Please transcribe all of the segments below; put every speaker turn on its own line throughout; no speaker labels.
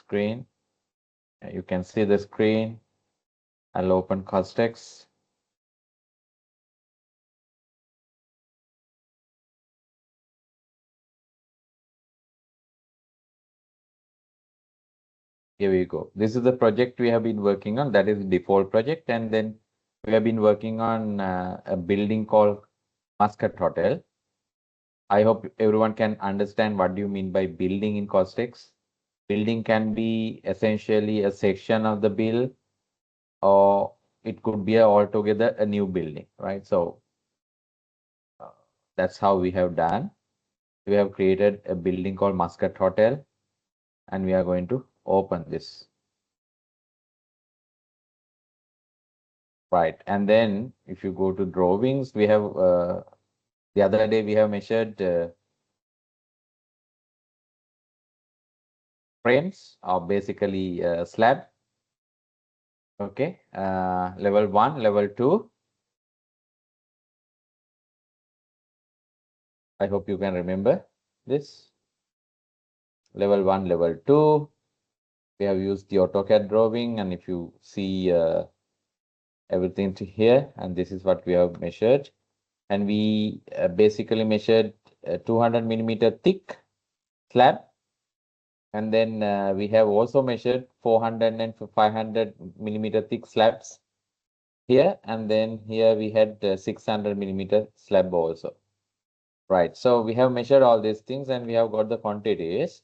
screen. You can see the screen. I'll open CostX. Here we go. This is the project we have been working on. That is the default project. And then we have been working on a building called Muscat Hotel. I hope everyone can understand what do you mean by building in CostX. Building can be essentially a section of the bill, or it could be altogether a new building, right? So that's how we have done. We have created a building called Muscat Hotel, and we are going to open this. Right, and then if you go to drawings, we have the other day we have measured frames, or basically slab. Okay, level 1, level 2. I hope you can remember this. Level 1, level 2. We have used the AutoCAD drawing, and if you see everything to here, and this is what we have measured. And we basically measured 200 millimeter thick slab. And then we have also measured 400 and 500 millimeter thick slabs here. And then here we had 600 millimeter slab also. Right. So we have measured all these things and we have got the quantities.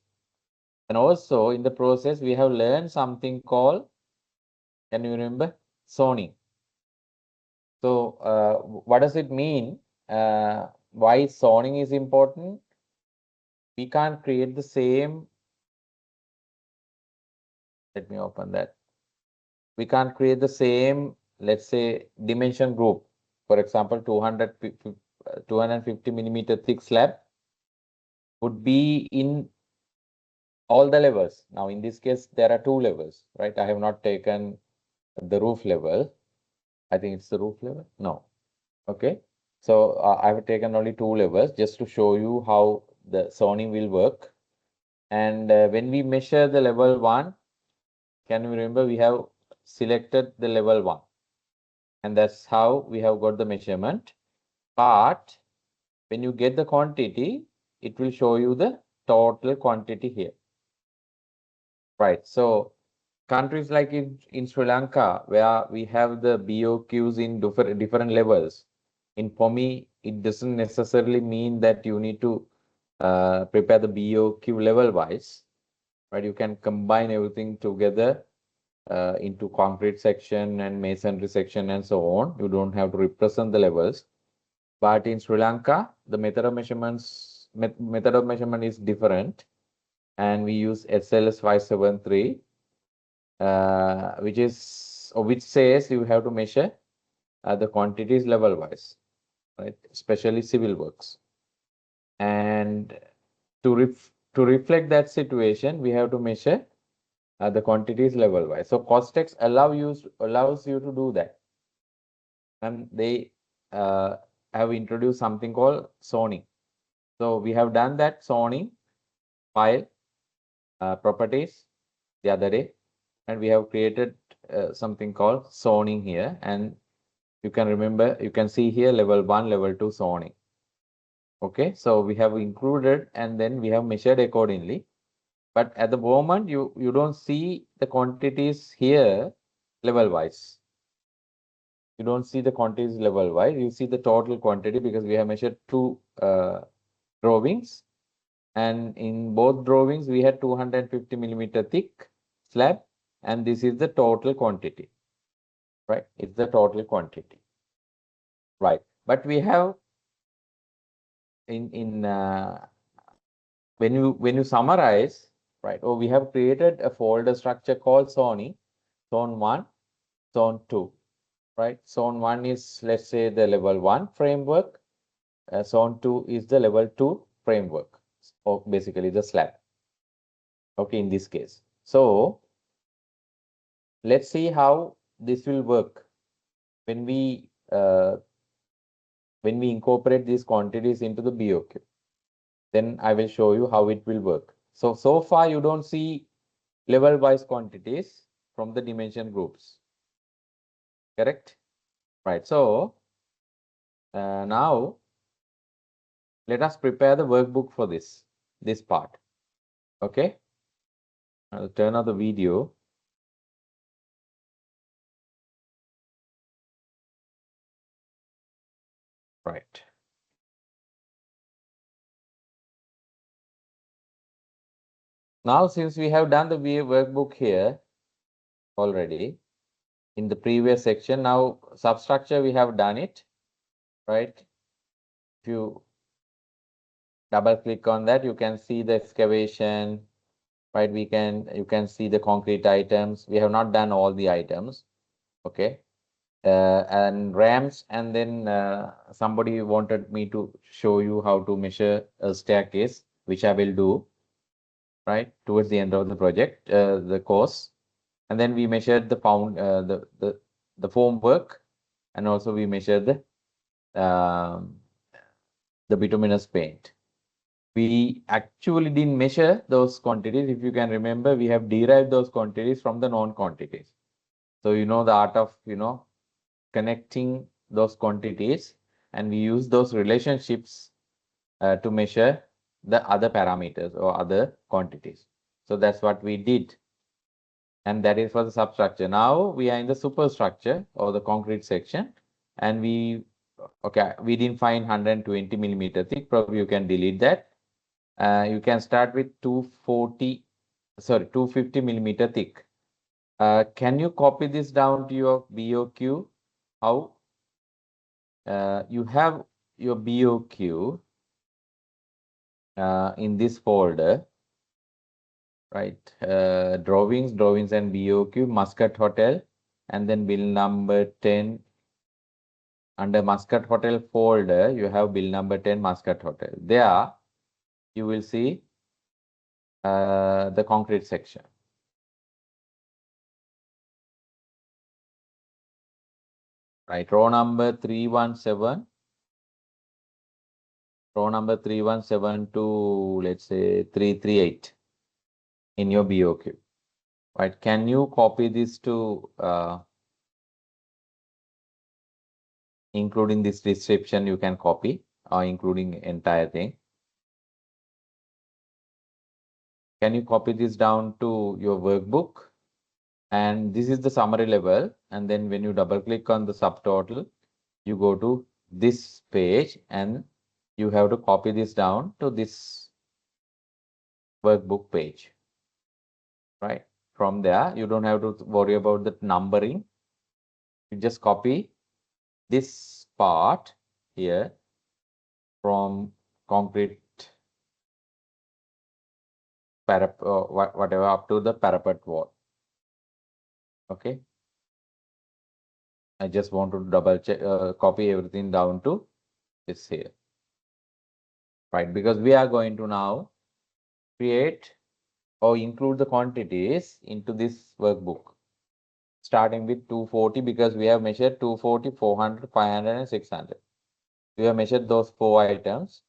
And also in the process, we have learned something called, can you remember? Zoning. So what does it mean? Why zoning is important? We can't create the same. Let me open that. We can't create the same, let's say, dimension group. For example, 250 millimeter thick slab would be in all the levels. Now, in this case, there are 2 levels, right? I have not taken the roof level. I think it's the roof level. No. Okay. So I have taken only 2 levels just to show you how the zoning will work. And when we measure the level 1, can you remember we have selected the level 1? And that's how we have got the measurement. But when you get the quantity, it will show you the total quantity here. Right. So countries like in Sri Lanka, where we have the BOQs in different levels, for me, it doesn't necessarily mean that you need to prepare the BOQ level wise, right? You can combine everything together into concrete section and masonry section and so on. You don't have to represent the levels. But in Sri Lanka, the method of measurement is different, and we use SLS 573, which says you have to measure the quantities level wise, right? Especially civil works. And to reflect that situation, we have to measure the quantities level wise. So CostX allows you to do that, and they have introduced something called zoning. So we have done that zoning file properties the other day, and we have created something called zoning here. And you can remember, you can see here level 1, level 2 zoning. Okay, so we have included and then we have measured accordingly. But at the moment, you don't see the quantities here level wise. You don't see the quantities level wise. You see the total quantity because we have measured 2 drawings. And in both drawings, we had 250 millimeter thick slab. And this is the total quantity, right? It's the total quantity, right? But we have when you summarize, right? Oh, we have created a folder structure called zoning, zone 1, zone 2, right? Zone 1 is, let's say, the level 1 framework. Zone 2 is the level 2 framework, or basically the slab. Okay, in this case. So let's see how this will work when we incorporate these quantities into the BOQ. Then I will show you how it will work. So far you don't see level-wise quantities from the dimension groups. Correct? Right. So now let us prepare the workbook for this part. Okay. I'll turn on the video. Right. Now, since we have done the workbook here already in the previous section, now substructure we have done it, right? If you double click on that, you can see the excavation, right? You can see the concrete items. We have not done all the items, okay? And ramps, and then somebody wanted me to show you how to measure a staircase, which I will do, right, towards the end of the project, the course. And then we measured the the foam work, and also we measured the bituminous paint. We actually didn't measure those quantities. If you can remember, we have derived those quantities from the known quantities. So you know the art of connecting those quantities, and we use those relationships to measure the other parameters or other quantities. So that's what we did. And that is for the substructure. Now we are in the superstructure or the concrete section, and we didn't find 120 millimeter thick. Probably you can delete that. You can start with 250 millimeter thick. Can you copy this down to your BOQ? How? You have your BOQ in this folder, right? Drawings and BOQ, Muscat Hotel, and then bill number 10. Under Muscat Hotel folder, you have bill number 10 Muscat Hotel. There, you will see the concrete section. Right, row number 317. Row number 317 to, let's say, 338 in your BOQ. Right, can you copy this to including this description? You can copy or including entire thing. Can you copy this down to your workbook? And this is the summary level. And then when you double click on the subtotal, you go to this page and you have to copy this down to this workbook page. Right. From there, you don't have to worry about the numbering. You just copy this part here from concrete whatever up to the parapet wall. Okay. I just want to double check, copy everything down to this here. Right. Because we are going to now create or include the quantities into this workbook, starting with 240, because we have measured 240, 400, 500, and 600. We have measured those 4 items,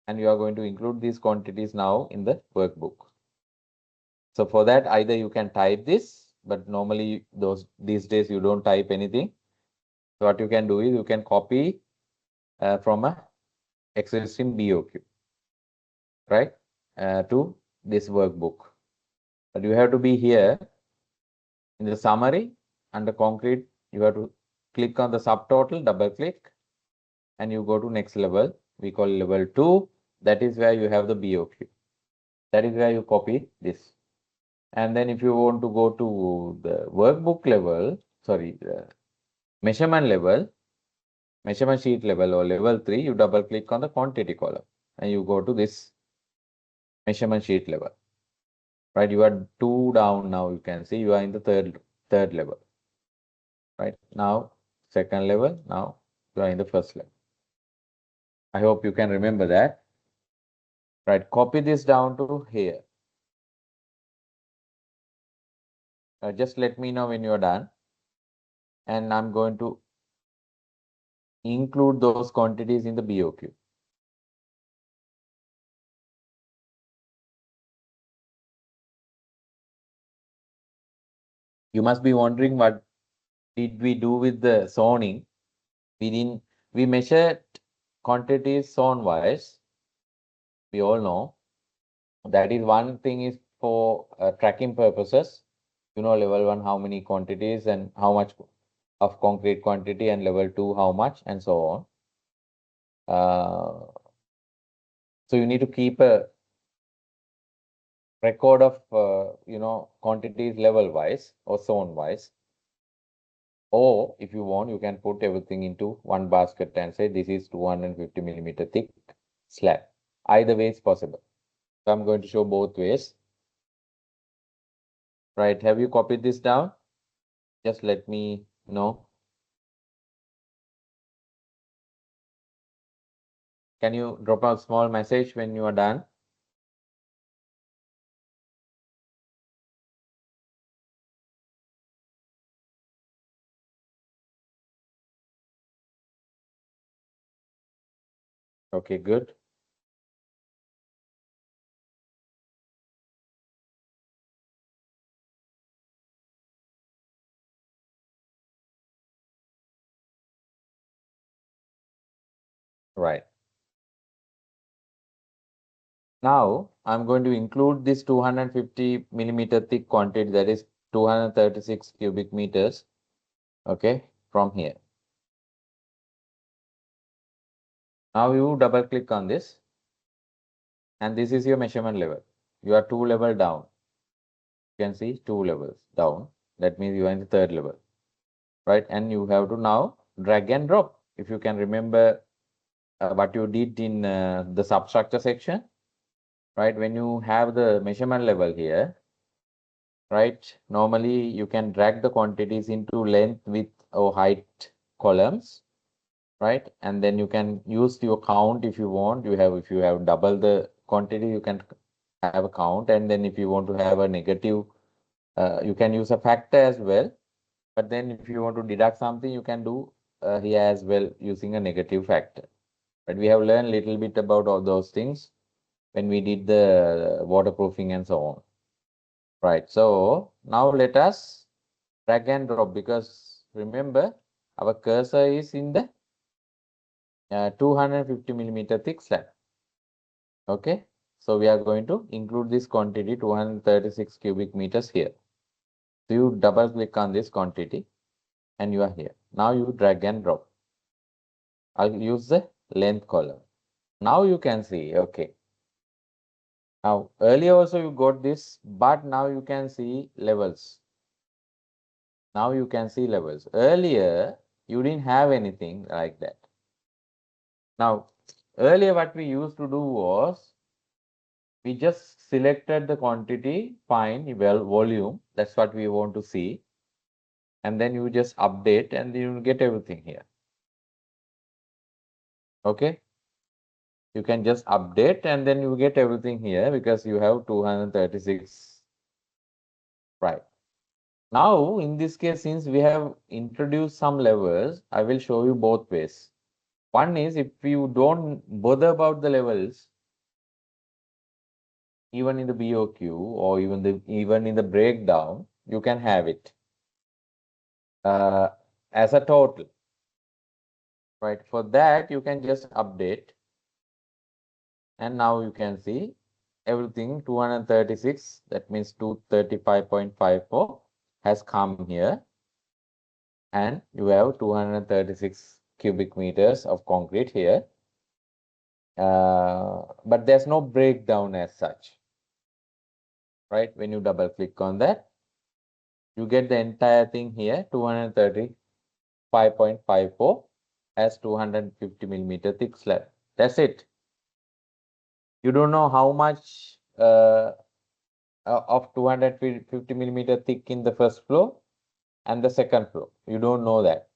and you are going to include these quantities now in the workbook. So for that, either you can type this, but normally these days you don't type anything. So what you can do is you can copy from a existing BOQ, right, to this workbook. But you have to be here in the summary under concrete. You have to click on the subtotal, double click, and you go to next level. We call level 2. That is where you have the BOQ. That is where you copy this. And then if you want to go to the workbook level, sorry, measurement level, measurement sheet level or level 3, you double click on the quantity column and you go to this measurement sheet level. Right, you are 2 down now. You can see you are in the third level. Right now, second level. Now you are in the first level. I hope you can remember that. Right, copy this down to here. Just let me know when you are done, and I'm going to include those quantities in the BOQ. You must be wondering what did we do with the zoning? We measured quantities zone wise. We all know that is one thing is for tracking purposes. Level 1 how many quantities and how much of concrete quantity, and level 2 how much, and so on. So you need to keep a record of quantities level wise or zone wise. Or if you want, you can put everything into one basket and say this is 250 millimeter thick slab. Either way is possible. So I'm going to show both ways. Right, have you copied this down? Just let me know. Can you drop a small message when you are done? Okay, good. Right. Now I'm going to include this 250 millimeter thick quantity, that is 236 cubic meters, okay, from here. Now you double click on this, and this is your measurement level. You are 2 level down. You can see 2 levels down. That means you are in the 3rd level, right? And you have to now drag and drop. If you can remember what you did in the substructure section, right? When you have the measurement level here, right? Normally you can drag the quantities into length, width, or height columns, right? And then you can use your count if you want. If you have double the quantity, you can have a count. And then if you want to have a negative, you can use a factor as well. But then if you want to deduct something, you can do here as well using a negative factor. But we have learned a little bit about all those things when we did the waterproofing and so on. Right. So now let us drag and drop, because remember our cursor is in the 250 millimeter thick slab. Okay. So we are going to include this quantity 236 cubic meters here. So you double click on this quantity and you are here. Now you drag and drop. I'll use the length column. Now you can see, okay. Now earlier also you got this, but now you can see levels. Now you can see levels. Earlier you didn't have anything like that. Now earlier what we used to do was we just selected the quantity, fine, well, volume. That's what we want to see. And then you just update and you will get everything here. Okay. You can just update and then you get everything here because you have 236. Right. Now, in this case, since we have introduced some levels, I will show you both ways. One is if you don't bother about the levels, even in the BOQ or even in the breakdown, you can have it as a total. Right. For that, you can just update. And now you can see everything 236, that means 235.54 has come here. And you have 236 cubic meters of concrete here. But there's no breakdown as such. Right. When you double click on that, you get the entire thing here 235.54 as 250 millimeter thick slab. That's it. You don't know how much of 250 millimeter thick in the first floor and the second floor. You don't know that.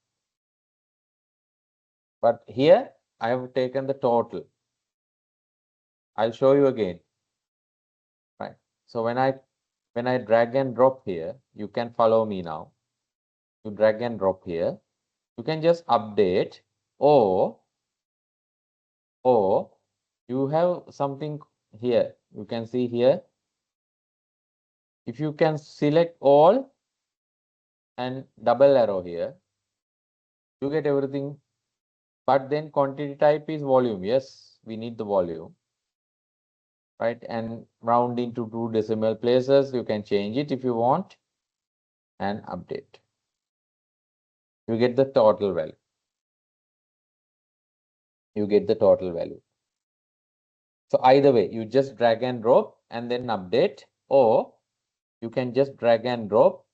But here I have taken the total. I'll show you again. Right. So when I drag and drop here, you can follow me now. You drag and drop here. You can just update, or you have something here. You can see here. If you can select all, and double arrow here, you get everything. But then quantity type is volume. Yes, we need the volume, right? And round into 2 decimal places. You can change it if you want and update. You get the total value. You get the total value. So either way, you just drag and drop and then update, or you can just drag and drop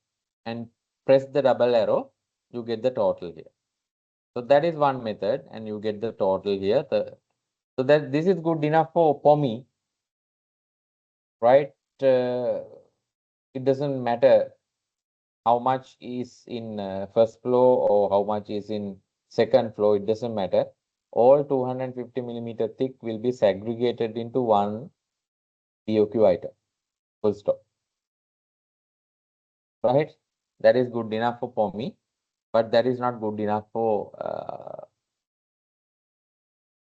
and press the double arrow. You get the total here. So that is one method, and you get the total here. So that this is good enough for me, right? It doesn't matter how much is in first flow or how much is in second flow. It doesn't matter. All 250 millimeter thick will be segregated into one POQ item. Full stop. Right? That is good enough for me, but that is not good enough for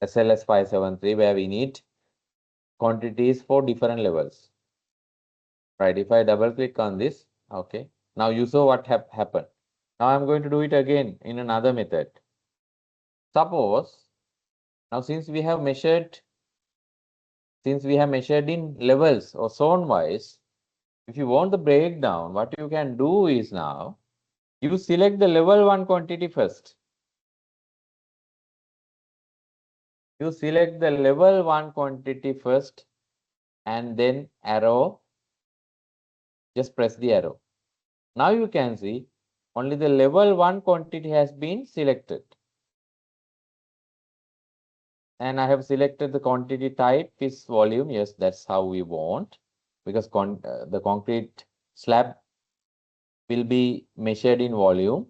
SLS 573, where we need quantities for different levels. Right? If I double click on this, okay. Now you saw what happened. Now I'm going to do it again in another method. Suppose now since we have measured in levels or zone wise, if you want the breakdown, what you can do is now you select the level 1 quantity first. You select the level 1 quantity first and then arrow, just press the arrow. Now you can see only the level 1 quantity has been selected. And I have selected the quantity type is volume. Yes, that's how we want, because the concrete slab will be measured in volume.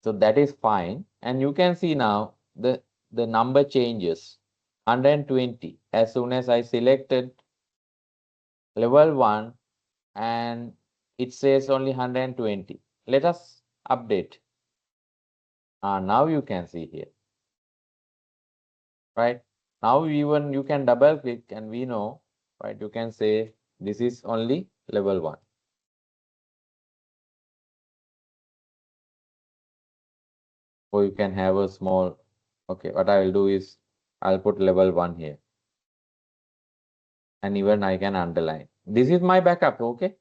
So that is fine. And you can see now the number changes 120 as soon as I selected level 1 and it says only 120. Let us update. Now you can see here, right? Now even you can double click and we know, right? You can say this is only level 1. Or you can have a small, okay, what I will do is I'll put level 1 here. And even I can underline. This is my backup, okay?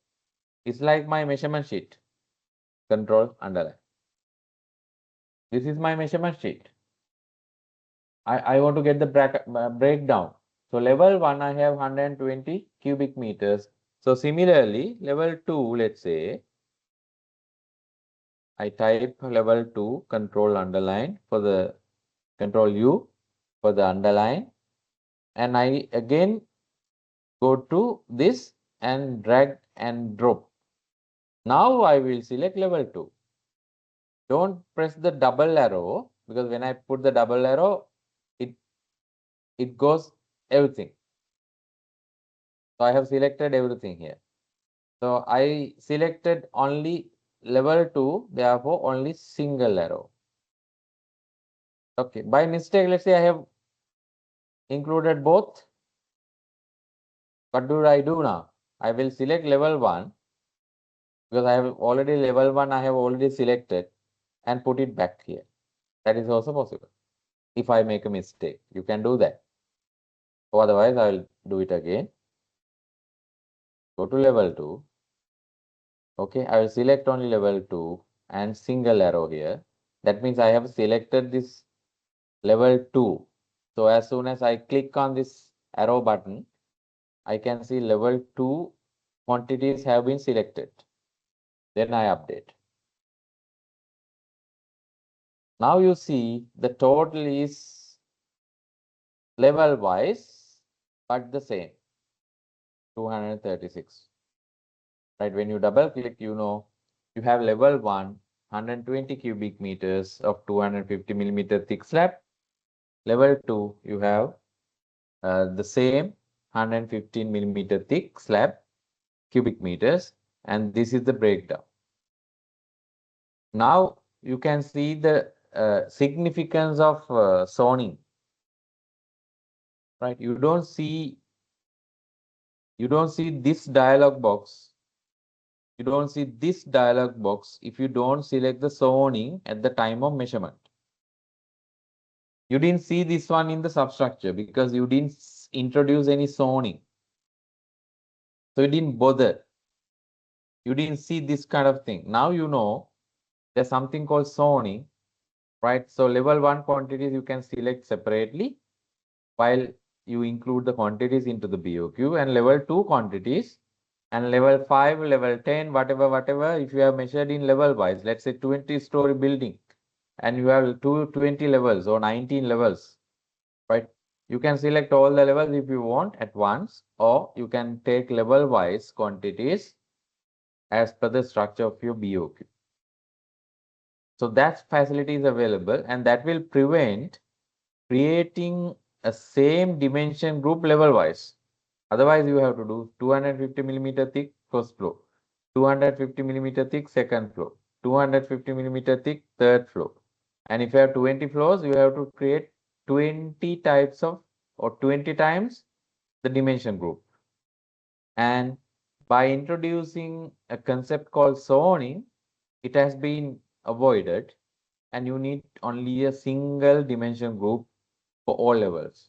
It's like my measurement sheet. Control, underline. This is my measurement sheet. I want to get the breakdown. So level 1, I have 120 cubic meters. So similarly, level 2, let's say, I type level 2, control underline for the control U for the underline. And I again go to this and drag and drop. Now I will select level 2. Don't press the double arrow, because when I put the double arrow, it goes everything. So I have selected everything here. So I selected only level 2, therefore only single arrow. Okay, by mistake, let's say I have included both. What do I do now? I will select level 1, because I have already level 1, I have already selected, and put it back here. That is also possible. If I make a mistake, you can do that. Otherwise, I will do it again. Go to level 2. Okay, I will select only level 2 and single arrow here. That means I have selected this level 2. So as soon as I click on this arrow button, I can see level 2 quantities have been selected. Then I update. Now you see the total is level wise, but the same, 236. Right, when you double click, you know, you have level 1, 120 cubic meters of 250 millimeter thick slab. Level 2, you have the same 115 millimeter thick slab, cubic meters, and this is the breakdown. Now you can see the significance of zoning, right? You don't see this dialog box You don't see this dialog box if you don't select the zoning at the time of measurement. You didn't see this one in the substructure because you didn't introduce any zoning. So you didn't bother. You didn't see this kind of thing. Now you know there's something called zoning, right? So level 1 quantities you can select separately while you include the quantities into the BOQ, and level 2 quantities and level 5, level 10, whatever, if you have measured in level wise, let's say 20-story building and you have 20 levels or 19 levels, right? You can select all the levels if you want at once, or you can take level wise quantities as per the structure of your BOQ. So that facility is available, and that will prevent creating a same dimension group level wise. Otherwise, you have to do 250 millimeter thick first floor, 250 millimeter thick second floor, 250 millimeter thick third floor. And if you have 20 floors, you have to create 20 types of, or 20 times the dimension group. And by introducing a concept called zoning, it has been avoided, and you need only a single dimension group for all levels.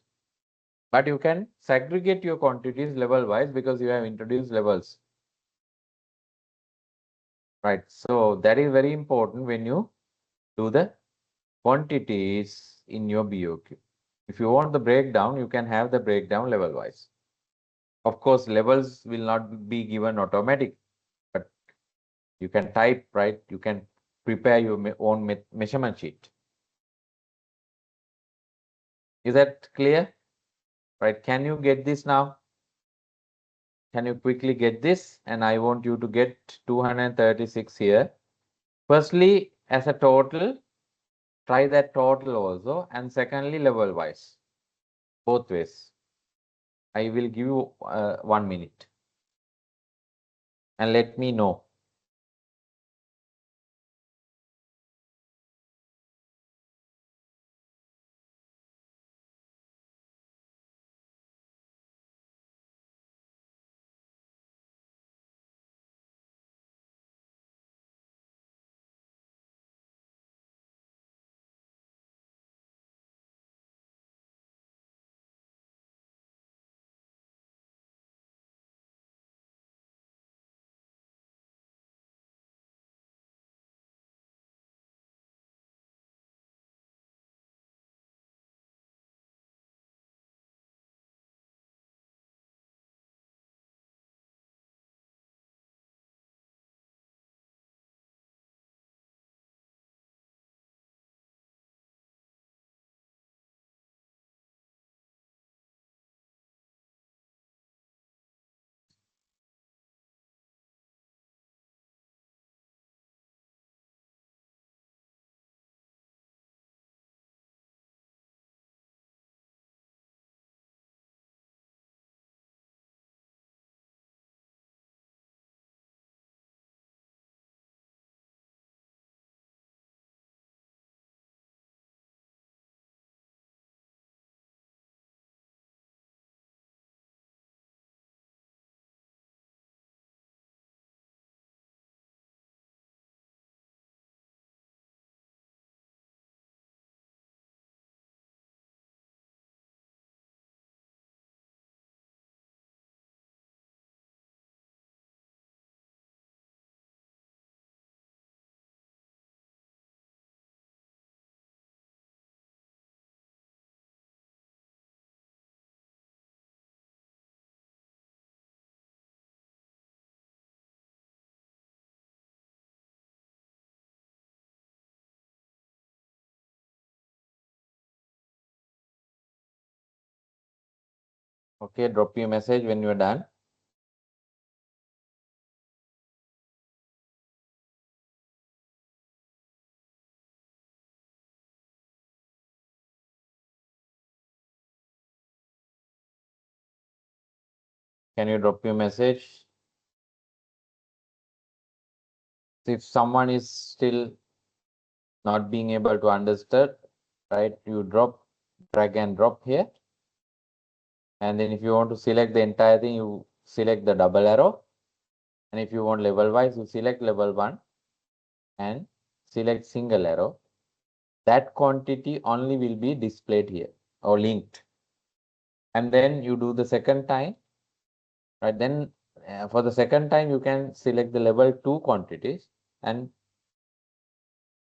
But you can segregate your quantities level wise because you have introduced levels. Right. So that is very important when you do the quantities in your BOQ. If you want the breakdown, you can have the breakdown level wise. Of course, levels will not be given automatic, but you can type, right? You can prepare your own measurement sheet. Is that clear? Right. Can you get this now? Can you quickly get this? And I want you to get 236 here. Firstly, as a total, try that total also. And secondly, level wise, both ways. I will give you 1 minute and let me know. Okay, drop me a message when you are done. Can you drop me a message? If someone is still not being able to understand, right, you drag and drop here. And then if you want to select the entire thing, you select the double arrow. And if you want level wise, you select level 1 and select single arrow. That quantity only will be displayed here or linked. And then you do the second time, right? Then for the second time, you can select the level 2 quantities and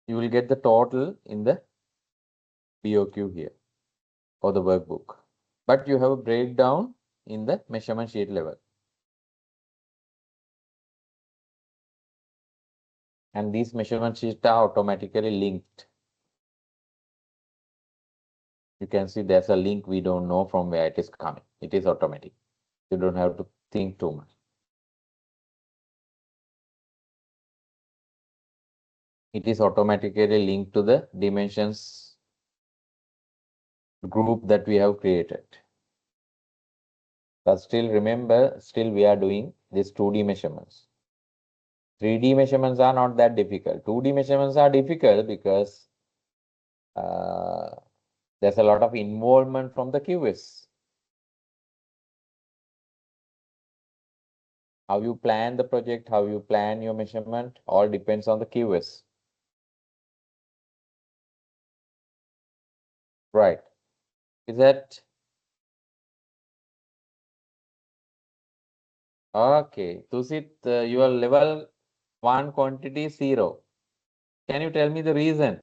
you will get the total in the BOQ here or the workbook. But you have a breakdown in the measurement sheet level. And these measurement sheets are automatically linked. You can see there's a link, we don't know from where it is coming. It is automatic. You don't have to think too much. It is automatically linked to the dimensions group that we have created. But still remember, still we are doing these 2D measurements. 3D measurements are not that difficult. 2D measurements are difficult because there's a lot of involvement from the QS. How you plan the project, how you plan your measurement, all depends on the QS. Right. Is that okay? Tusit, your level 1 quantity is 0. Can you tell me the reason?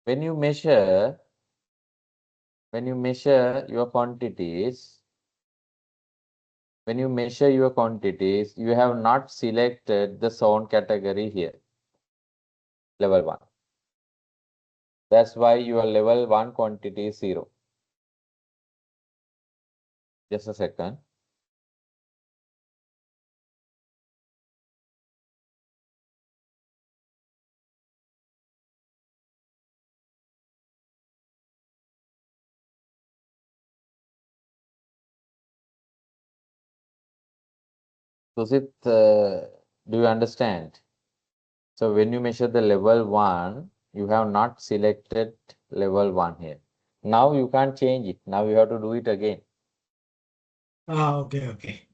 When you measure your quantities, you have not selected the zone category here, level 1. That's why your level 1 quantity is 0. Just a second. Tusit, do you understand? So when you measure the level 1, you have not selected level 1 here. Now you can't change it. Now you have to do it again.
Okay.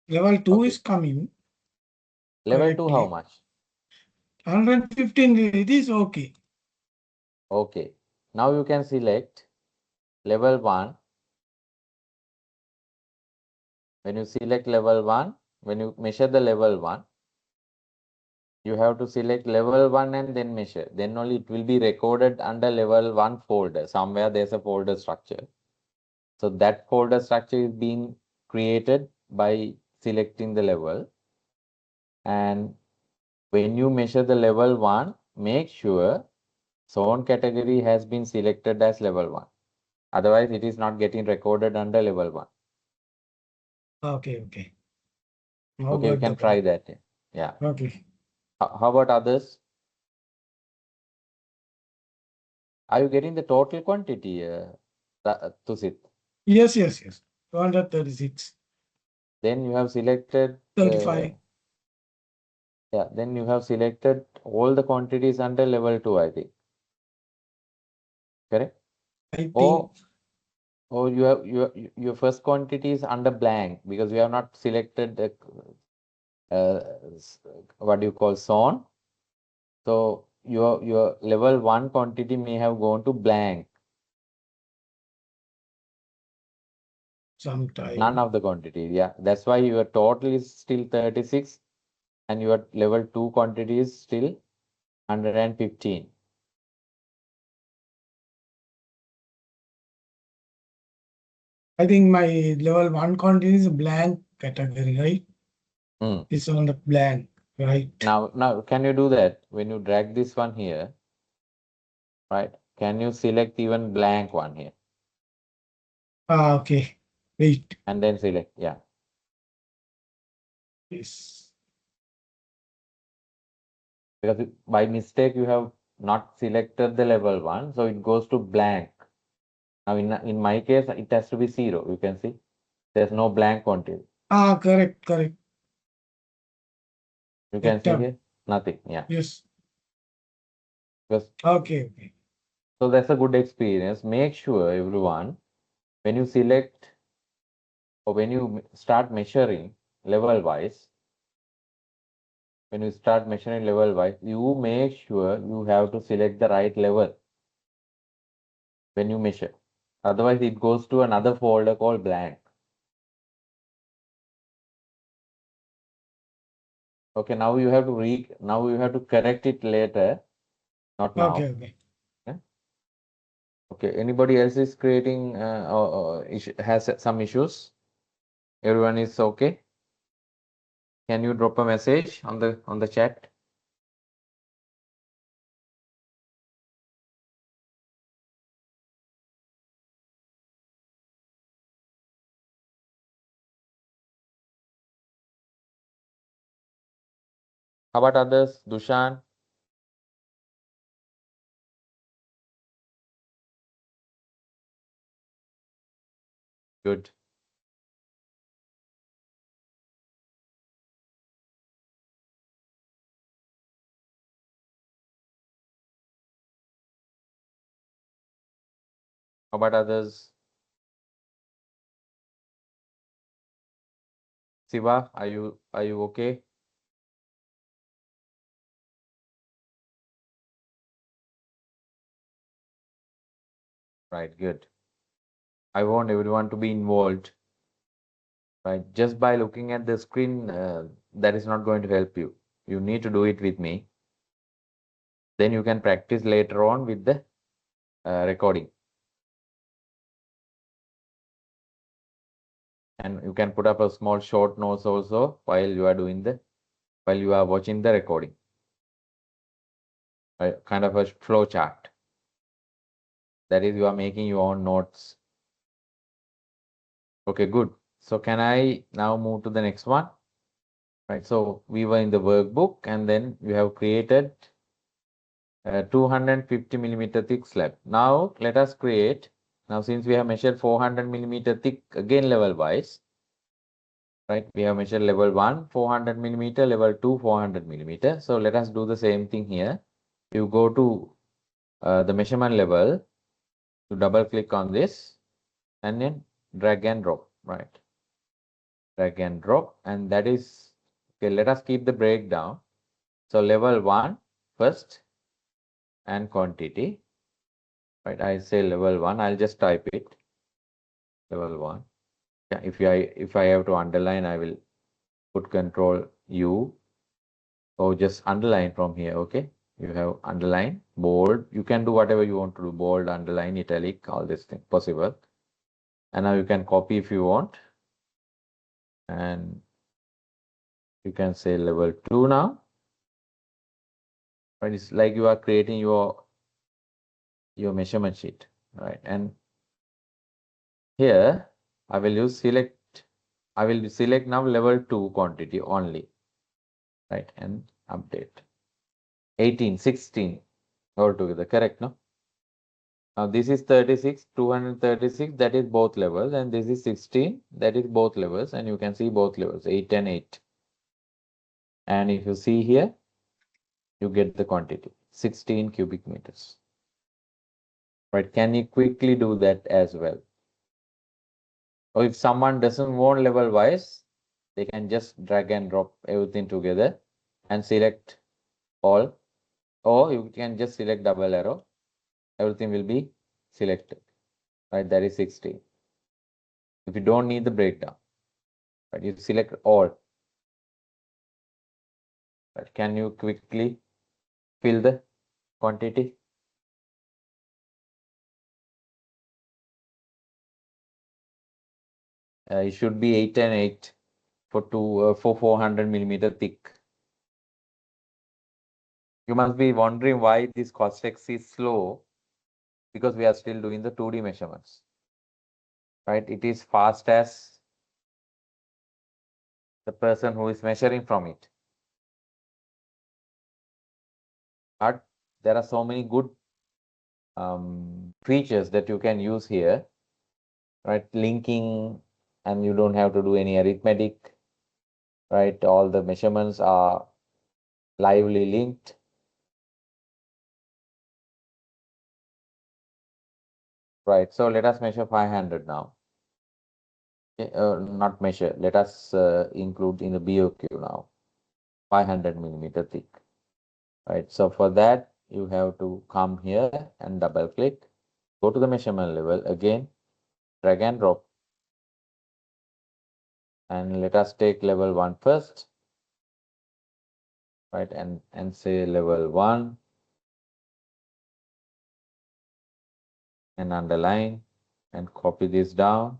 Level 2
Okay.
is coming
Level 2, how
correctly.
much?
115, it is okay.
Okay. Now you can select level 1. When you select level 1, when you measure the level 1, you have to select level 1 and then measure. Then only it will be recorded under level 1 folder. Somewhere there's a folder structure. So that folder structure is being created by selecting the level. And when you measure the level 1, make sure zone category has been selected as level 1. Otherwise, it is not getting recorded under level 1.
Okay. Now
Okay, you
got the
can try
point.
that. Yeah.
Okay.
How about others? Are you getting the total quantity, Tusit?
Yes. 236,
Then you have selected,
35.
yeah, then you have selected all the quantities under level 2, I think. Correct?
I
Or,
think.
or you have your first quantity is under blank because you have not selected the, what do you call zone. So your level 1 quantity may have gone to blank. None
Sometime.
of the quantity. Yeah, that's why your total is still 36 and your level 2 quantity is still 115.
I think my level 1 content is blank category, right?
Hmm.
It's on the blank, right?
Now, can you do that? When you drag this one here, right? Can you select even blank one here
Okay. Wait.
and then select? Yeah.
Yes.
Because by mistake you have not selected the level 1, so it goes to blank. Now in my case, it has to be 0. You can see there's no blank quantity.
Correct.
You can
That
see
term.
here nothing. Yeah.
Yes.
Because
Okay.
so that's a good experience. Make sure everyone when you select or when you start measuring level wise, when you start measuring level wise, you make sure you have to select the right level when you measure. Otherwise, it goes to another folder called blank. Okay, now you have to now you have to correct it later, not now.
Okay.
Yeah? Okay, anybody else is creating has some issues? Everyone is okay? Can you drop a message on the chat? How about others? Dushan? Good. How about others? Siva, are you okay? Right, good. I want everyone to be involved, right? Just by looking at the screen, that is not going to help you. You need to do it with me. Then you can practice later on with the recording. And you can put up a small short notes also while you are watching the recording. Kind of a flow chart. That is, you are making your own notes. Okay, good. So can I now move to the next one? Right. So we were in the workbook and then we have created a 250 millimeter thick slab. Now let us create, now since we have measured 400 millimeter thick again level wise, right? We have measured level 1, 400 millimeter, level 2, 400 millimeter. So let us do the same thing here. You go to the measurement level, you double click on this and then drag and drop, right? Drag and drop, and that is, okay, let us keep the breakdown. So level 1 first and quantity, right? I say level 1, I'll just type it, level 1. Yeah, if I have to underline, I will put control U or just underline from here, okay? You have underline, bold, you can do whatever you want to do, bold, underline, italic, all this thing possible. And now you can copy if you want. And you can say level 2 now. Right? It's like you are creating your measurement sheet, right? And here I will select now level 2 quantity only, right? And update 18, 16 altogether, correct? No? Now this is 36, 236, that is both levels, and this is 16, that is both levels, and you can see both levels, 8 and 8. And if you see here, you get the quantity, 16 cubic meters. Right? Can you quickly do that as well? Or if someone doesn't want level wise, they can just drag and drop everything together and select all, or you can just select double arrow, everything will be selected, right? That is 16. If you don't need the breakdown, right, you select all, right? Can you quickly fill the quantity? It should be 8 and 8 for 400 millimeter thick. You must be wondering why this CostX is slow, because we are still doing the 2D measurements, right? It is fast as the person who is measuring from it. But there are so many good features that you can use here, right? Linking, and you don't have to do any arithmetic, right? All the measurements are lively linked. Right, so let us measure 500 now. not measure. Let us include in the BOQ now, 500 millimeter thick. Right. So for that, you have to come here and double click, go to the measurement level again, drag and drop, and let us take level 1 first, right? And say level 1 and underline and copy this down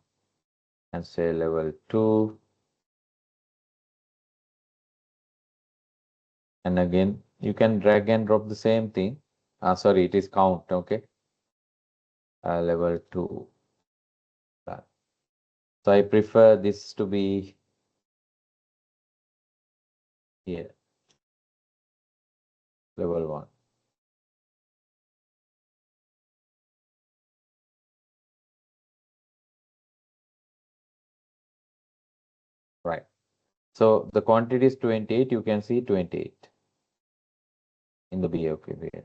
and say level 2. And again, you can drag and drop the same thing. Sorry, it is count. Okay. Level 2. Done. So I prefer this to be here, level 1. Right. So the quantity is 28. You can see 28 in the BOQ here.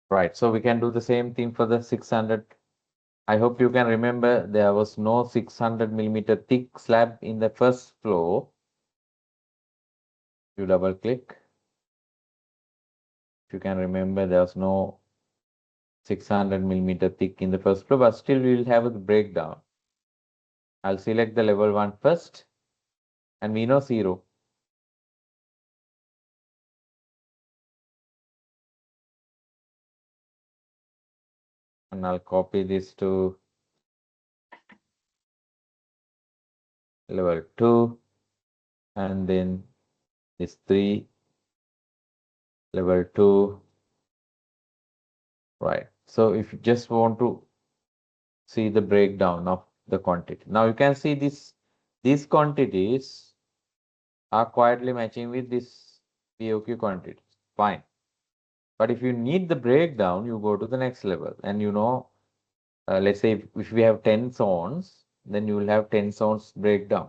Right. So we can do the same thing for the 600. I hope you can remember there was no 600 millimeter thick slab in the first floor. You double click. If you can remember, there was no 600 millimeter thick in the first floor, but still we will have a breakdown. I'll select the level 1 first, and we know 0. And I'll copy this to level 2, and then this 3, level 2. Right. So if you just want to see the breakdown of the quantity. Now you can see these quantities are quietly matching with this POQ quantities. Fine. But if you need the breakdown, you go to the next level. And let's say if we have 10 zones, then you will have 10 zones breakdown.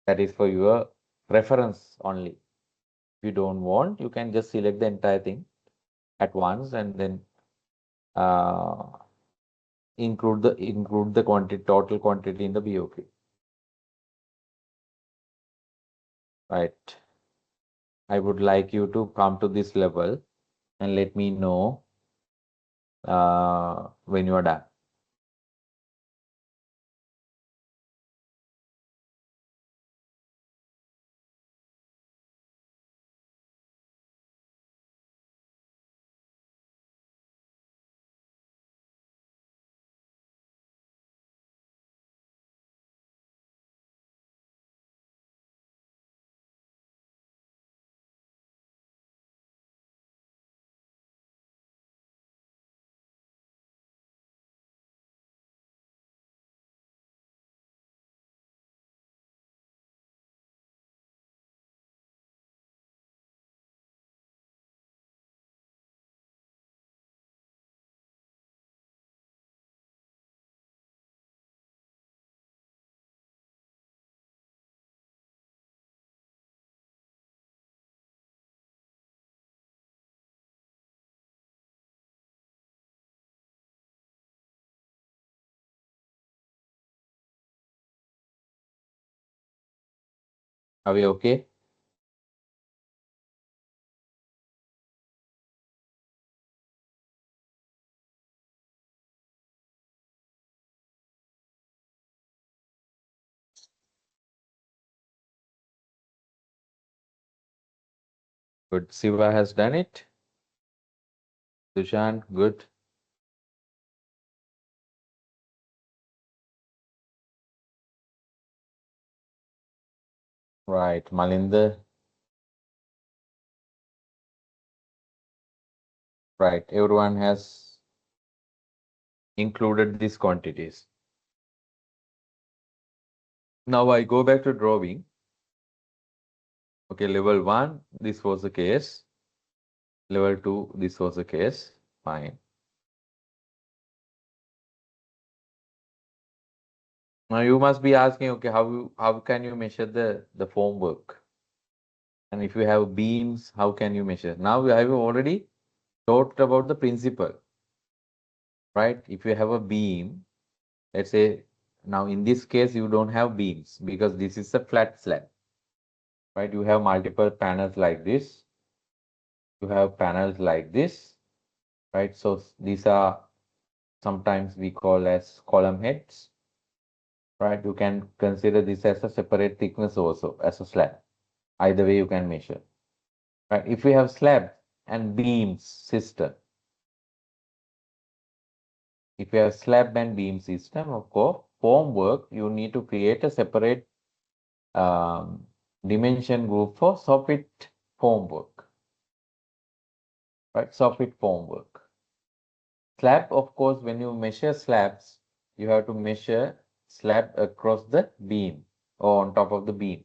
That is for your reference only. If you don't want, you can just select the entire thing at once and then uh, include the quantity, total quantity in the BOQ. Right. I would like you to come to this level and let me know when you are done. Are we okay? Good. Siva has done it. Dushan, good. Right. Malinder. Right. Everyone has included these quantities. Now I go back to drawing. Okay, level 1, this was the case. Level 2, this was the case. Fine. Now you must be asking, okay, how can you measure the formwork? And if you have beams, how can you measure? Now I have already talked about the principle. right? If you have a beam, let's say now in this case you don't have beams because this is a flat slab, right? You have multiple panels like this. You have panels like this, right? So these are sometimes we call as column heads, right? You can consider this as a separate thickness also as a slab. Either way you can measure, right? If we have slab and beams system, if you have slab and beam system, of course, formwork, you need to create a separate um, dimension group for soffit formwork, right? Soffit formwork. Slab, of course, when you measure slabs, you have to measure slab across the beam or on top of the beam.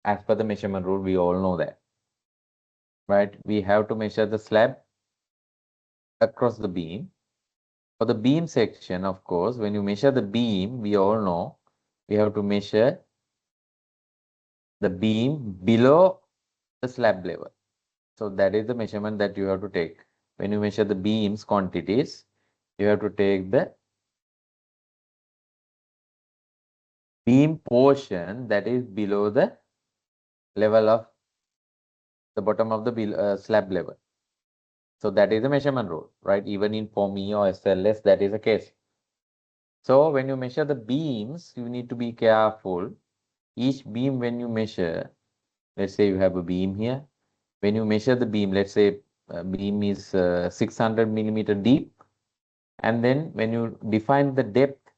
As per the measurement rule, we all know that, right? We have to measure the slab across the beam. For the beam section, of course, when you measure the beam, we all know we have to measure the beam below the slab level. So that is the measurement that you have to take. When you measure the beams quantities, you have to take the beam portion that is below the level of the bottom of the slab level. So that is the measurement rule, right? Even in for me or SLS, that is the case. So when you measure the beams, you need to be careful. Each beam when you measure, let's say you have a beam here. When you measure the beam, let's say beam is 600 millimeter deep. And then when you define the depth,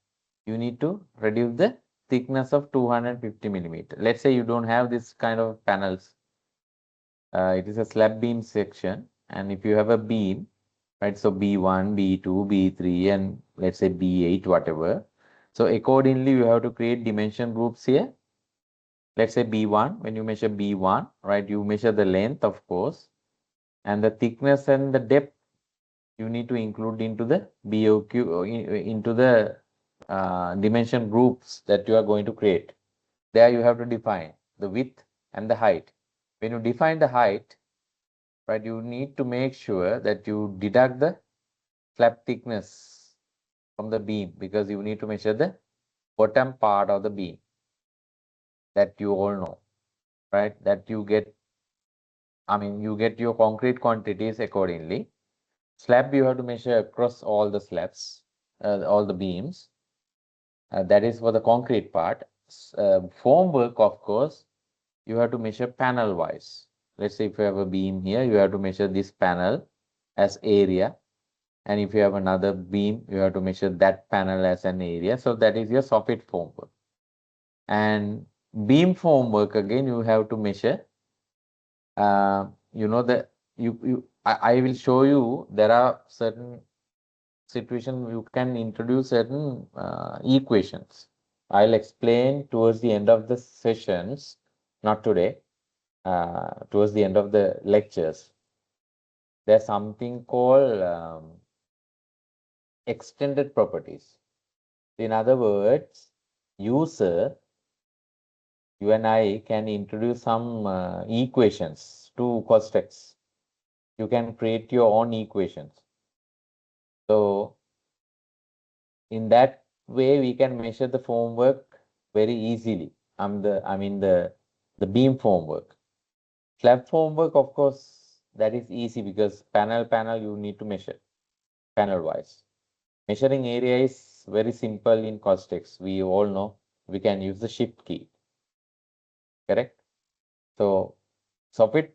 you need to reduce the thickness of 250 millimeter. Let's say you don't have this kind of panels. It is a slab beam section. And if you have a beam, right, so B1, B2, B3, and let's say B8, whatever. So accordingly, you have to create dimension groups here. Let's say B1, when you measure B1, right, you measure the length, of course, and the thickness and the depth you need to include into the BOQ, into the dimension groups that you are going to create. There you have to define the width and the height. When you define the height, right, you need to make sure that you deduct the slab thickness from the beam because you need to measure the bottom part of the beam that you all know, right? That you get, I mean, you get your concrete quantities accordingly. Slab you have to measure across all the slabs, all the beams. That is for the concrete part. Formwork, of course, you have to measure panel wise. Let's say if you have a beam here, you have to measure this panel as area. And if you have another beam, you have to measure that panel as an area. So that is your soffit formwork. And beam formwork, again, you have to measure, you know, I will show you there are certain situation you can introduce certain equations. I'll explain towards the end of the sessions, not today, towards the end of the lectures. There's something called extended properties. In other words, user, you and I can introduce some equations to CostX. You can create your own equations. So in that way, we can measure the formwork very easily. I mean the beam formwork. Slab formwork, of course, that is easy because panel you need to measure panel wise. Measuring area is very simple in CostX. We all know we can use the shift key, correct? So soffit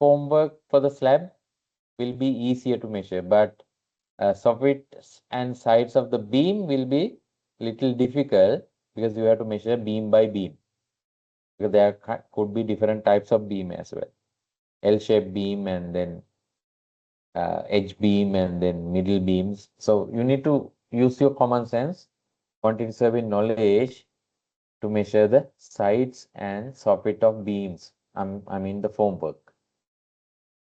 formwork for the slab will be easier to measure, but soffits and sides of the beam will be little difficult because you have to measure beam by beam because there could be different types of beam as well. L-shaped beam and then edge beam and then middle beams. So you need to use your common sense, quantity survey knowledge to measure the sides and soffit of beams. I mean the formwork.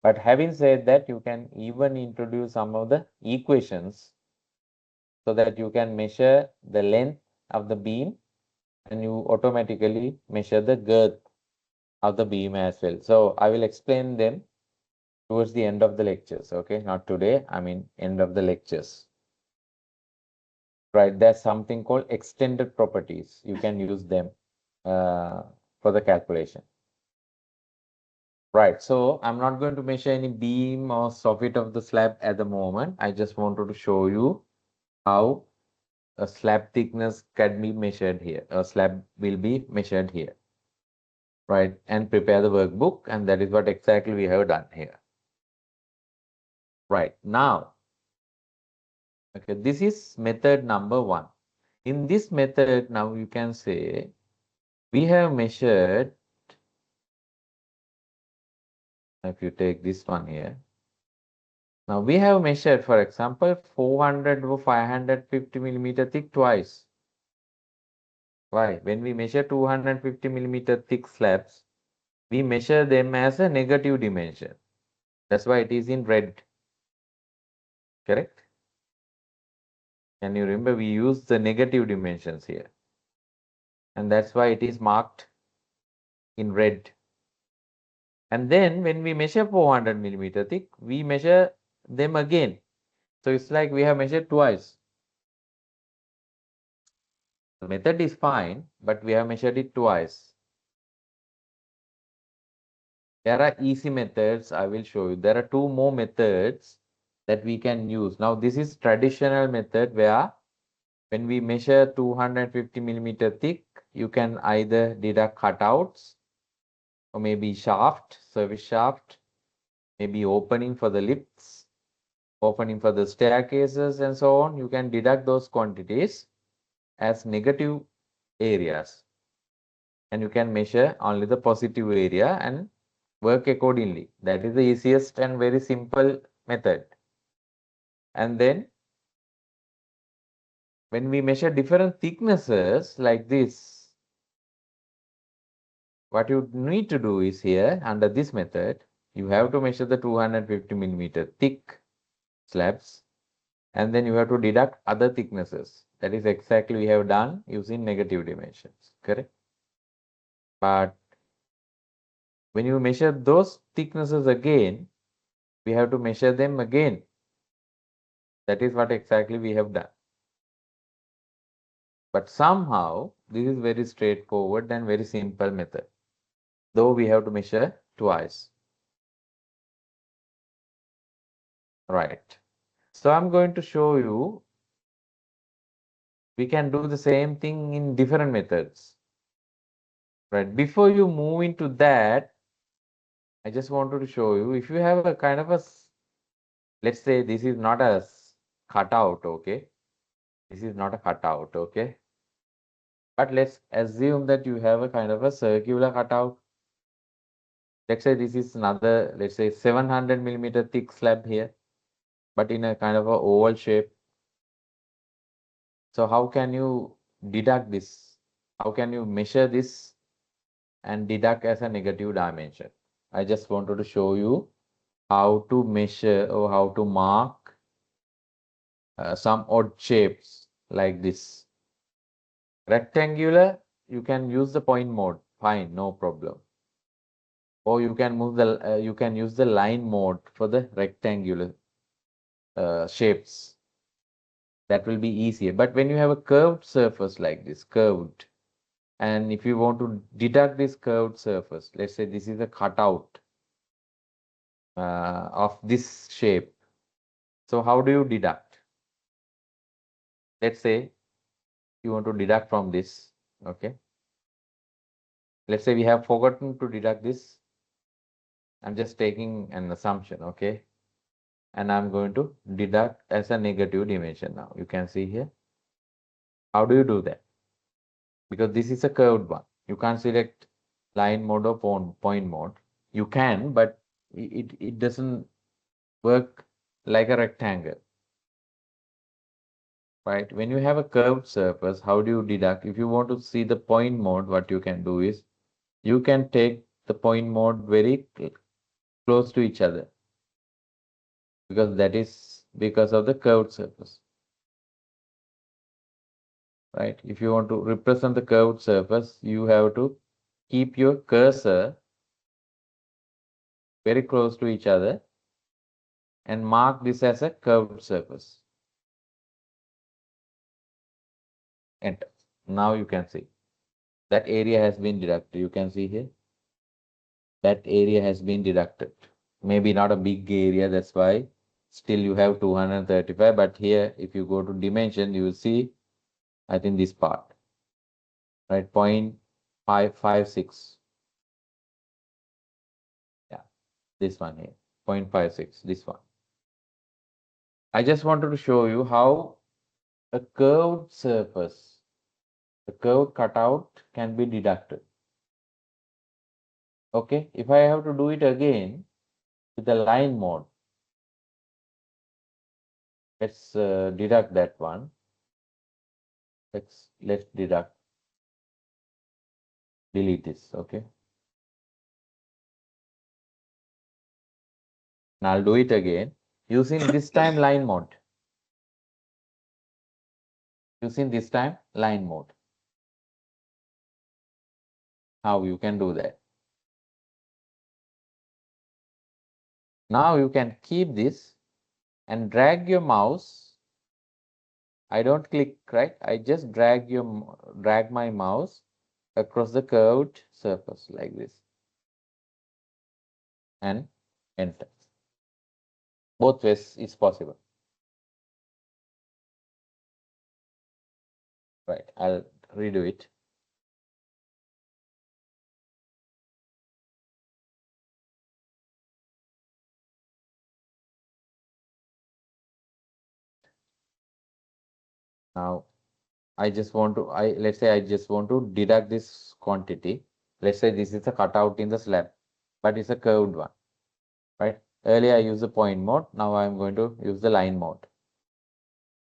But having said that, you can even introduce some of the equations so that you can measure the length of the beam and you automatically measure the girth of the beam as well. So I will explain them towards the end of the lectures. Okay, not today, I mean end of the lectures. right? There's something called extended properties. You can use them for the calculation. Right, so I'm not going to measure any beam or soffit of the slab at the moment. I just wanted to show you how a slab thickness can be measured here. A slab will be measured here, right? And prepare the workbook, and that is what exactly we have done here. Right, now, okay, this is method number 1. In this method, now you can say we have measured, if you take this one here, now we have measured, for example, 400 or 550 millimeter thick twice. Why? When we measure 250 millimeter thick slabs, we measure them as a negative dimension. That's why it is in red. Correct? Can you remember we use the negative dimensions here? And that's why it is marked in red. And then when we measure 400 millimeter thick, we measure them again. So it's like we have measured twice. The method is fine, but we have measured it twice. There are easy methods. I will show you. There are 2 more methods that we can use. Now, this is traditional method where when we measure 250 millimeter thick, you can either deduct cutouts or maybe shaft, service shaft, maybe opening for the lifts, opening for the staircases and so on. You can deduct those quantities as negative areas, and you can measure only the positive area and work accordingly. That is the easiest and very simple method. And then when we measure different thicknesses like this, what you need to do is here under this method, you have to measure the 250 millimeter thick slabs, and then you have to deduct other thicknesses. That is exactly we have done using negative dimensions, correct? But when you measure those thicknesses again, we have to measure them again. That is what exactly we have done. But somehow this is very straightforward and very simple method, though we have to measure twice. Right. So I'm going to show you we can do the same thing in different methods. Right. Before you move into that, I just wanted to show you if you have a kind of a, let's say this is not a cutout, okay? This is not a cutout, okay? But let's assume that you have a kind of a circular cutout. Let's say this is another, let's say 700 millimeter thick slab here, but in a kind of a oval shape. So how can you deduct this? How can you measure this and deduct as a negative dimension? I just wanted to show you how to measure or how to mark some odd shapes like this. Rectangular, you can use the point mode, fine, no problem. Or you can you can use the line mode for the rectangular shapes. That will be easier. But when you have a curved surface like this, curved, and if you want to deduct this curved surface, let's say this is a cutout of this shape. So how do you deduct? Let's say you want to deduct from this, okay? Let's say we have forgotten to deduct this. I'm just taking an assumption, okay? And I'm going to deduct as a negative dimension now. You can see here. How do you do that? Because this is a curved one. You can't select line mode or point mode. You can, but it doesn't work like a rectangle, right? When you have a curved surface, how do you deduct? If you want to see the point mode, what you can do is you can take the point mode very close to each other because that is because of the curved surface, right? If you want to represent the curved surface, you have to keep your cursor very close to each other and mark this as a curved surface. enter. Now you can see that area has been deducted. You can see here that area has been deducted. Maybe not a big area, that's why still you have 235. But here, if you go to dimension, you will see, I think this part, right? 0.556. Yeah, this one here, 0.56, this one. I just wanted to show you how a curved surface, the curved cutout can be deducted. Okay, if I have to do it again with the line mode, let's deduct that one. Let's deduct, delete this. Okay, now I'll do it again using this time line mode. Using this time line mode. How you can do that? Now you can keep this and drag your mouse. I don't click, right? I just drag my mouse across the curved surface like this and enter. Both ways is possible. Right, I'll redo it. Now I just want to, let's say I just want to deduct this quantity. Let's say this is a cutout in the slab, but it's a curved one, right? Earlier I used the point mode. Now I'm going to use the line mode.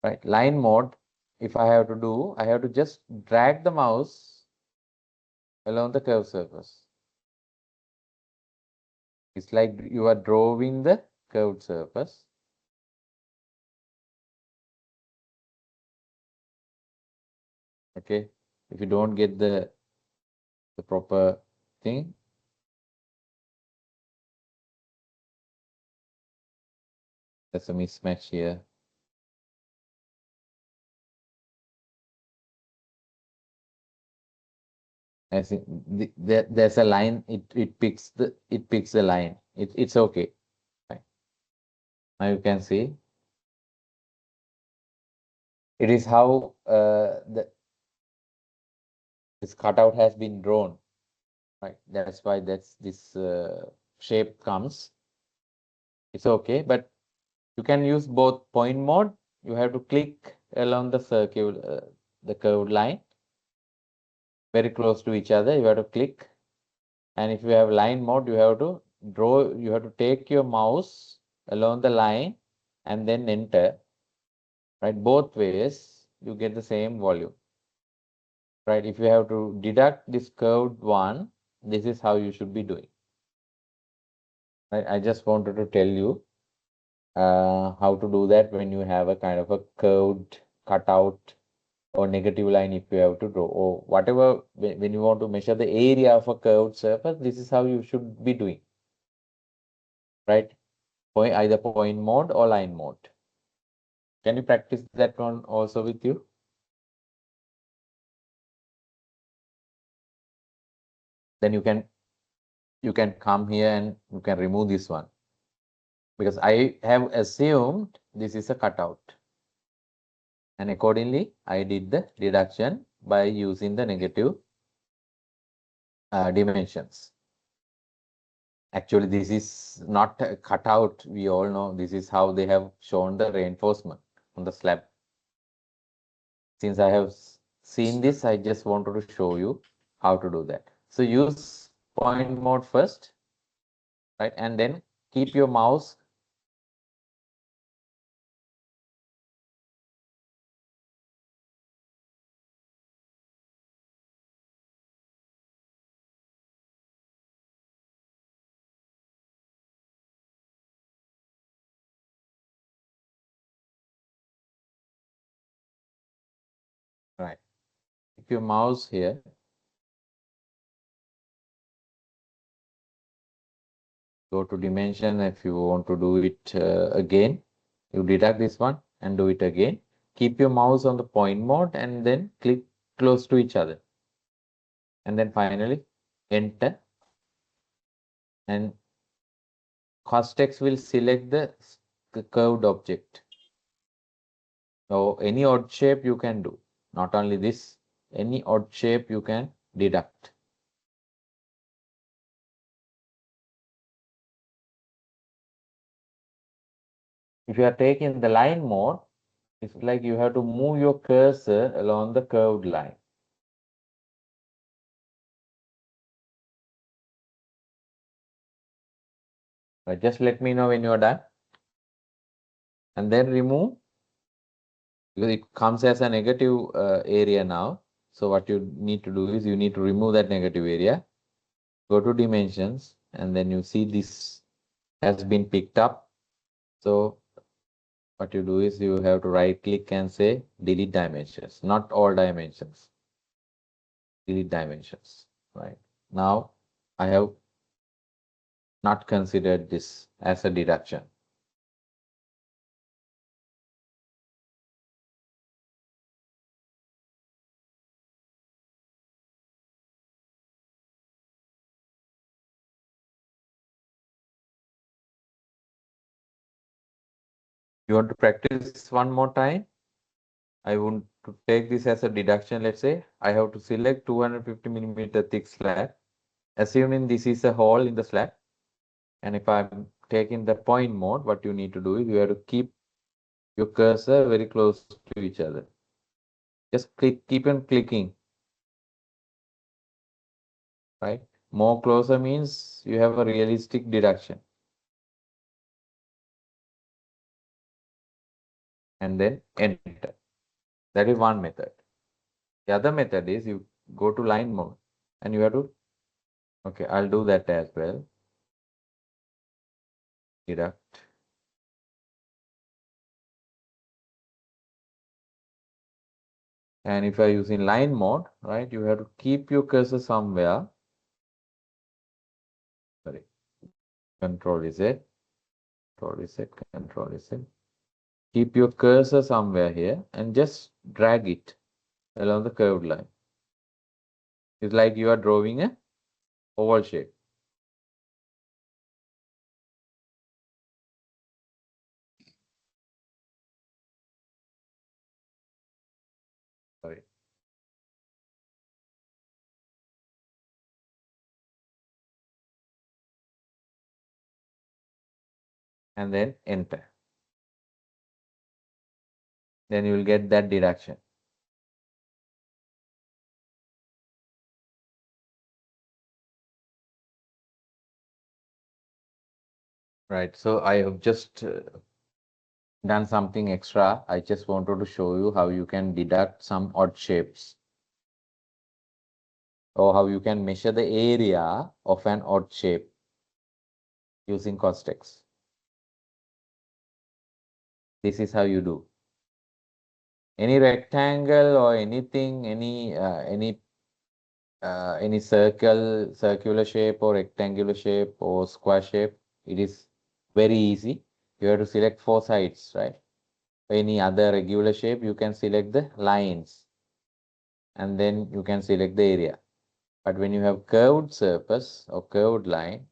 Right, line mode, if I have to do, I have to just drag the mouse along the curved surface. It's like you are drawing the curved surface. Okay, if you don't get the proper thing, there's a mismatch here. I think there's a line. It picks the line. It's okay. Right. Now you can see it is how this cutout has been drawn. Right. That's why this shape comes. It's okay, but you can use both point mode. You have to click along the circle, the curved line, very close to each other. You have to click, and if you have line mode, you have to draw. You have to take your mouse along the line and then enter. Right, both ways you get the same volume. Right, if you have to deduct this curved one, this is how you should be doing. Right, I just wanted to tell you how to do that when you have a kind of a curved cutout or negative line if you have to draw or whatever. When you want to measure the area of a curved surface, this is how you should be doing, right? Either point mode or line mode. Can you practice that one also with you? Then you can come here and you can remove this one, because I have assumed this is a cutout, and accordingly I did the deduction by using the negative dimensions. Actually, this is not a cutout. We all know this is how they have shown the reinforcement on the slab. Since I have seen this, I just wanted to show you how to do that. So use point mode first, right? And then keep your mouse right. Keep your mouse here. Go to dimension if you want to do it again. You deduct this one and do it again. keep your mouse on the point mode and then click close to each other. And then finally enter, and CostX will select the curved object. So any odd shape you can do, not only this, any odd shape you can deduct. If you are taking the line mode, it's like you have to move your cursor along the curved line. But just let me know when you are done. And then remove, because it comes as a negative area now. So what you need to do is you need to remove that negative area. Go to dimensions, and then you see this has been picked up. So what you do is you have to right click and say delete dimensions, not all dimensions. Delete dimensions, right? Now I have not considered this as a deduction. You want to practice one more time? I want to take this as a deduction. Let's say I have to select 250 millimeter thick slab, assuming this is a hole in the slab. And if I'm taking the point mode, what you need to do is you have to keep your cursor very close to each other. Just keep on clicking, right? More closer means you have a realistic deduction. And then enter. That is one method. The other method is you go to line mode and you have to, okay, I'll do that as well. Deduct. And if you're using line mode, right, you have to keep your cursor somewhere. Sorry, control is it, control is it, control is it. Keep your cursor somewhere here and just drag it along the curved line. It's like you are drawing a oval shape. Sorry. And then enter. Then you will get that deduction. Right. So I have just done something extra. I just wanted to show you how you can deduct some odd shapes, or how you can measure the area of an odd shape using CostX. This is how you do. Any rectangle or anything, any circular shape or rectangular shape or square shape, it is very easy. You have to select four sides, right? Any other regular shape, you can select the lines and then you can select the area. But when you have curved surface or curved line,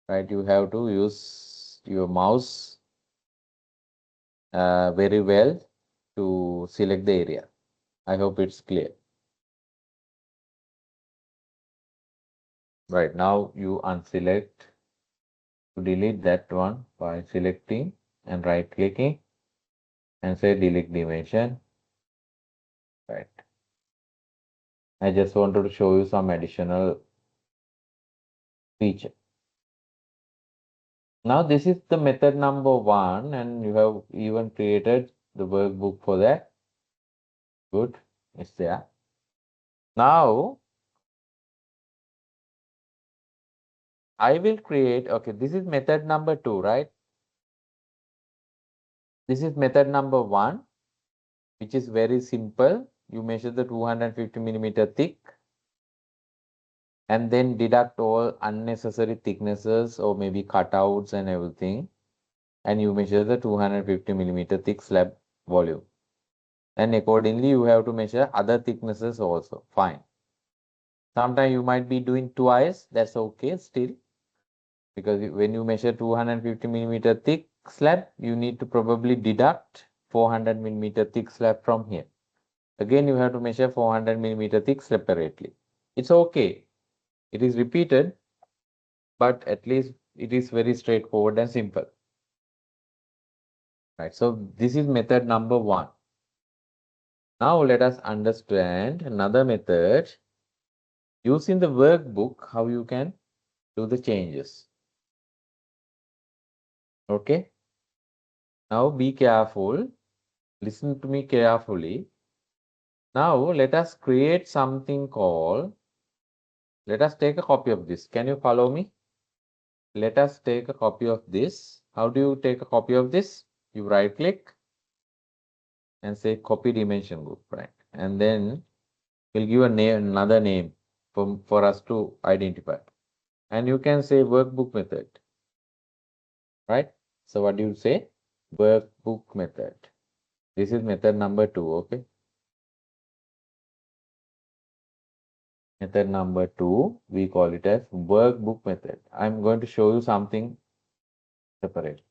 right, you have to use your mouse very well to select the area. I hope it's clear. Right, now you unselect to delete that one by selecting and right clicking and say delete dimension. Right. I just wanted to show you some additional feature. Now this is the method number 1 and you have even created the workbook for that. Good, it's there. Now I will create, okay, this is method number 2, right? This is method number 1, which is very simple. You measure the 250 millimeter thick and then deduct all unnecessary thicknesses or maybe cutouts and everything. And you measure the 250 millimeter thick slab volume. And accordingly, you have to measure other thicknesses also. Fine. Sometimes you might be doing twice. That's okay still. Because when you measure 250 millimeter thick slab, you need to probably deduct 400 millimeter thick slab from here. Again, you have to measure 400 millimeter thick separately. It's okay. It is repeated, but at least it is very straightforward and simple. Right. So this is method number 1. Now let us understand another method using the workbook, how you can do the changes. Okay. Now be careful. Listen to me carefully. Now let us create something called, let us take a copy of this. Can you follow me? Let us take a copy of this. How do you take a copy of this? You right click and say copy dimension group, right? And then we'll give a name, another name for us to identify. And you can say workbook method, right? So what do you say? Workbook method. This is method number 2, okay? Method number 2, we call it as workbook method. I'm going to show you something separate.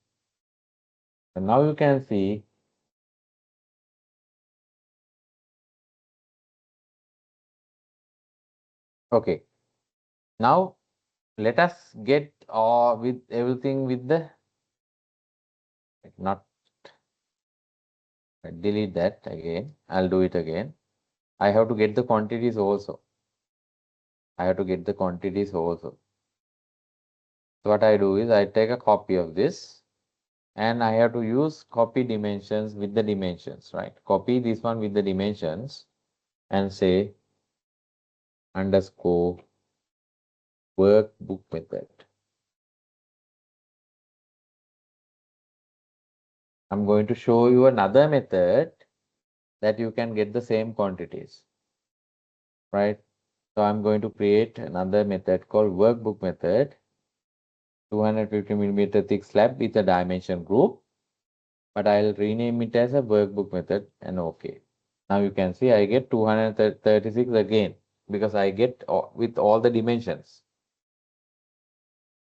And now you can see, okay, now let us get with everything with the, not delete that again. I'll do it again. I have to get the quantities also. I have to get the quantities also. So what I do is I take a copy of this and I have to use copy dimensions with the dimensions, right? Copy this one with the dimensions and say underscore workbook method. I'm going to show you another method that you can get the same quantities, right? So I'm going to create another method called workbook method, 250 millimeter thick slab with a dimension group, but I'll rename it as a workbook method and okay. Now you can see I get 236 again because I get with all the dimensions.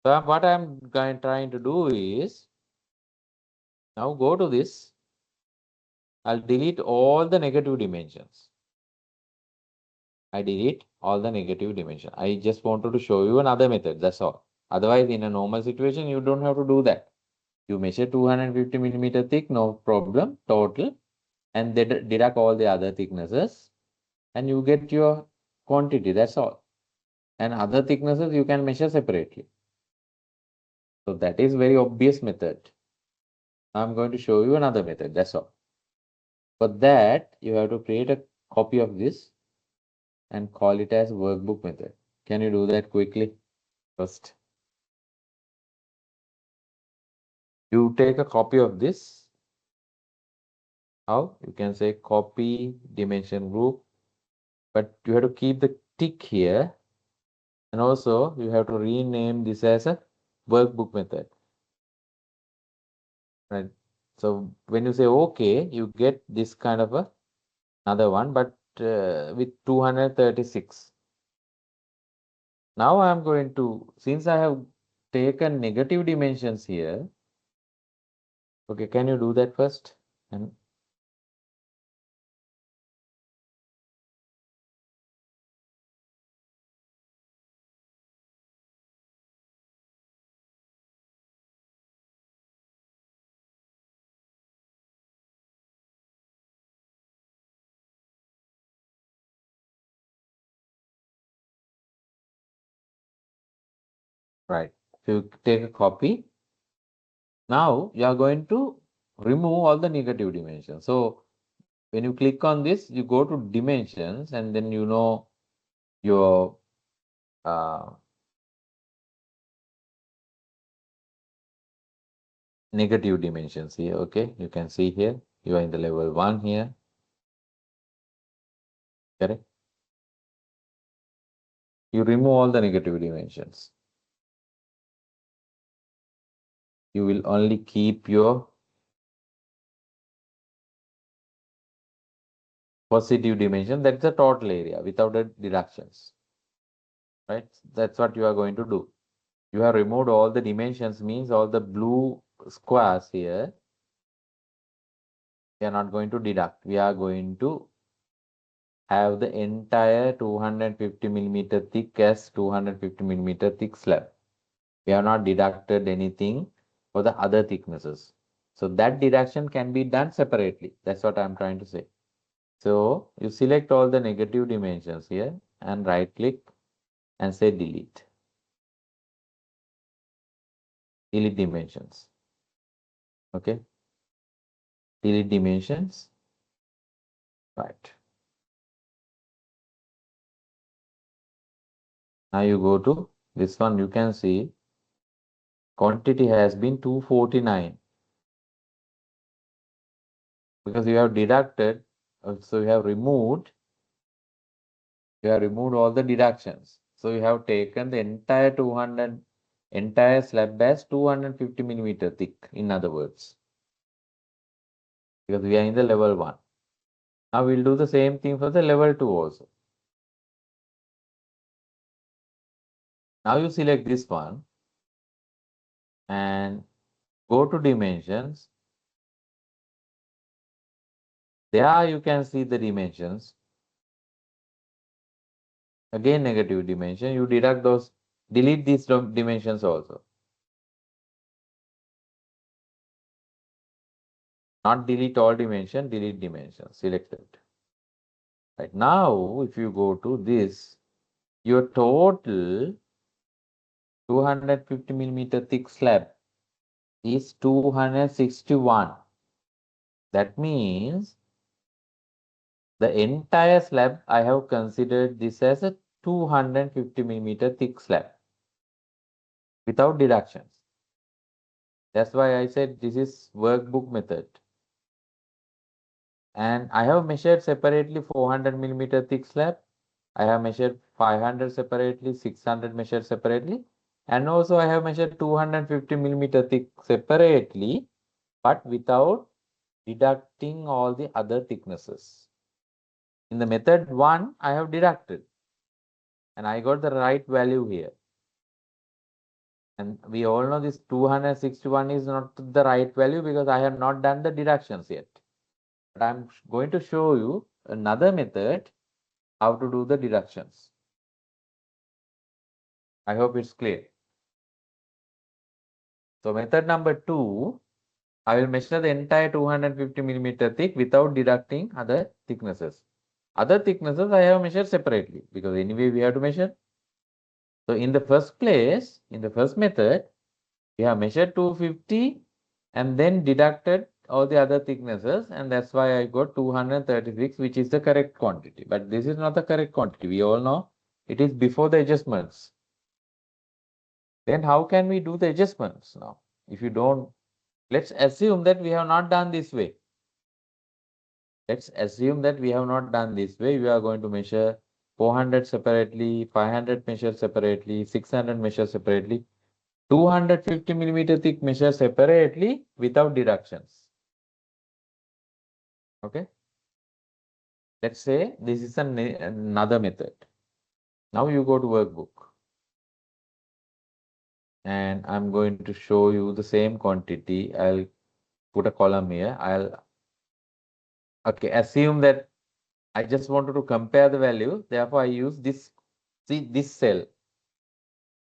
So what I'm trying to do is now go to this. I'll delete all the negative dimensions. I delete all the negative dimension. I just wanted to show you another method. That's all. Otherwise, in a normal situation, you don't have to do that. You measure 250 millimeter thick, no problem, total, and they deduct all the other thicknesses, and you get your quantity. That's all. And other thicknesses you can measure separately. So that is very obvious method. I'm going to show you another method. That's all. For that, you have to create a copy of this and call it as workbook method. Can you do that quickly? First, you take a copy of this. How? You can say copy dimension group, but you have to keep the tick here. And also you have to rename this as a workbook method. Right. So when you say okay, you get this kind of another one, but with 236. Now I am going to, since I have taken negative dimensions here, okay, can you do that first? And right. So you take a copy. Now you are going to remove all the negative dimensions. So when you click on this, you go to dimensions and then you know your uh, negative dimensions here. Okay, you can see here you are in the level 1 here. Correct. You remove all the negative dimensions. You will only keep your positive dimension, that's the total area without the deductions, right? That's what you are going to do. You have removed all the dimensions, means all the blue squares here. We are not going to deduct. We are going to have the entire 250 millimeter thick as 250 millimeter thick slab. We have not deducted anything for the other thicknesses. So that deduction can be done separately. That's what I'm trying to say. So you select all the negative dimensions here and right click and say delete. Delete dimensions. Okay. Delete dimensions. Right. Now you go to this one, you can see quantity has been 249 because you have deducted, so you have removed all the deductions. So you have taken the entire slab as 250 millimeter thick, in other words, because we are in the level 1. Now we'll do the same thing for the level 2 also. Now you select this one and go to dimensions. There you can see the dimensions. Again, negative dimension. You deduct those, delete these dimensions also. Not delete all dimension, delete dimension. Select it. Right now, if you go to this, your total 250 millimeter thick slab is 261. That means the entire slab, I have considered this as a 250 millimeter thick slab without deductions. That's why I said this is workbook method. And I have measured separately 400 millimeter thick slab. I have measured 500 separately, 600 measured separately. And also I have measured 250 millimeter thick separately, but without deducting all the other thicknesses. In the method 1, I have deducted and I got the right value here. And we all know this 261 is not the right value because I have not done the deductions yet. But I'm going to show you another method how to do the deductions. I hope it's clear. So method number 2, I will measure the entire 250 millimeter thick without deducting other thicknesses. Other thicknesses I have measured separately because anyway we have to measure. So in the first place, in the first method, we have measured 250 and then deducted all the other thicknesses, and that's why I got 236, which is the correct quantity. But this is not the correct quantity. We all know it is before the adjustments. Then how can we do the adjustments now? If you don't, let's assume that we have not done this way. Let's assume that we have not done this way. We are going to measure 400 separately, 500 measure separately, 600 measure separately, 250 millimeter thick measure separately without deductions. Okay. Let's say this is another method. Now you go to workbook and I'm going to show you the same quantity. I'll put a column here. Okay, assume that I just wanted to compare the value. Therefore, I use this, see this cell.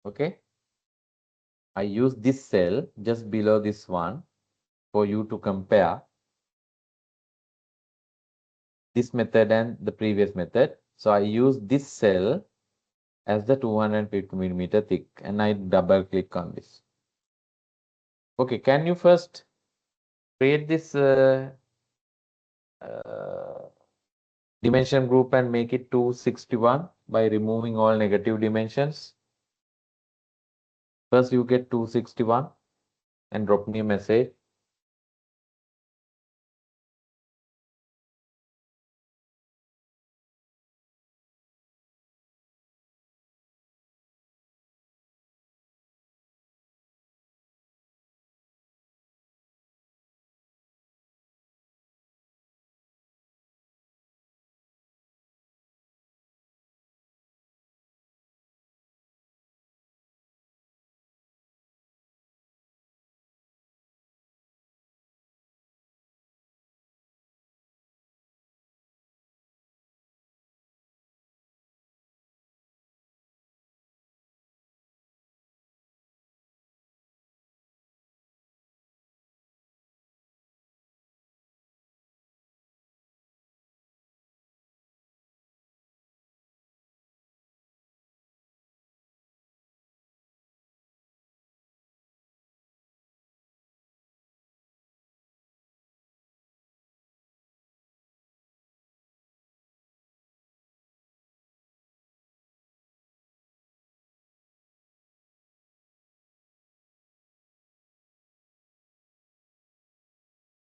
Okay. I use this cell just below this one for you to compare this method and the previous method. So I use this cell as the 250 millimeter thick and I double click on this. Okay, can you first create this uh, dimension group and make it 261 by removing all negative dimensions? First you get 261 and drop me a message.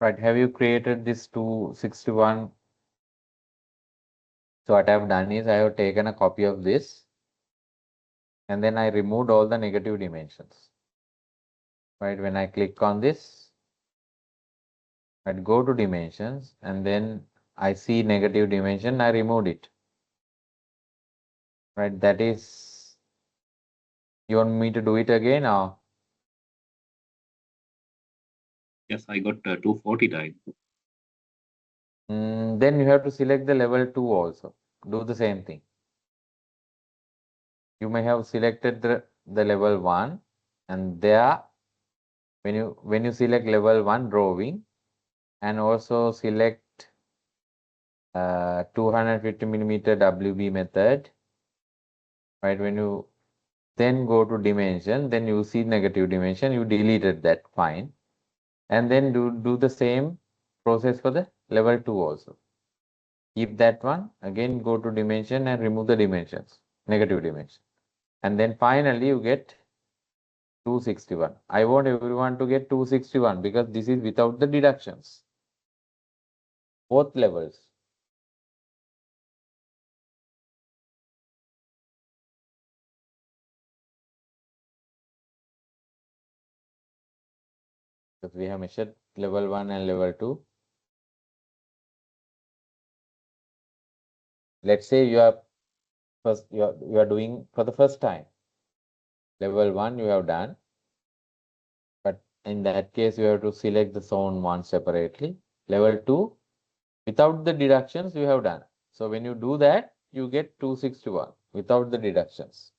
Right, have you created this 261? So what I have done is I have taken a copy of this and then I removed all the negative dimensions. Right, when I click on this, I'd go to dimensions and then I see negative dimension, I removed it. Right, that is, you want me to do it again or?
Yes, I got 249.
Then you have to select the level 2 also. Do the same thing. You may have selected the level 1 and there when you select level 1 drawing and also select 250 millimeter WB method, right? When you then go to dimension, then you see negative dimension, you deleted that, fine. And then do the same process for the level 2 also. Keep that one, again go to dimension and remove the dimensions, negative dimension. And then finally you get 261. I want everyone to get 261 because this is without the deductions. Both levels. Because we have measured level 1 and level 2. Let's say you are doing for the first time. Level 1 you have done. But in that case, you have to select the zone 1 separately. Level 2, without the deductions, you have done. So when you do that, you get 261 without the deductions.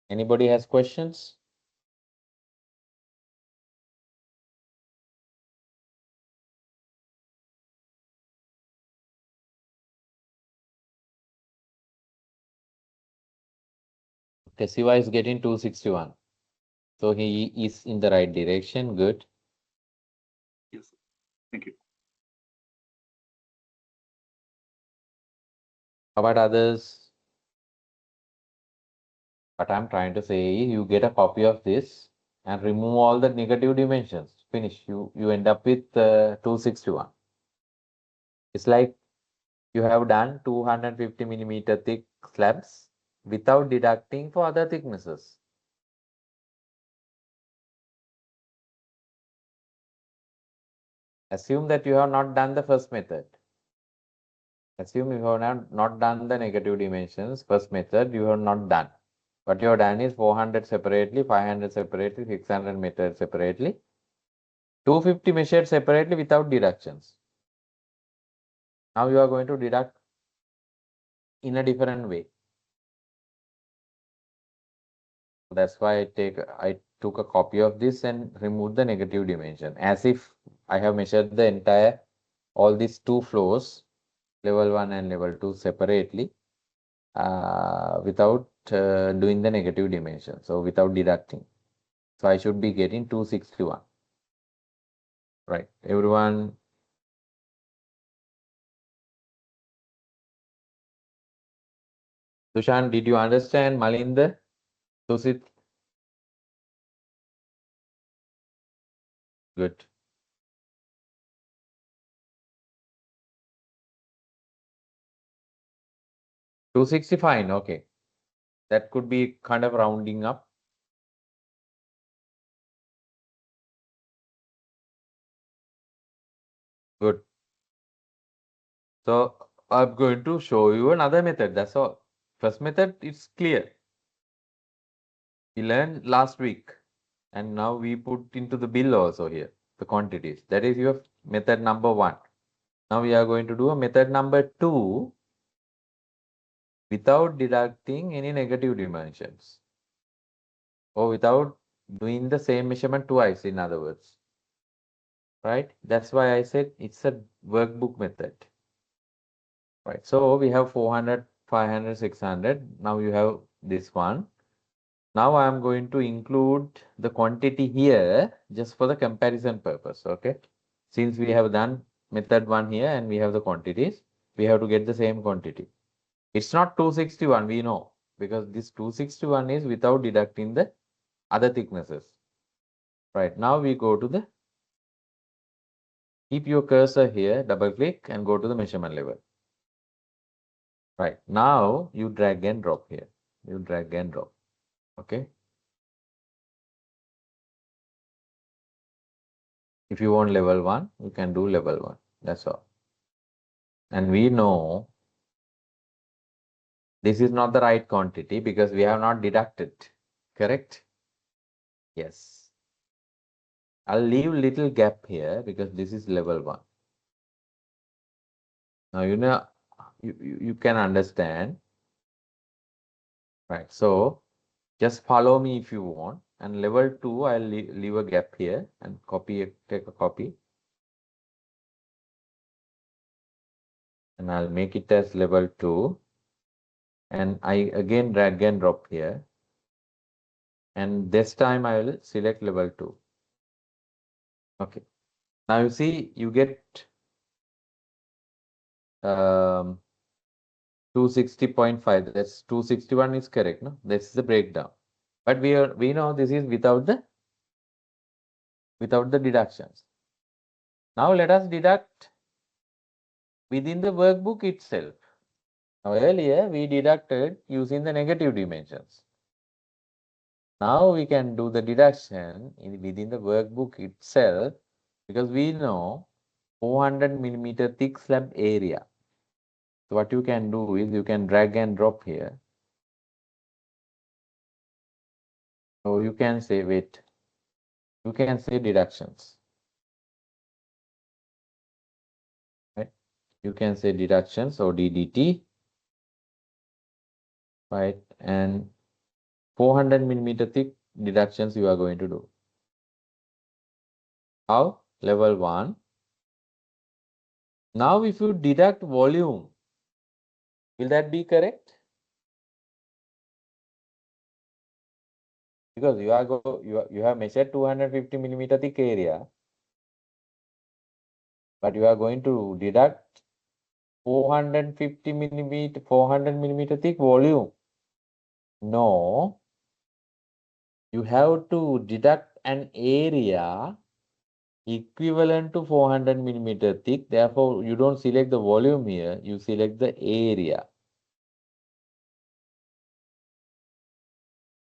Anybody has questions? Okay, Siva is getting 261. So he is in the right direction. Good.
Yes, thank you.
How about others? What I'm trying to say is you get a copy of this and remove all the negative dimensions. Finish. You end up with 261. It's like you have done 250 millimeter thick slabs without deducting for other thicknesses. Assume that you have not done the first method. Assume you have not done the negative dimensions. First method you have not done. What you have done is 400 separately, 500 separately, 600 meters separately, 250 measured separately without deductions. Now you are going to deduct in a different way. That's why I took a copy of this and removed the negative dimension as if I have measured the entire all these two floors, level 1 and level 2 separately without doing the negative dimension. So without deducting. So I should be getting 261. Right. Everyone. Dushan, did you understand? Malinder? Susit? Good. $260 fine. Okay. That could be kind of rounding up. Good. So I'm going to show you another method. That's all. First method is clear. We learned last week. And now we put into the bill also here, the quantities. That is your method number 1. Now we are going to do a method number 2 without deducting any negative dimensions or without doing the same measurement twice, in other words. Right? That's why I said it's a workbook method. Right. So we have 400, 500, 600. Now you have this one. Now I am going to include the quantity here just for the comparison purpose. Okay. Since we have done method 1 here and we have the quantities. we have to get the same quantity. It's not 261, we know, because this 261 is without deducting the other thicknesses. Right, now we go to the, keep your cursor here, double click and go to the measurement level. Right, now you drag and drop here. You drag and drop. Okay. If you want level 1, you can do level 1. That's all. And we know this is not the right quantity because we have not deducted. Correct? Yes. I'll leave little gap here because this is level 1. Now, you can understand. Right. So just follow me if you want. And level 2, I'll leave a gap here and take a copy. And I'll make it as level 2. And I again drag and drop here. And this time I will select level 2. Okay. Now you see, you get 260.5. That's 261 is correct, no? This is the breakdown. But we know this is without the deductions. Now let us deduct within the workbook itself. Now earlier we deducted using the negative dimensions. Now we can do the deduction within the workbook itself because we know 400 millimeter thick slab area. So what you can do is you can drag and drop here. So you can say, wait, you can say deductions. Right? You can say deductions or DDT. Right? And 400 millimeter thick deductions you are going to do. How? Level 1. Now if you deduct volume, will that be correct? Because you have measured 250 millimeter thick area, but you are going to deduct 400 millimeter thick volume. No, you have to deduct an area equivalent to 400 millimeter thick. Therefore, you don't select the volume here, you select the area.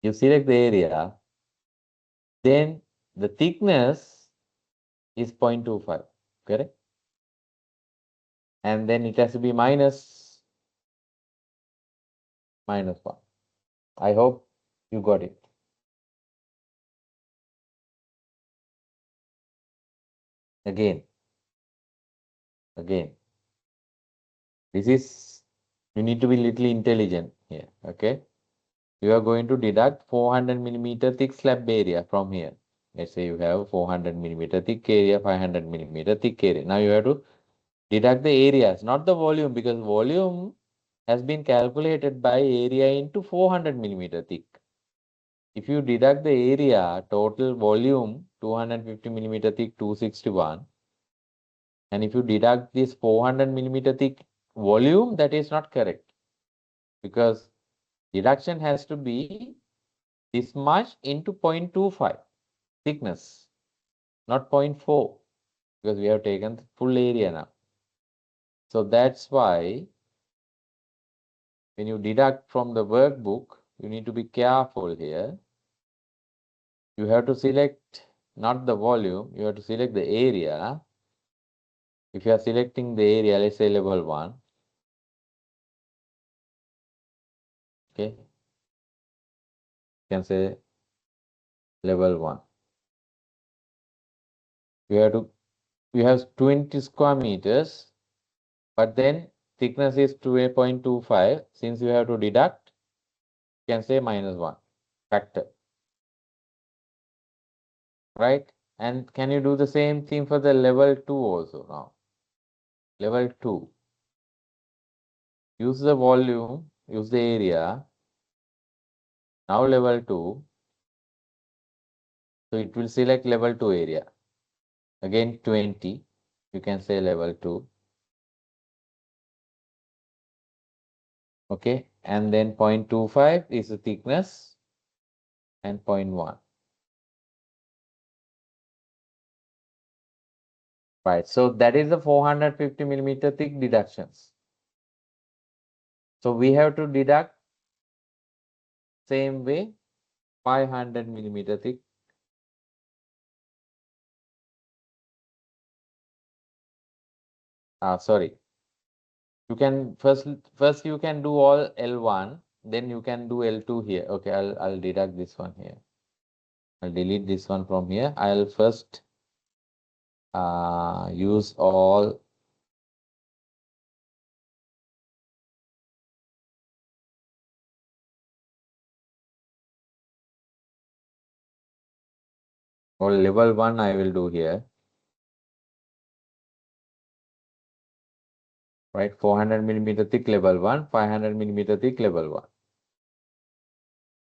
You select the area, then the thickness is 0.25, correct? And then it has to be minus 1. I hope you got it. Again. This is, you need to be little intelligent here, okay? You are going to deduct 400 millimeter thick slab area from here. Let's say you have 400 millimeter thick area, 500 millimeter thick area. Now you have to deduct the areas, not the volume, because volume has been calculated by area into 400 millimeter thick. If you deduct the area, total volume, 250 millimeter thick, 261. And if you deduct this 400 millimeter thick volume, that is not correct. Because deduction has to be this much into 0.25 thickness, not 0.4, because we have taken the full area now. So that's why when you deduct from the workbook, you need to be careful here. You have to select not the volume, you have to select the area. If you are selecting the area, let's say level 1. Okay. You can say level 1. You have 20 square meters, but then thickness is 2.25. Since you have to deduct, you can say -1 factor. Right? And can you do the same thing for the level 2 also now? Level 2. Use the volume, use the area. Now level 2. So it will select level 2 area. Again 20. You can say level 2. Okay, and then 0.25 is the thickness and 0.1. Right, so that is the 450 millimeter thick deductions. So we have to deduct same way 500 millimeter thick. Sorry. You can first you can do all L1, then you can do L2 here. Okay, I'll deduct this one here. I'll delete this one from here. I'll first use all level 1 I will do here. Right, 400 millimeter thick level 1, 500 millimeter thick level 1.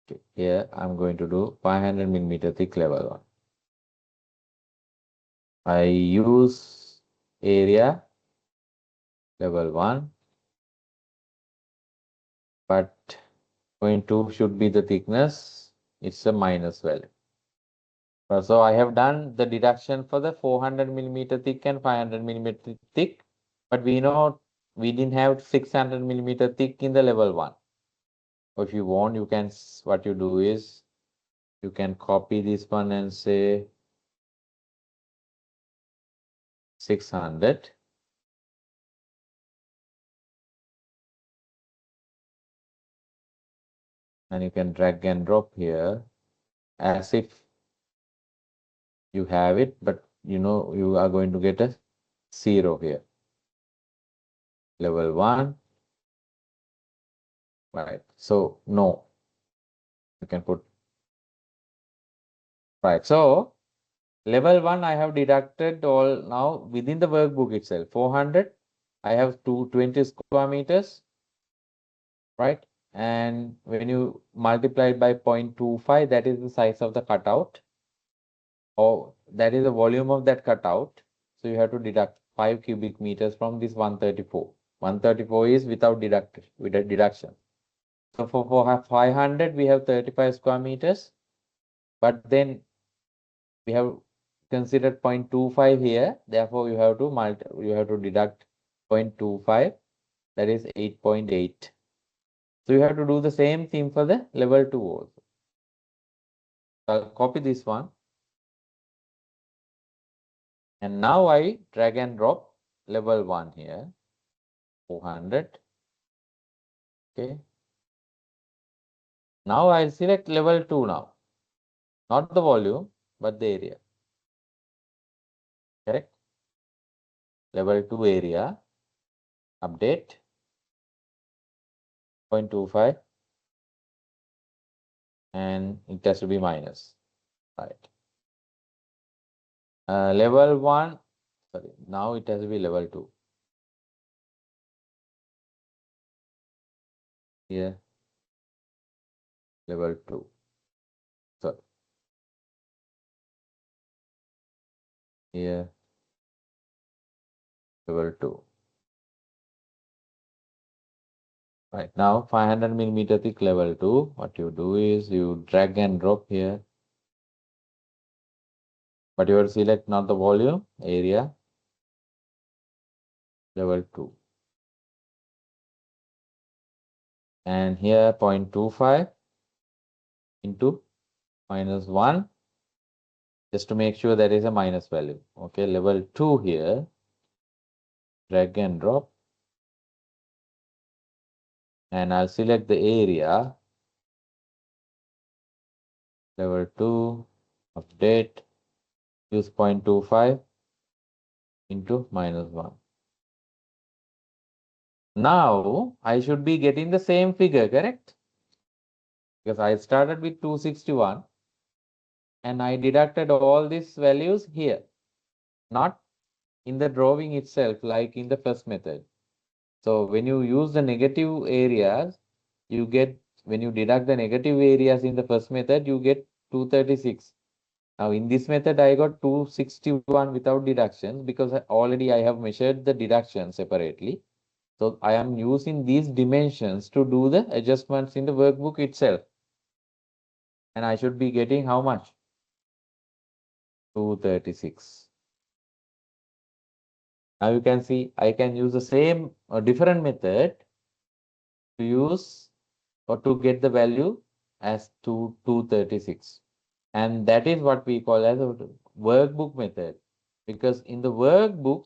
Okay, here I'm going to do 500 millimeter thick level 1. I use area level 1, but 0.2 should be the thickness. It's a minus value. So I have done the deduction for the 400 millimeter thick and 500 millimeter thick, but we know we didn't have 600 millimeter thick in the level 1. So if you want, you can, what you do is you can copy this one and say 600. And you can drag and drop here as if you have it, but you know you are going to get a 0 here. Level 1. Right. So no, you can put, right. So level 1 I have deducted all now within the workbook itself. 400, I have 220 square meters, right? And when you multiply it by 0.25, that is the size of the cutout, or that is the volume of that cutout. So you have to deduct 5 cubic meters from this 134. 134 is without deduction. So for 500, we have 35 square meters, but then we have considered 0.25 here. Therefore, you have to deduct 0.25, that is 8.8. So you have to do the same thing for the level 2 also. I'll copy this one. And now I drag and drop level 1 here, 400. Okay. Now I'll select level 2 now. Not the volume, but the area. Correct? Level 2 area. Update. 0.25. And it has to be minus. Right. Level 1. Sorry. Now it has to be level 2. Here. Level 2. Sorry. Here. Level 2. Right now 500 millimeter thick level 2. What you do is you drag and drop here. But you will select not the volume, area, level 2. And here 0.25 into minus 1, just to make sure there is a minus value. Okay, level 2 here, drag and drop. And I'll select the area, level 2, update, use 0.25 into minus 1. Now I should be getting the same figure, correct? Because I started with 261 and I deducted all these values here, not in the drawing itself, like in the first method. So when you use the negative areas, you get, when you deduct the negative areas in the first method, you get 236. Now in this method, I got 261 without deductions because already I have measured the deduction separately. So I am using these dimensions to do the adjustments in the workbook itself. And I should be getting how much? 236. Now you can see I can use the same or different method to use or to get the value as 236. And that is what we call as a workbook method. Because in the workbook,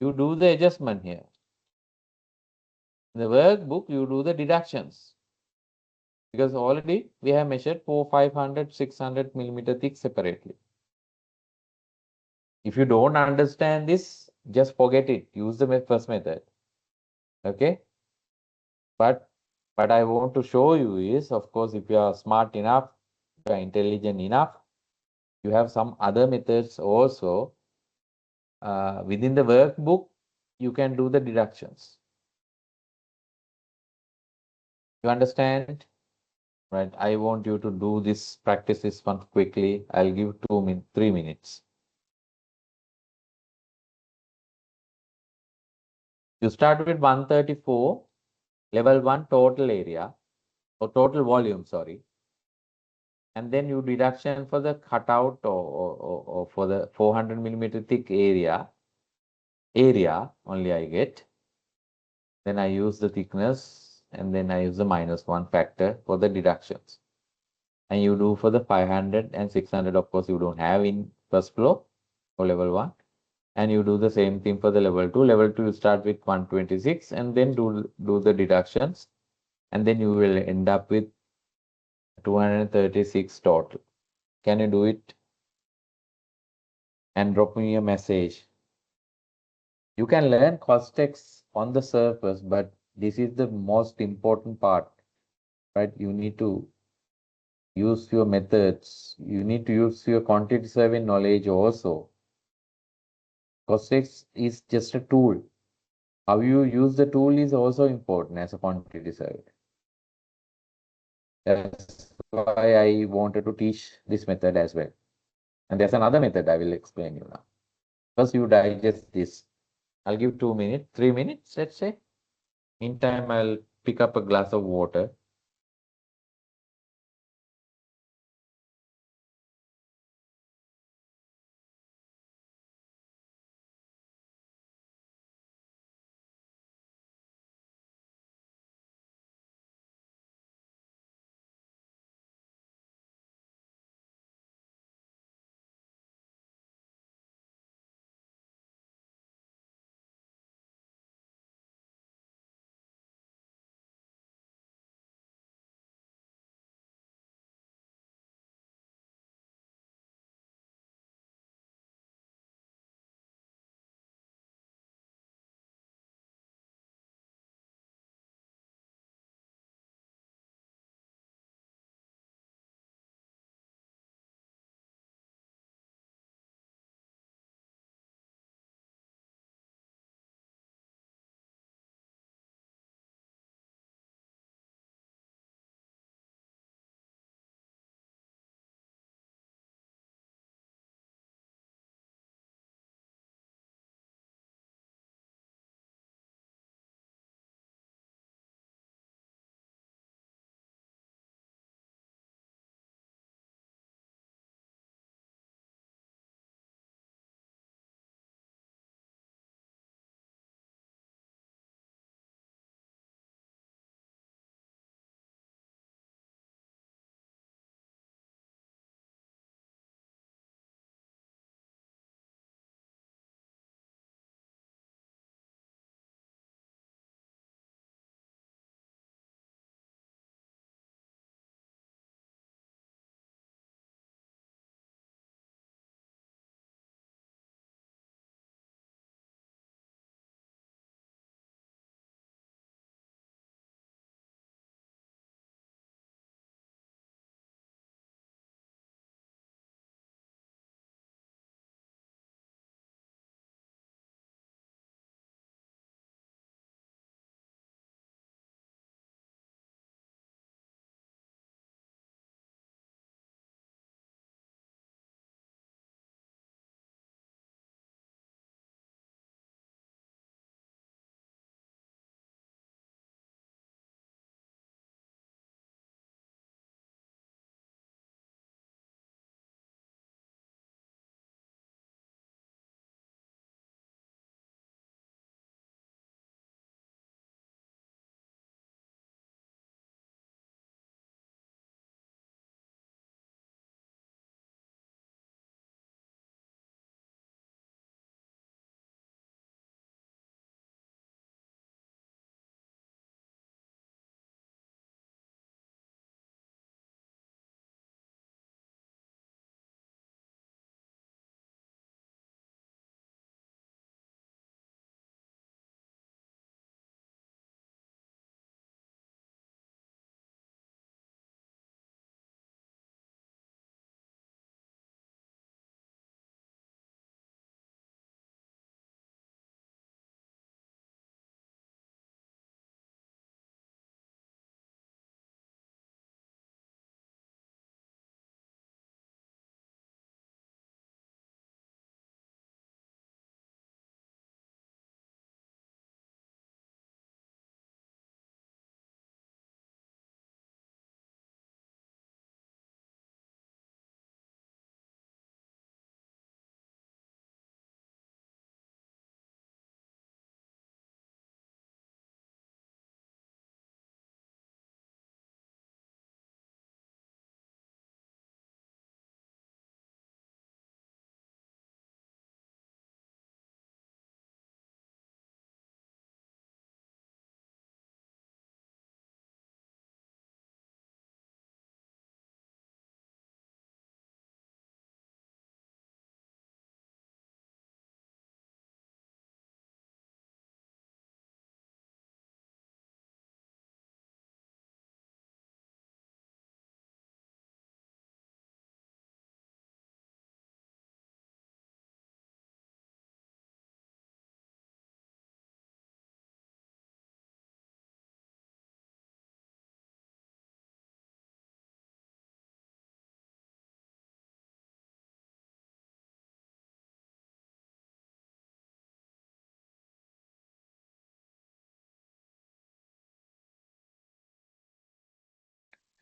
you do the adjustment here. In the workbook, you do the deductions. Because already we have measured 500, 600 millimeter thick separately. If you don't understand this, just forget it. Use the first method. Okay? But what I want to show you is, of course, if you are smart enough, you are intelligent enough, you have some other methods also. Within the workbook, you can do the deductions. You understand? Right. I want you to do this, practice this one quickly. I'll give 3 minutes. You start with 134, level 1 total area, or total volume, sorry. And then you deduction for the cutout or for the 400 millimeter thick area only I get. Then I use the thickness and then I use the -1 factor for the deductions. And you do for the 500 and 600, of course, you don't have in first floor or level 1. And you do the same thing for the level 2. Level 2, you start with 126 and then do the deductions. And then you will end up with 236 total. Can you do it? And drop me a message. You can learn CostX on the surface, but this is the most important part, right? You need to use your methods. You need to use your quantity survey knowledge also. CostX is just a tool. How you use the tool is also important as a quantity survey. That's why I wanted to teach this method as well. And there's another method I will explain you now. First, you digest this. I'll give 2 minutes, 3 minutes, let's say. Meantime, I'll pick up a glass of water.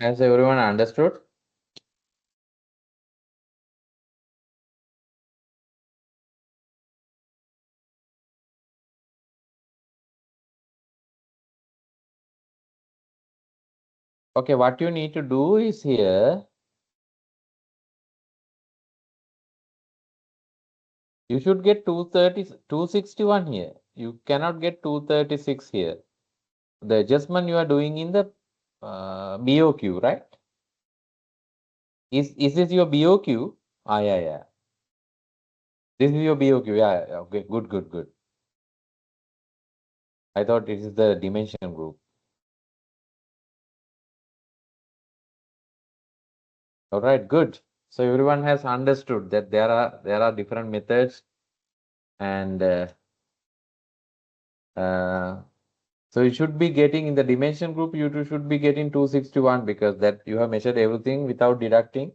Has everyone understood? Okay, what you need to do is here, you should get 261 here. You cannot get 236 here. The adjustment you are doing in the BOQ, right? Is this your BOQ? Ah, yeah, yeah. This is your BOQ. Yeah, yeah, okay, good. I thought it is the dimension group. All right, good. So everyone has understood that there are different methods, and so you should be getting in the dimension group. You should be getting 261 because that you have measured everything without deducting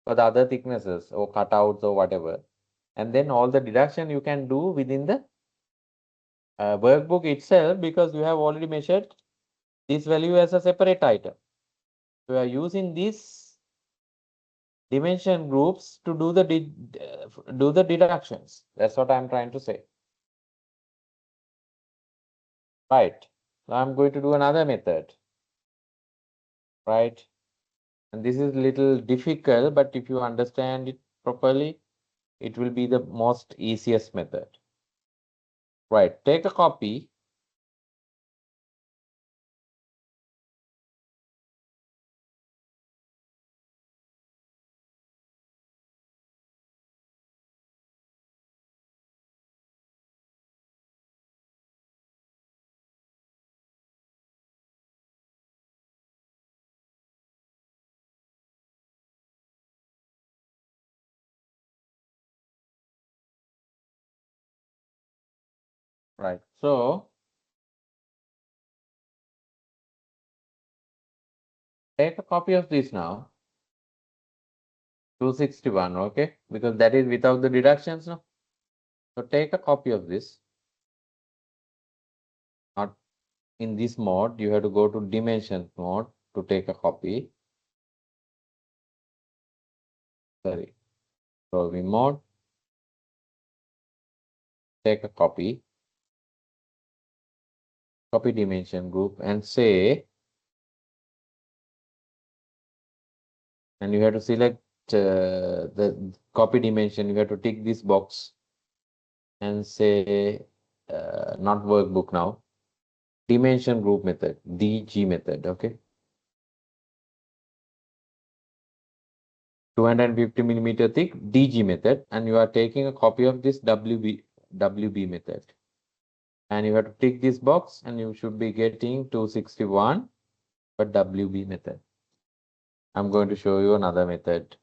for the other thicknesses or cutouts or whatever, and then all the deduction you can do within the workbook itself because you have already measured this value as a separate item. We are using these dimension groups to do the deductions. That's what I'm trying to say. Right. Now I'm going to do another method. Right. And this is a little difficult, but if you understand it properly, it will be the most easiest method. Right. Take a copy. Right. So take a copy of this now. 261, okay? Because that is without the deductions now. So take a copy of this. Not in this mode, you have to go to dimensions mode to take a copy. Sorry. Drawing mode. Take a copy. Copy dimension group and say, and you have to select the copy dimension. You have to tick this box and say, not workbook now, dimension group method, DG method, okay? 250 millimeter thick DG method, and you are taking a copy of this WB method. And you have to tick this box and you should be getting 261 for WB method. I'm going to show you another method.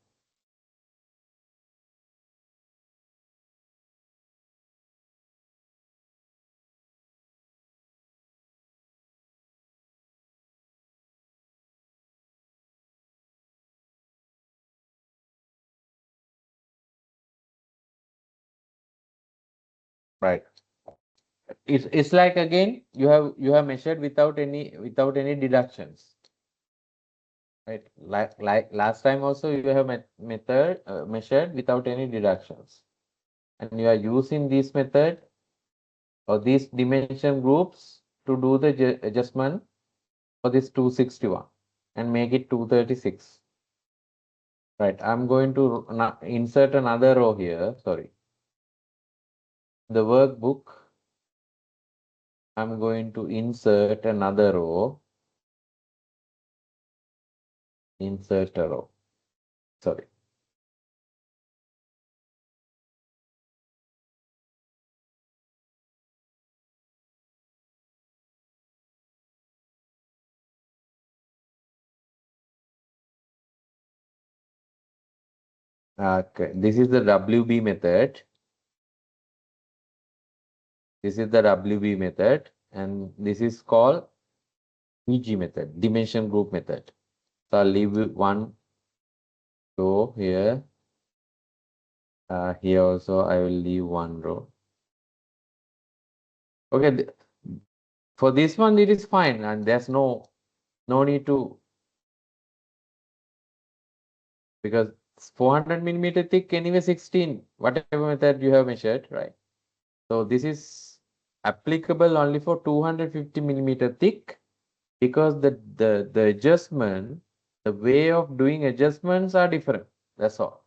Right. It's like again you have measured without any deductions. Right. Like last time also you have measured without any deductions. And you are using this method or these dimension groups to do the adjustment for this 261 and make it 236. Right, I'm going to insert another row here. Sorry. The workbook, I'm going to insert another row. Insert a row. Sorry. Okay, this is the WB method. This is the WB method, and this is called EG method, dimension group method. So I'll leave one row here. Here also I will leave one row. Okay, for this one it is fine, and there's no need to because it's 400 millimeter thick, anyway 16, whatever method you have measured, right? So this is applicable only for 250 millimeter thick, because the adjustment, the way of doing adjustments are different. That's all.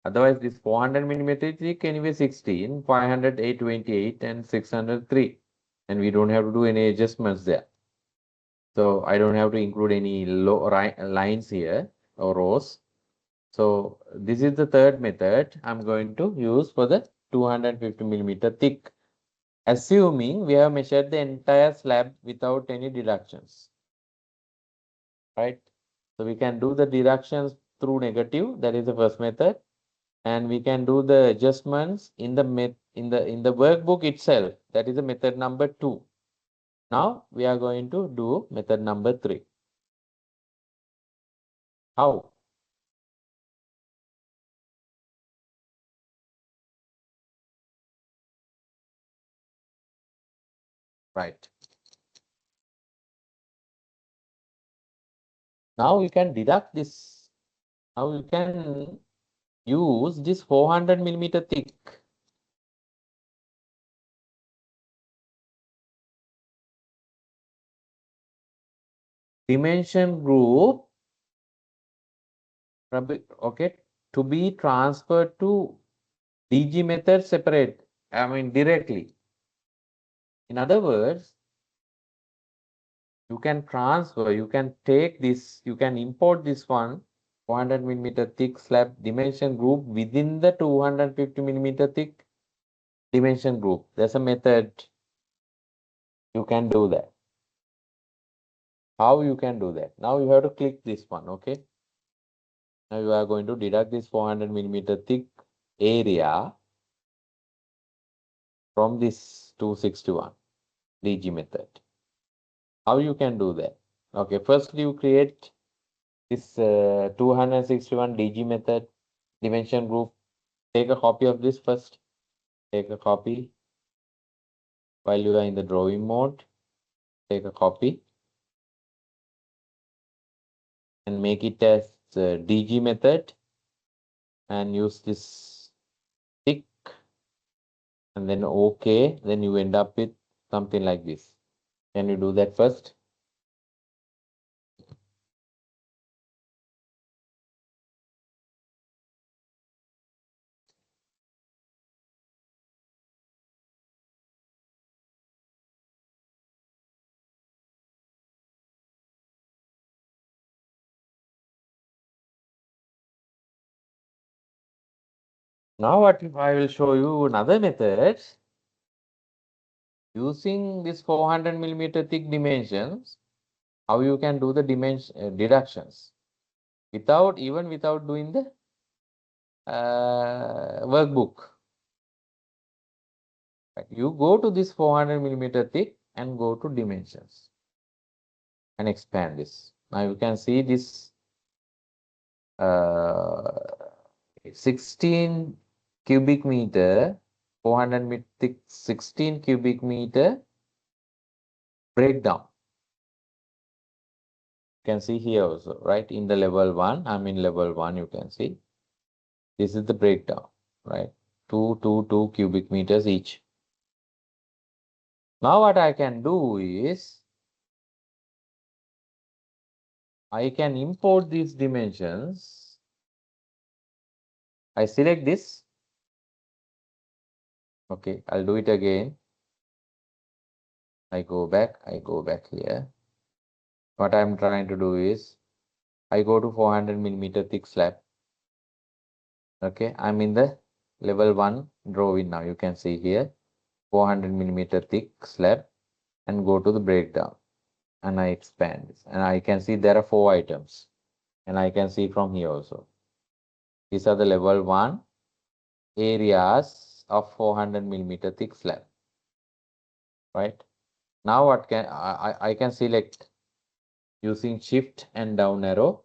Otherwise, this 400 millimeter thick, anyway 16, 500, 828, and 603. And we don't have to do any adjustments there. So I don't have to include any lines here or rows. So this is the third method I'm going to use for the 250 millimeter thick, assuming we have measured the entire slab without any deductions, right? So we can do the deductions through negative, that is the first method, and we can do the adjustments in the workbook itself, that is the method number 2. Now we are going to do method number 3. How? Right. Now you can deduct this. Now you can use this 400 millimeter thick. Dimension group, okay, to be transferred to DG method separate, I mean directly. In other words, you can transfer, you can take this, you can import this one, 400 millimeter thick slab dimension group within the 250 millimeter thick dimension group. There's a method you can do that. How you can do that? Now you have to click this one, okay? Now you are going to deduct this 400 millimeter thick area from this 261 DG method. How you can do that? Okay, first you create this 261 DG method dimension group. Take a copy of this first. Take a copy while you are in the drawing mode. Take a copy and make it as DG method and use this tick and then OK. Then you end up with something like this. Can you do that first? Now what if I will show you another method using this 400 millimeter thick dimensions, how you can do the dimension deductions without doing the workbook. Right. You go to this 400 millimeter thick and go to dimensions and expand this. Now you can see this 16 cubic meter, 400 thick, 16 cubic meter breakdown. You can see here also, right? In the level 1, I'm in level 1, you can see. This is the breakdown, right? 2 cubic meters each. Now what I can do is, I can import these dimensions. I select this. Okay, I'll do it again. I go back here. What I'm trying to do is, I go to 400 millimeter thick slab. Okay, I'm in the level 1 drawing now. You can see here 400 millimeter thick slab and go to the breakdown and I expand this and I can see there are 4 items and I can see from here also. These are the level 1 areas of 400 millimeter thick slab. Right now, what can I can select using shift and down arrow.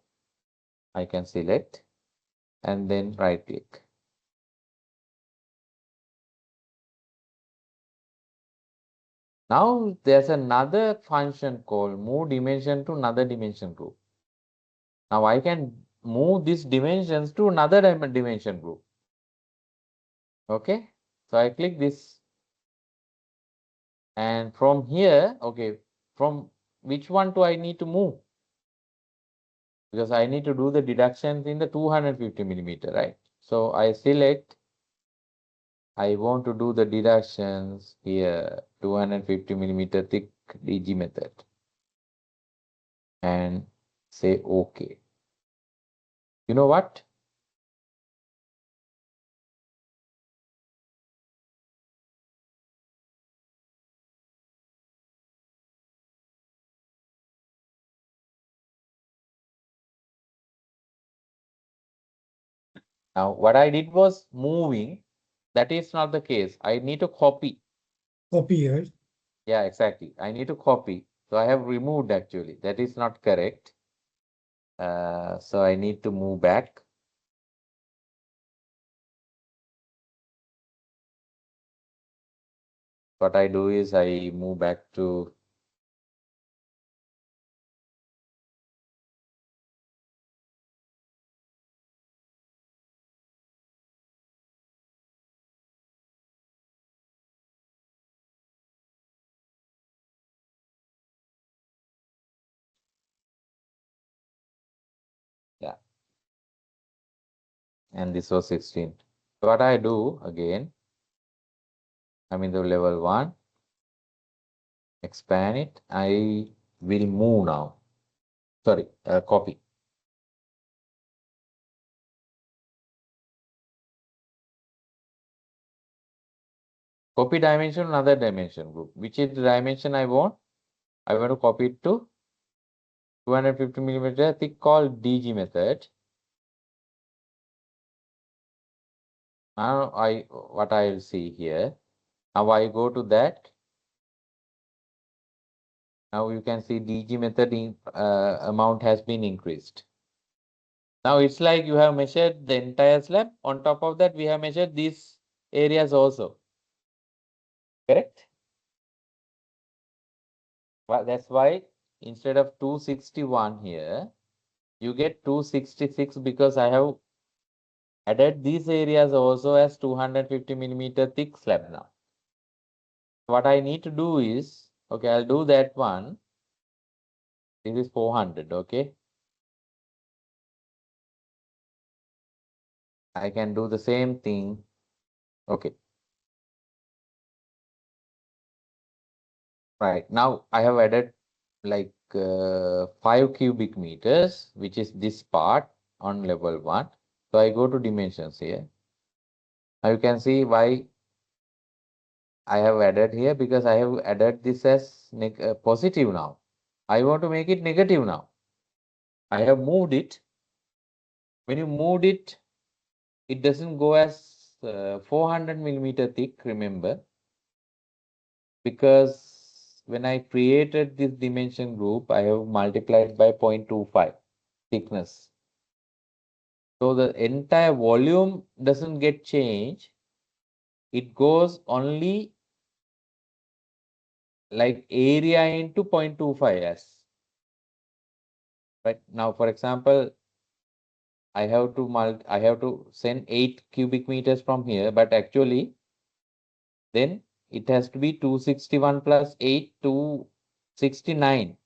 I can select and then right click. Now there's another function called move dimension to another dimension group. Now I can move these dimensions to another dimension group. Okay, so I click this, and from here, okay, from which one do I need to move? Because I need to do the deductions in the 250 millimeter, right? So I select, I want to do the deductions here, 250 millimeter thick DG method, and say OK. You know what? Now, what I did was moving. That is not the case. I need to copy.
Copy, right?
Yeah, exactly. I need to copy. So I have removed actually. That is not correct. So I need to move back. What I do is I move back to yeah, and this was 16. What I do again, I'm in the level 1, expand it. I will move now. Sorry, copy. Copy dimension, another dimension group. Which is the dimension I want? I want to copy it to 250 millimeter thick called DG method. Now what I will see here. Now I go to that. Now you can see DG method amount has been increased. Now it's like you have measured the entire slab. On top of that, we have measured these areas also. Correct? Well, that's why instead of 261 here, you get 266 because I have added these areas also as 250 millimeter thick slab now. What I need to do is, okay, I'll do that one. This is 400, okay? I can do the same thing. Okay. Right. Now I have added like 5 cubic meters, which is this part on level 1. So I go to dimensions here. Now you can see why I have added here, because I have added this as positive now. I want to make it negative now. I have moved it. When you moved it, it doesn't go as 400 millimeter thick, remember, because when I created this dimension group, I have multiplied by 0.25 thickness. So the entire volume doesn't get changed. It goes only like area into 0.25 as. Right now, for example, I have to send 8 cubic meters from here, but actually then it has to be 261 plus 8, 269.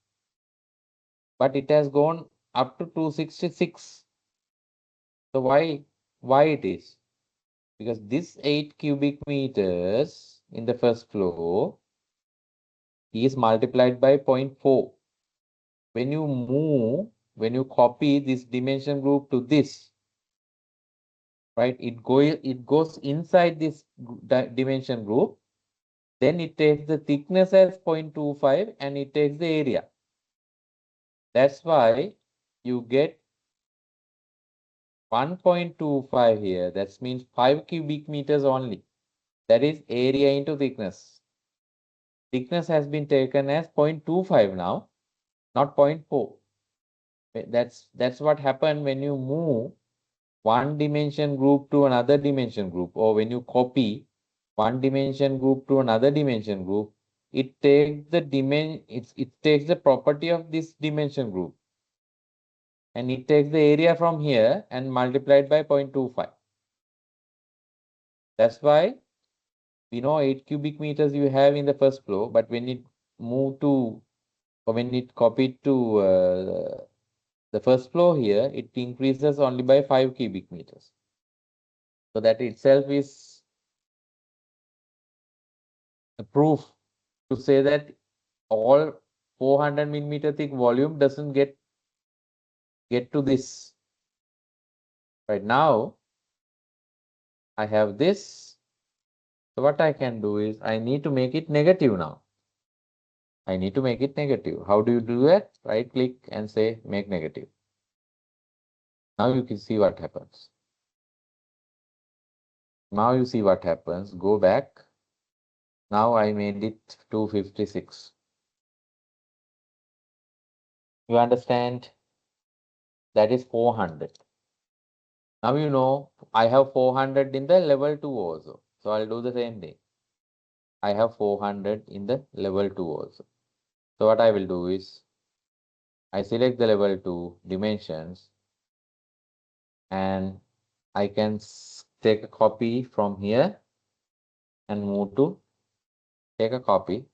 But it has gone up to 266. So why it is? Because this 8 cubic meters in the first floor is multiplied by 0.4. When you copy this dimension group to this, right, it goes inside this dimension group, then it takes the thickness as 0.25 and it takes the area. That's why you get 1.25 here. That means 5 cubic meters only. That is area into thickness. Thickness has been taken as 0.25 now, not 0.4. That's what happened when you move one dimension group to another dimension group, or when you copy one dimension group to another dimension group, it takes the it takes the property of this dimension group. and it takes the area from here and multiplied by 0.25. That's why we know 8 cubic meters you have in the first floor, but when it move to, or when it copied to the first floor here, it increases only by 5 cubic meters. So that itself is a proof to say that all 400 millimeter thick volume doesn't get to this. Right now, I have this. So what I can do is I need to make it negative now. I need to make it negative. How do you do that? Right click and say make negative. Now you can see what happens. Now you see what happens. Go back. Now I made it 256. You understand? That is 400. Now you know I have 400 in the level 2 also. So I'll do the same thing. I have 400 in the level 2 also. So what I will do is I select the level 2 dimensions and I can take a copy from here and move to take a copy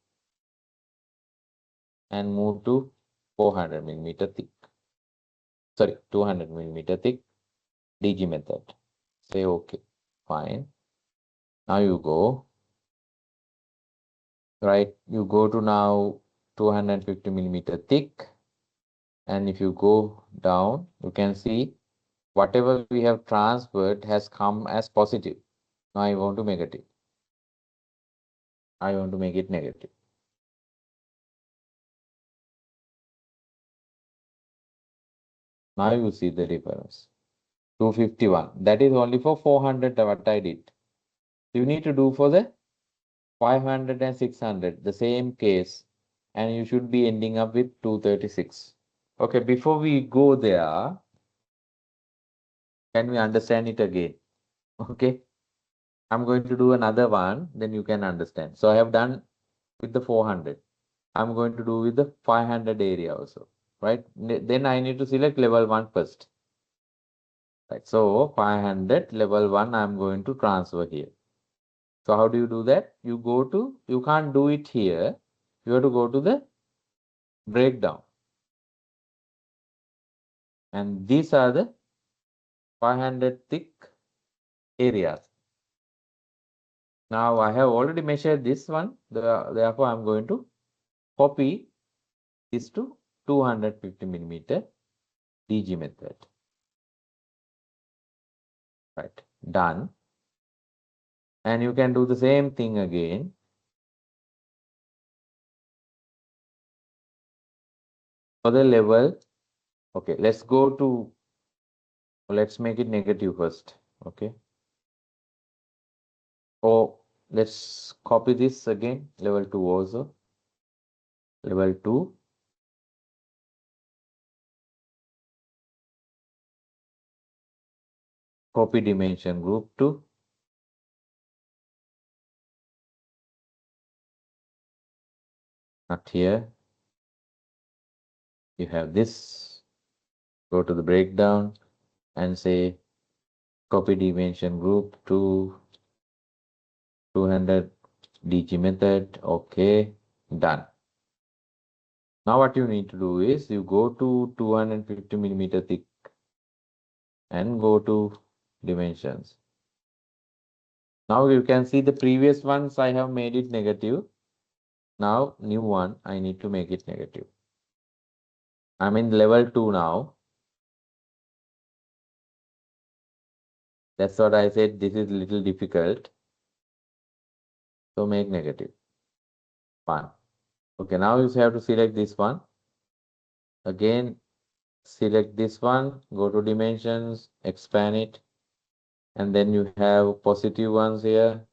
and move to 400 millimeter thick. Sorry, 200 millimeter thick DG method. Say okay, fine. Now you go, right? You go to now 250 millimeter thick. And if you go down, you can see whatever we have transferred has come as positive. Now I want to negative. I want to make it negative. Now you see the difference. 251. That is only for 400 what I did. You need to do for the 500 and 600, the same case, and you should be ending up with 236. Okay, before we go there, can we understand it again? Okay, I'm going to do another one, then you can understand. So I have done with the 400. I'm going to do with the 500 area also, right? Then I need to select level 1 first. Right, so 500 level 1 I'm going to transfer here. So how do you do that? You go to, you can't do it here. You have to go to the breakdown. And these are the 500 thick areas. Now I have already measured this one. Therefore, I'm going to copy this to 250 millimeter DG method. Right, done. And you can do the same thing again. For the level, okay, let's make it negative first. Okay. Oh, let's copy this again, level 2 also. Level 2. Copy dimension group to not here. You have this. Go to the breakdown and say copy dimension group to 200 DG method. Okay, done. Now what you need to do is you go to 250 millimeter thick and go to dimensions. Now you can see the previous ones I have made it negative. Now new one I need to make it negative. I'm in level 2 now. That's what I said, this is little difficult. So make negative. Fine. Okay, now you have to select this one. Again, select this one, go to dimensions, expand it. And then you have positive ones here.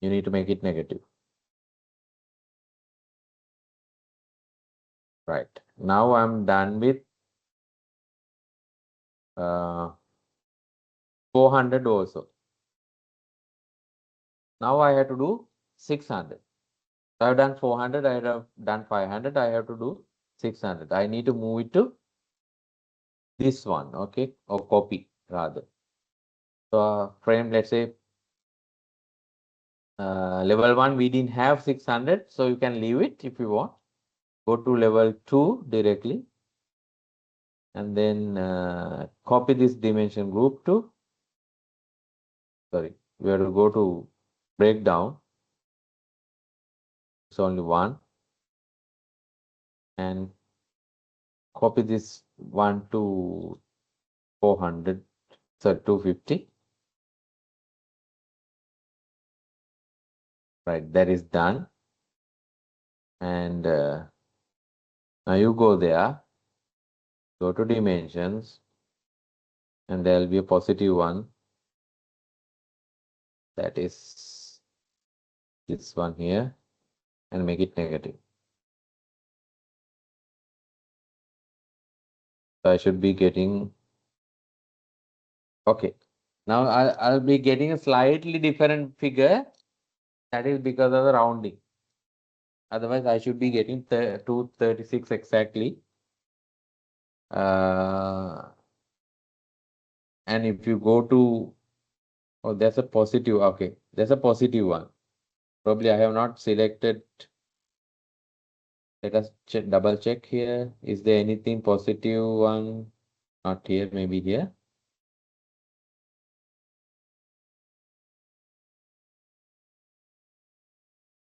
You need to make it negative. Right. Now I'm done with 400 also. Now I have to do 600. I have done 400, I have done 500, I have to do 600. I need to move it to this one, okay, or copy rather. So frame, let's say level 1, we didn't have 600, so you can leave it if you want. Go to level 2 directly, and then copy this dimension group to, sorry, we have to go to breakdown. It's only one, and copy this one to 400, sorry, 250. Right, that is done. And now you go there, go to dimensions, and there will be a positive one. That is this one here, and make it negative. So I should be getting, okay. Now I'll be getting a slightly different figure. That is because of the rounding. Otherwise, I should be getting 236 exactly. And if you go to, oh, there's a positive. Okay, there's a positive one. Probably I have not selected. Let us double check here. Is there anything positive one? Not here, maybe here.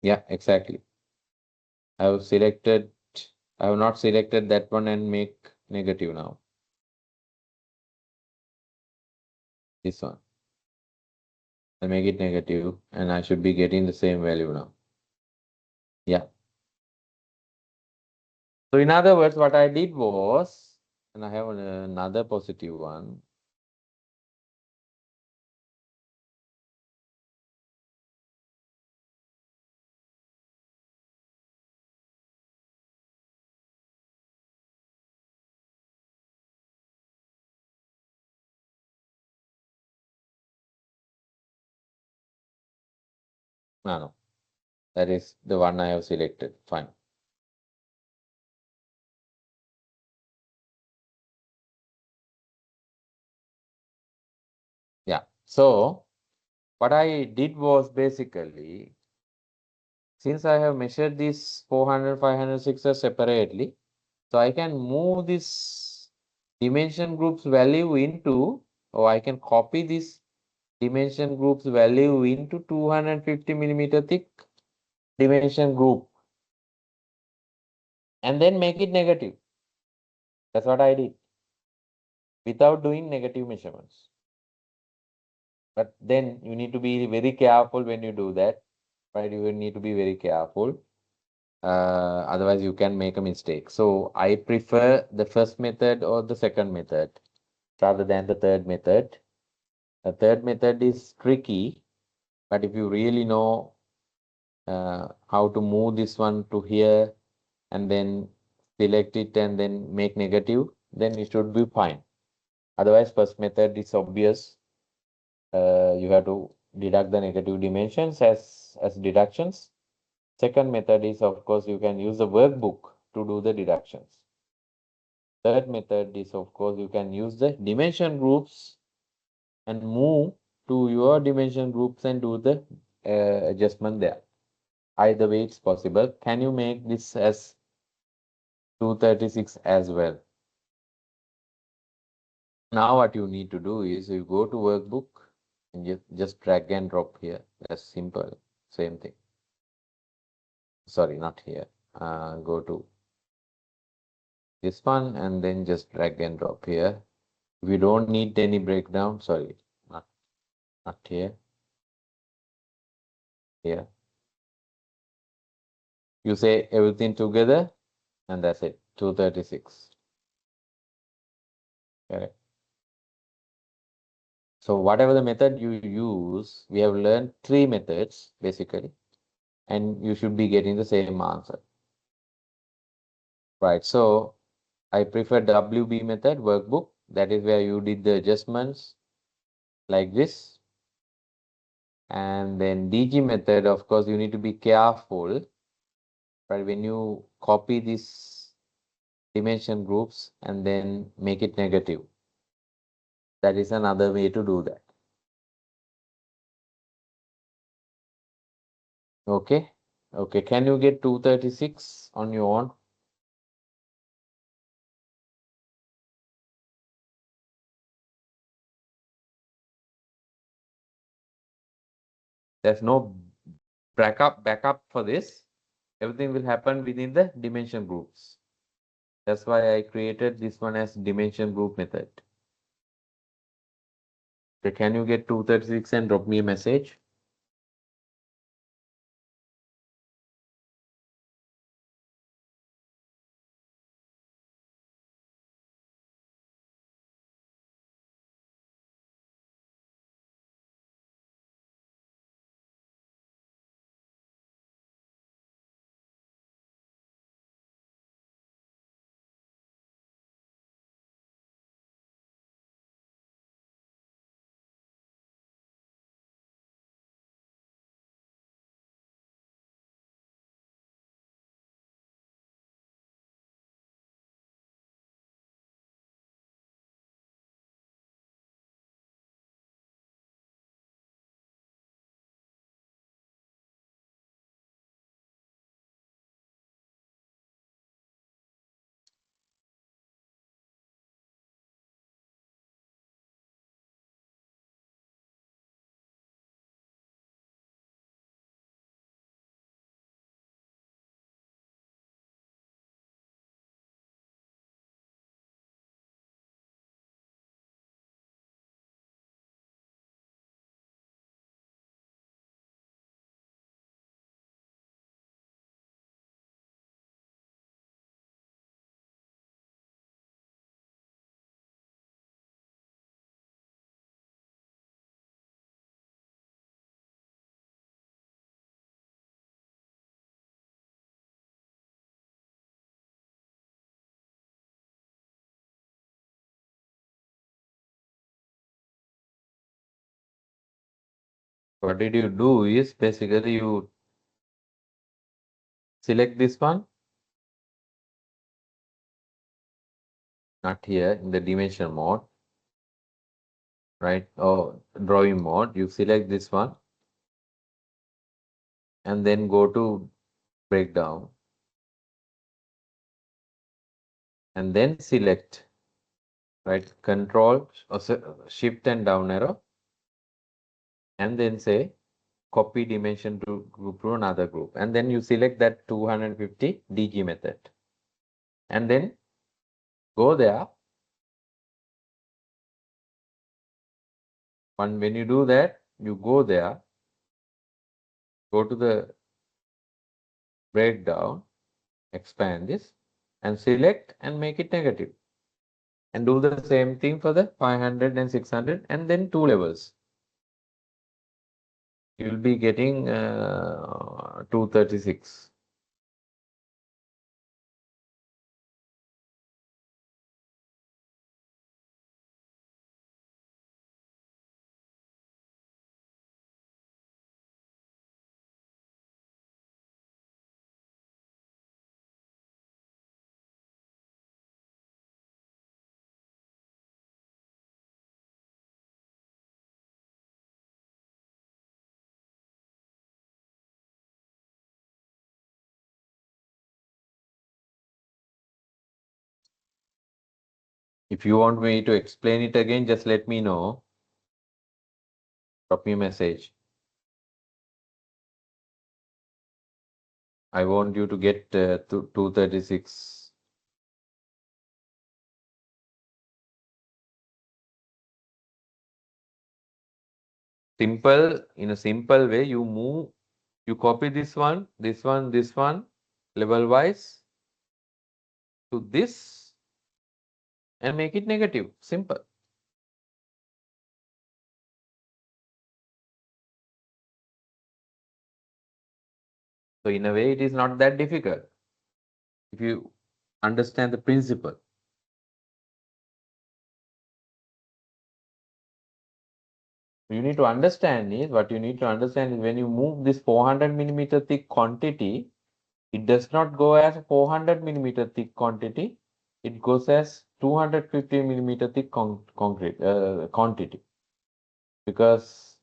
Yeah, exactly. I have selected, I have not selected that one and make negative now. This one. I make it negative and I should be getting the same value now. Yeah. So in other words, what I did was, and I have another positive one. No, that is the one I have selected. Fine. Yeah. So what I did was basically, since I have measured these 400, 500, 600 separately, so I can move this dimension group's value into, or I can copy this dimension group's value into 250 millimeter thick dimension group and then make it negative. That's what I did without doing negative measurements. But then you need to be very careful when you do that, right? You will need to be very careful. Otherwise, you can make a mistake. So I prefer the first method or the second method rather than the third method. The third method is tricky, but if you really know how to move this one to here and then select it and then make negative, then it should be fine. Otherwise, first method is obvious. You have to deduct the negative dimensions as deductions. Second method is, of course, you can use the workbook to do the deductions. Third method is, of course, you can use the dimension groups and move to your dimension groups and do the adjustment there. Either way, it's possible. Can you make this as 236 as well? Now what you need to do is you go to workbook and just drag and drop here. That's simple. Same thing. Sorry, not here. Go to this one and then just drag and drop here. We don't need any breakdown. Sorry, not here. Here. You say everything together and that's it. 236. Correct. So whatever the method you use, we have learned 3 methods basically, and you should be getting the same answer. Right. So I prefer WB method workbook. That is where you did the adjustments like this. And then DG method, of course, you need to be careful, right? When you copy these dimension groups and then make it negative. That is another way to do that. Okay. Okay. Can you get 236 on your own? There's no backup for this. Everything will happen within the dimension groups. That's why I created this one as dimension group method. Okay, can you get 236 and drop me a message? What did you do is basically you select this one, not here in the dimension mode, right? Or drawing mode, you select this one and then go to breakdown and then select, right? Control or shift and down arrow and then say copy dimension to group to another group. And then you select that 250 DG method and then go there. When you do that, you go there, go to the breakdown, expand this and select and make it negative. And do the same thing for the 500 and 600 and then two levels. You will be getting 236. If you want me to explain it again, just let me know. Drop me a message. I want you to get 236. Simple, in a simple way, you copy this one, level wise to this and make it negative. Simple. So in a way, it is not that difficult if you understand the principle. You need to understand is what you need to understand is when you move this 400 millimeter thick quantity, it does not go as 400 millimeter thick quantity. It goes as 250 millimeter thick concrete quantity. Because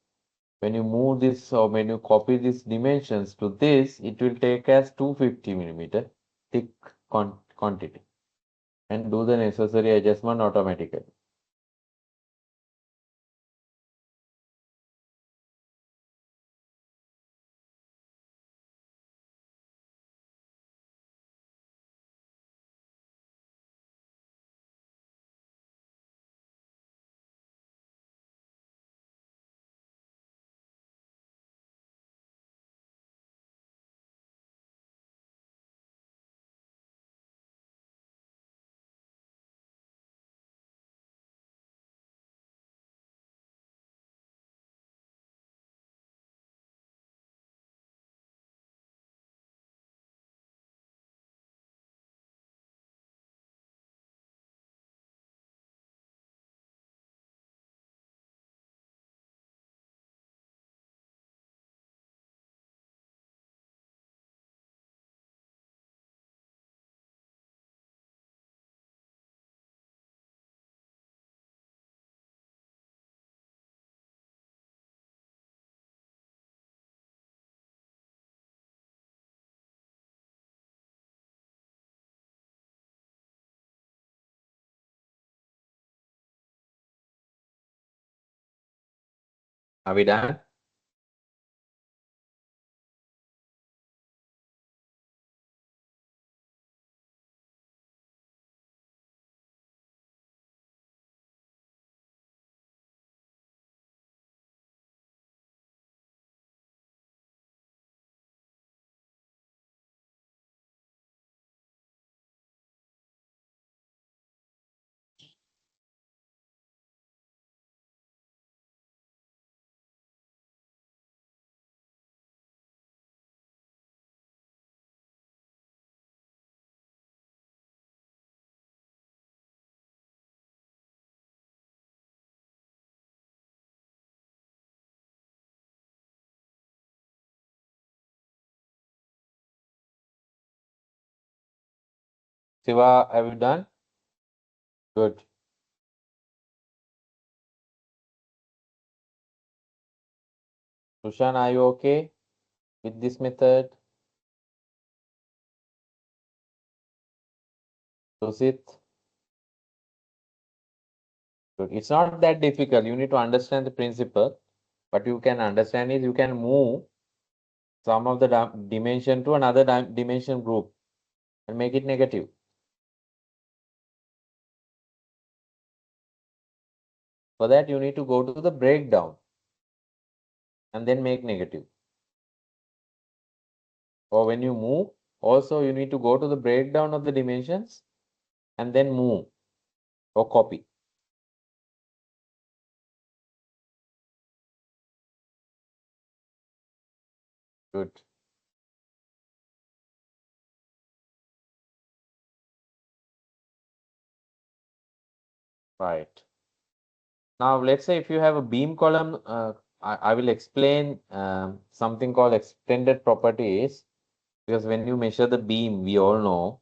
when you move this or when you copy these dimensions to this, it will take as 250 millimeter thick quantity and do the necessary adjustment automatically. Are we done? Siva, have you done? Good. Sushan, are you okay with this method? Susit? Good. It's not that difficult. You need to understand the principle. What you can understand is you can move some of the dimension to another dimension group and make it negative. For that, you need to go to the breakdown and then make negative. Or when you move, also you need to go to the breakdown of the dimensions and then move or copy. Good. Right. Now, let's say if you have a beam column, I will explain something called extended properties, because when you measure the beam, we all know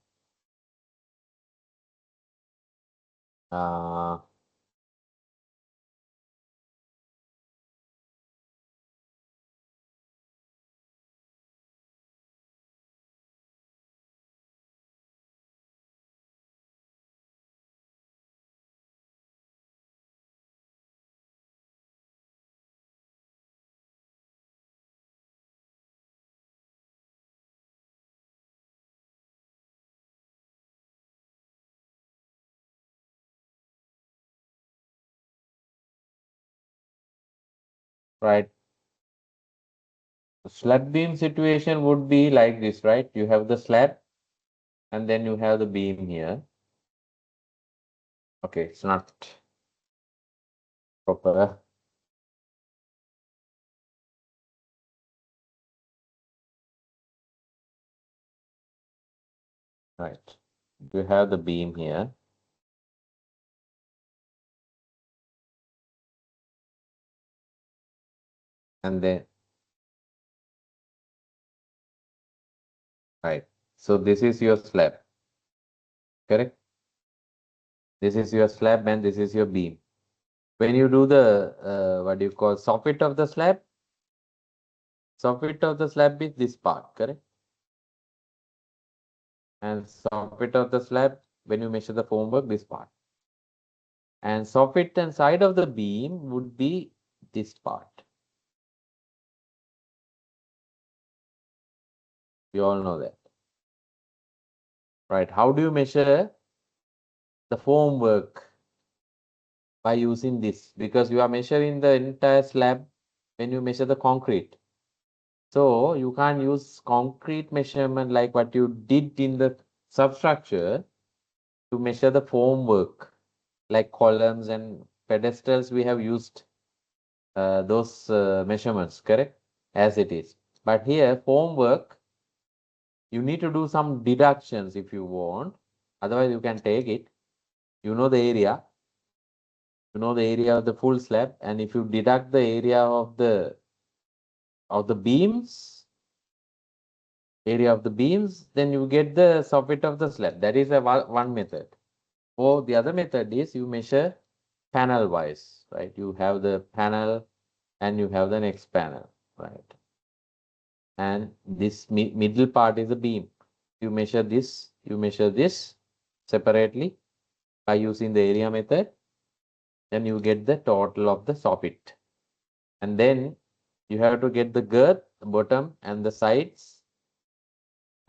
right? Slab beam situation would be like this, right? You have the slab and then you have the beam here. Okay, it's not proper. Right. You have the beam here. and then, right. So this is your slab, correct? This is your slab and this is your beam. When you do the, what do you call, soffit of the slab? Soffit of the slab is this part, correct? And soffit of the slab, when you measure the formwork, this part. And soffit and side of the beam would be this part. You all know that. Right. How do you measure the formwork? By using this, because you are measuring the entire slab when you measure the concrete. So you can't use concrete measurement like what you did in the substructure to measure the formwork, like columns and pedestals. We have used those measurements, correct? As it is. But here, formwork, you need to do some deductions if you want. Otherwise, you can take it. You know the area. You know the area of the full slab. And if you deduct the area of the beams, then you get the soffit of the slab. That is one method. Or the other method is you measure panel wise, right? You have the panel and you have the next panel, right? And this middle part is a beam. You measure this separately by using the area method. Then you get the total of the soffit. And then you have to get the girth, the bottom and the sides.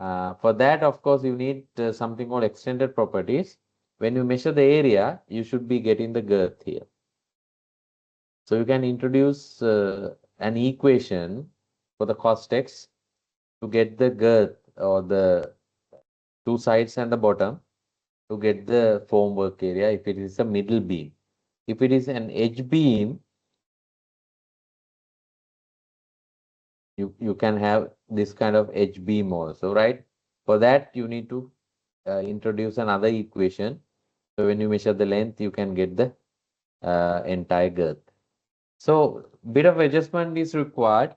For that, of course, you need something called extended properties. When you measure the area, you should be getting the girth here. So you can introduce an equation for the CostX to get the girth or the two sides and the bottom to get the formwork area if it is a middle beam. If it is an edge beam, you can have this kind of edge beam also, right? For that, you need to introduce another equation. So when you measure the length, you can get the entire girth. So bit of adjustment is required,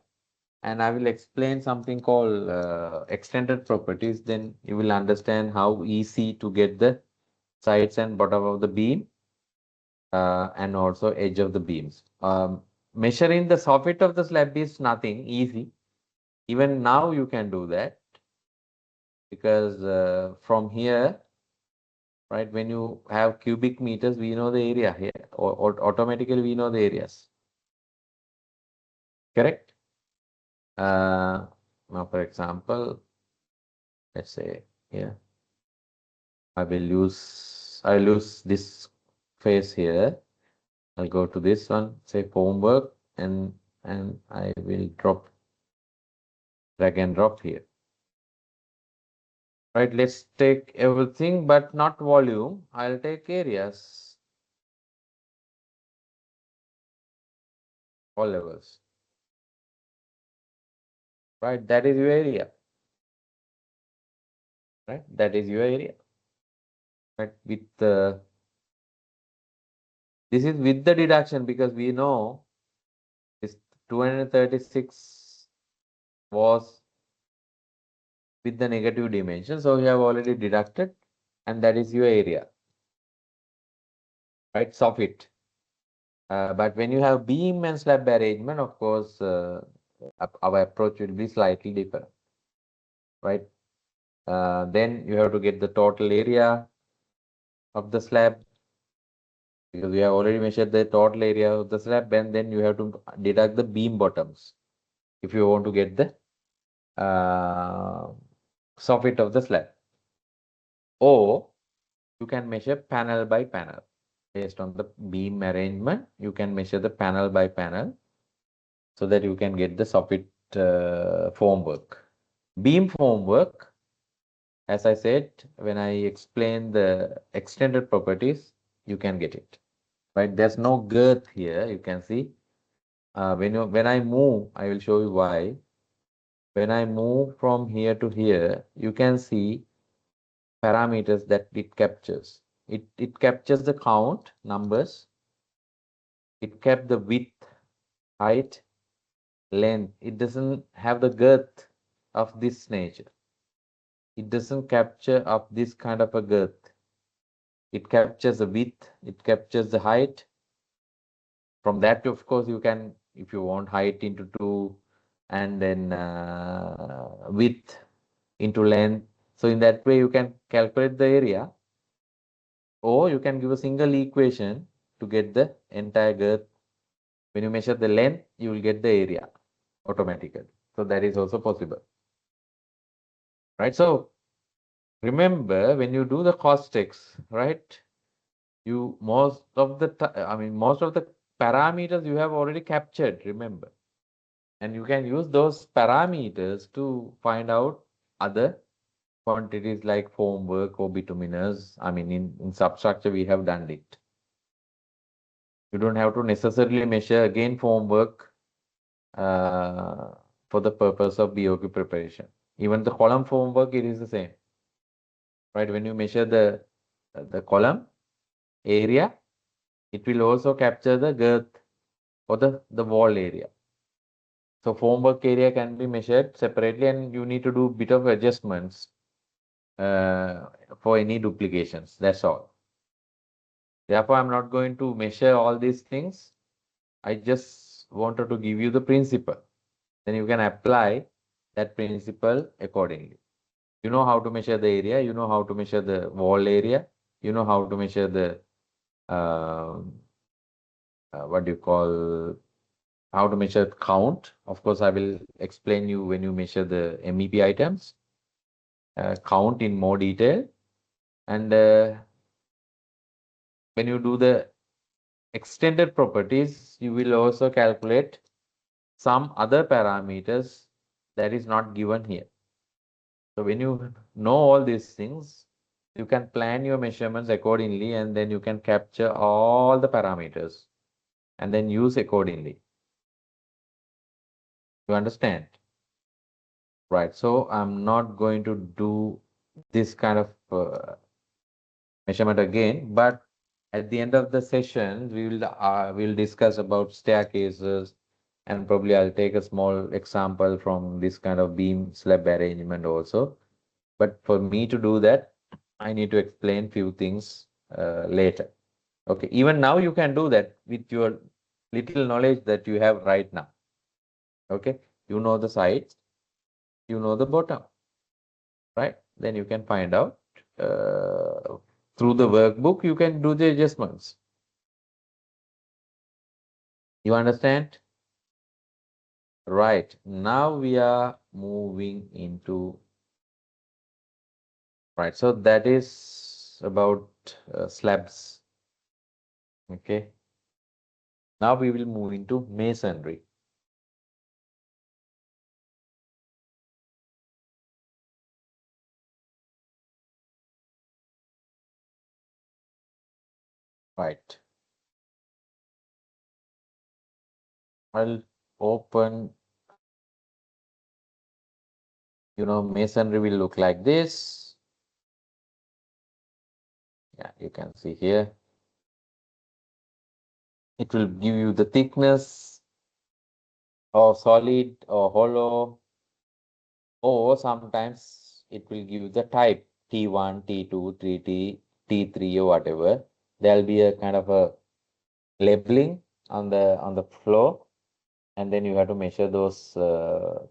and I will explain something called extended properties. Then you will understand how easy to get the sides and bottom of the beam and also edge of the beams. Measuring the soffit of the slab is nothing easy. Even now you can do that because from here, right, when you have cubic meters, we know the area here, or automatically we know the areas. Correct? Now, for example, let's say here, I'll use this face here. I'll go to this one, say formwork, and I will drag and drop here. Right, let's take everything, but not volume. I'll take areas, all levels. Right, that is your area. Right, that is your area. Right, with this is with the deduction, because we know this 236 was with the negative dimension. So we have already deducted, and that is your area. Right, soffit. But when you have beam and slab arrangement, of course, our approach will be slightly different. Right. Then you have to get the total area of the slab, because we have already measured the total area of the slab, and then you have to deduct the beam bottoms if you want to get the soffit of the slab. Or you can measure panel by panel. Based on the beam arrangement, you can measure the panel by panel so that you can get the soffit formwork. Beam formwork, as I said, when I explain the extended properties, you can get it. Right? There's no girth here, you can see. When I move, I will show you why. When I move from here to here, you can see parameters that it captures. It captures the count, numbers. It kept the width, height, length. It doesn't have the girth of this nature. It doesn't capture of this kind of a girth. It captures the width, it captures the height. From that, of course, you can, if you want height into 2 and then width into length. So in that way, you can calculate the area, or you can give a single equation to get the entire girth. When you measure the length, you will get the area automatically. So that is also possible, right? So remember, when you do the CostX, right? You most of the most of the parameters you have already captured, remember. And you can use those parameters to find out other quantities like formwork or bituminous. I mean, in substructure, we have done it. You don't have to necessarily measure again formwork for the purpose of BOQ preparation. Even the column formwork, it is the same, right? When you measure the column area, it will also capture the girth or the wall area. So formwork area can be measured separately, and you need to do a bit of adjustments for any duplications. That's all. Therefore, I'm not going to measure all these things. I just wanted to give you the principle. Then you can apply that principle accordingly. You know how to measure the area. You know how to measure the wall area. You know how to measure the what do you call, how to measure count. Of course, I will explain you when you measure the MEP items, count in more detail. And when you do the extended properties, you will also calculate some other parameters that is not given here. So when you know all these things, you can plan your measurements accordingly, and then you can capture all the parameters and then use accordingly. You understand? Right. So I'm not going to do this kind of measurement again, but at the end of the session, we'll discuss about staircases, and probably I'll take a small example from this kind of beam slab arrangement also. But for me to do that, I need to explain few things later. Okay, even now you can do that with your little knowledge that you have right now. Okay, you know the sides, you know the bottom, right? Then you can find out through the workbook, you can do the adjustments. You understand? Right. Now we are moving into, right. So that is about slabs. Okay. Now we will move into masonry. Right. I'll open, masonry will look like this. Yeah, you can see here. It will give you the thickness or solid or hollow, or sometimes it will give you the type T1, T2, T3 or whatever. There'll be a kind of a labeling on the floor, and then you have to measure those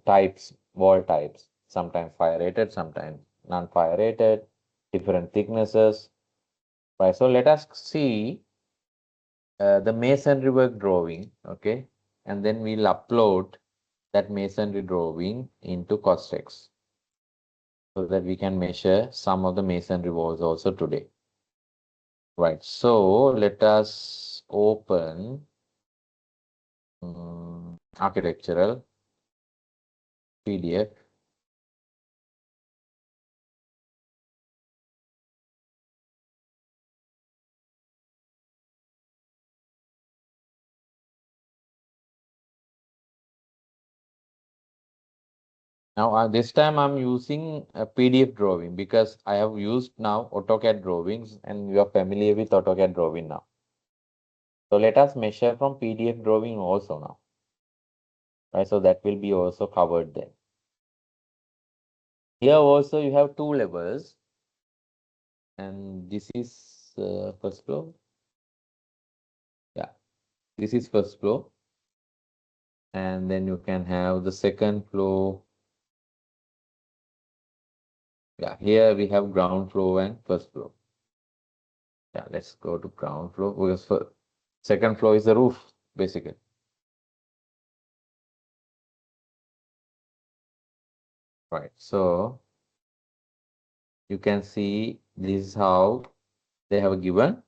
types, wall types, sometimes fire rated, sometimes non-fire rated, different thicknesses. Right, so let us see the masonry work drawing, okay, and then we'll upload that masonry drawing into CostX so that we can measure some of the masonry walls also today. Right, so let us open architectural PDF. Now, this time I'm using a PDF drawing because I have used now AutoCAD drawings, and you are familiar with AutoCAD drawing now. So let us measure from PDF drawing also now. right? So that will be also covered then. Here also you have two levels, and this is first floor. Yeah, this is first floor, and then you can have the second floor. Yeah, here we have ground floor and first floor. Yeah, let's go to ground floor because second floor is the roof, basically. Right, so you can see this is how they have given.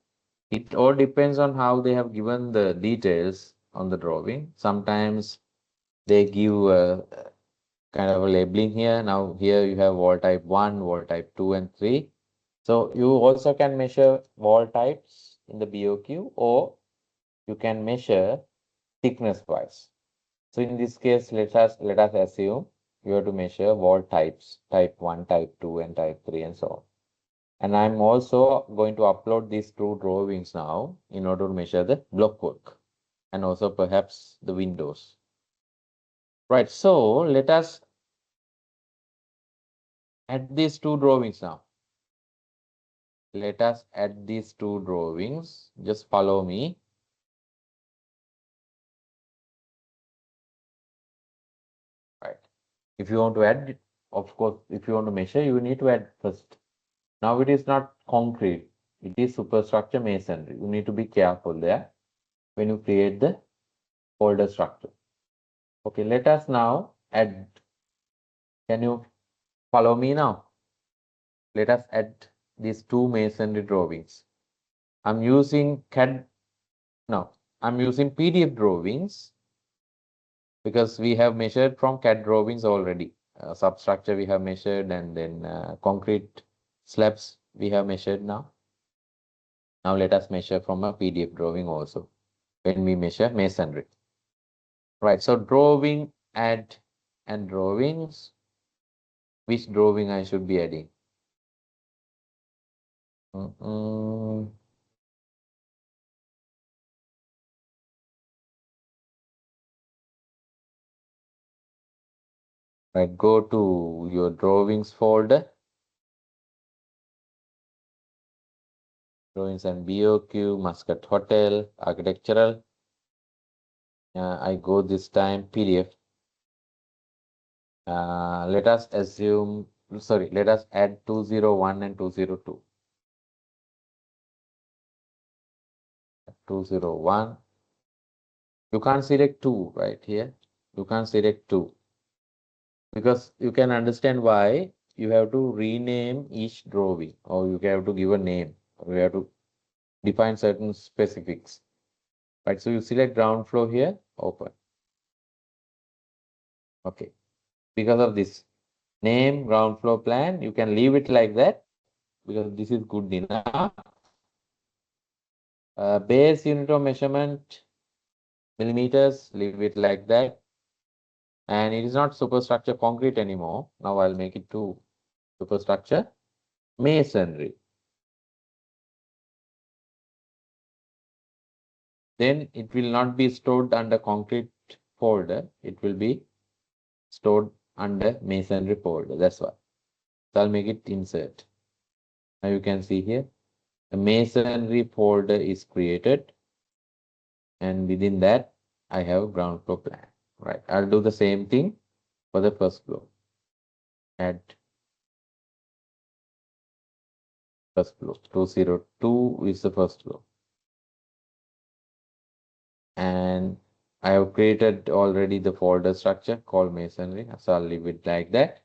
It all depends on how they have given the details on the drawing. Sometimes they give kind of a labeling here. Now here you have wall type 1, wall type 2 and 3. So you also can measure wall types in the BOQ, or you can measure thickness wise. So in this case, let us assume you have to measure wall types, type 1, type 2 and type 3 and so on. And I'm also going to upload these two drawings now in order to measure the block work and also perhaps the windows. Right, so let us add these two drawings now. Let us add these two drawings. Just follow me. Right. If you want to add, of course, if you want to measure, you need to add first. Now it is not concrete. It is superstructure masonry. You need to be careful there when you create the folder structure. Okay, let us now add. Can you follow me now? Let us add these two masonry drawings. I'm using CAD. No, I'm using PDF drawings because we have measured from CAD drawings already. Substructure we have measured, and then concrete slabs we have measured now. Now let us measure from a PDF drawing also when we measure masonry. Right, so drawing, add, and drawings. Which drawing I should be adding? Right, go to your drawings folder. Drawings and BOQ, Muscat Hotel, architectural. I go this time PDF. Let us assume, sorry, let us add 201 and 202. 201. You can't select 2 right here. You can't select 2 because you can understand why you have to rename each drawing, or you have to give a name, or you have to define certain specifics. Right, so you select ground floor here, open. Okay, because of this name ground floor plan, you can leave it like that because this is good enough. Base unit of measurement, millimeters, leave it like that. And it is not superstructure concrete anymore. Now I'll make it to superstructure masonry. Then it will not be stored under concrete folder. It will be stored under masonry folder. That's why. So I'll make it insert. Now you can see here, the masonry folder is created. And within that, I have ground floor plan. Right. I'll do the same thing for the first floor. Add first floor. 202 is the first floor. And I have created already the folder structure called masonry. So I'll leave it like that.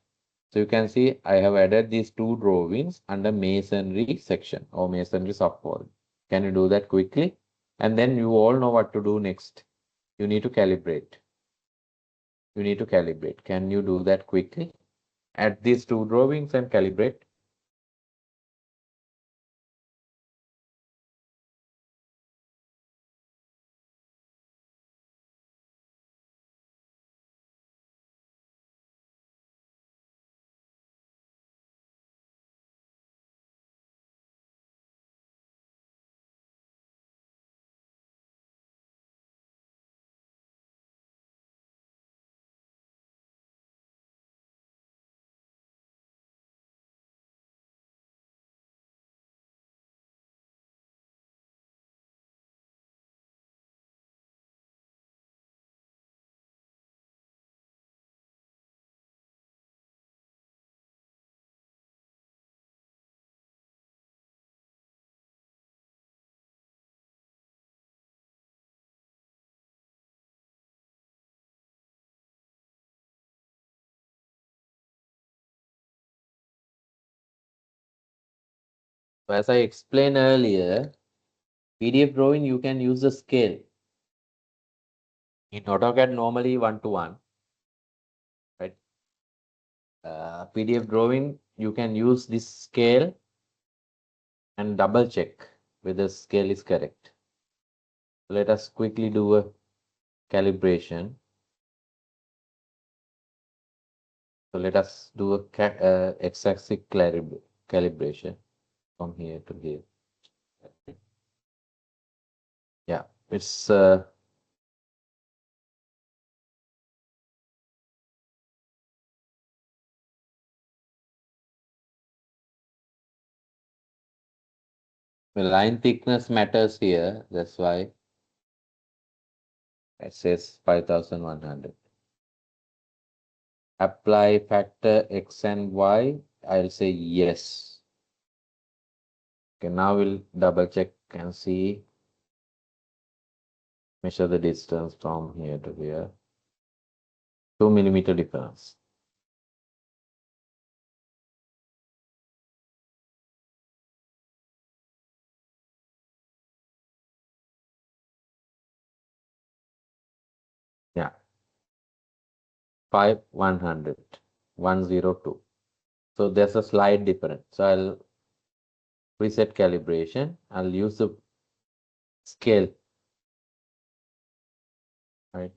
So you can see I have added these two drawings under masonry section or masonry subfolder. Can you do that quickly? And then you all know what to do next. You need to calibrate. You need to calibrate. Can you do that quickly? Add these two drawings and calibrate. So as I explained earlier, PDF drawing, you can use the scale. In AutoCAD, normally 1:1, right? PDF drawing, you can use this scale and double check whether the scale is correct. So let us quickly do a calibration. So let us do a x-axis calibration from here to here. Yeah, it's the line thickness matters here. That's why it says 5100. Apply factor X and Y. I'll say yes. Okay, now we'll double check and see. Measure the distance from here to here. 2 millimeter difference. Yeah. 5100. 102. So there's a slight difference. So I'll reset calibration. I'll use the scale. Right.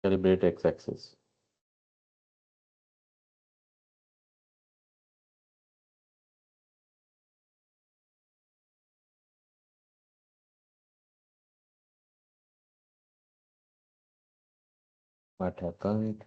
Calibrate x-axis. What happened?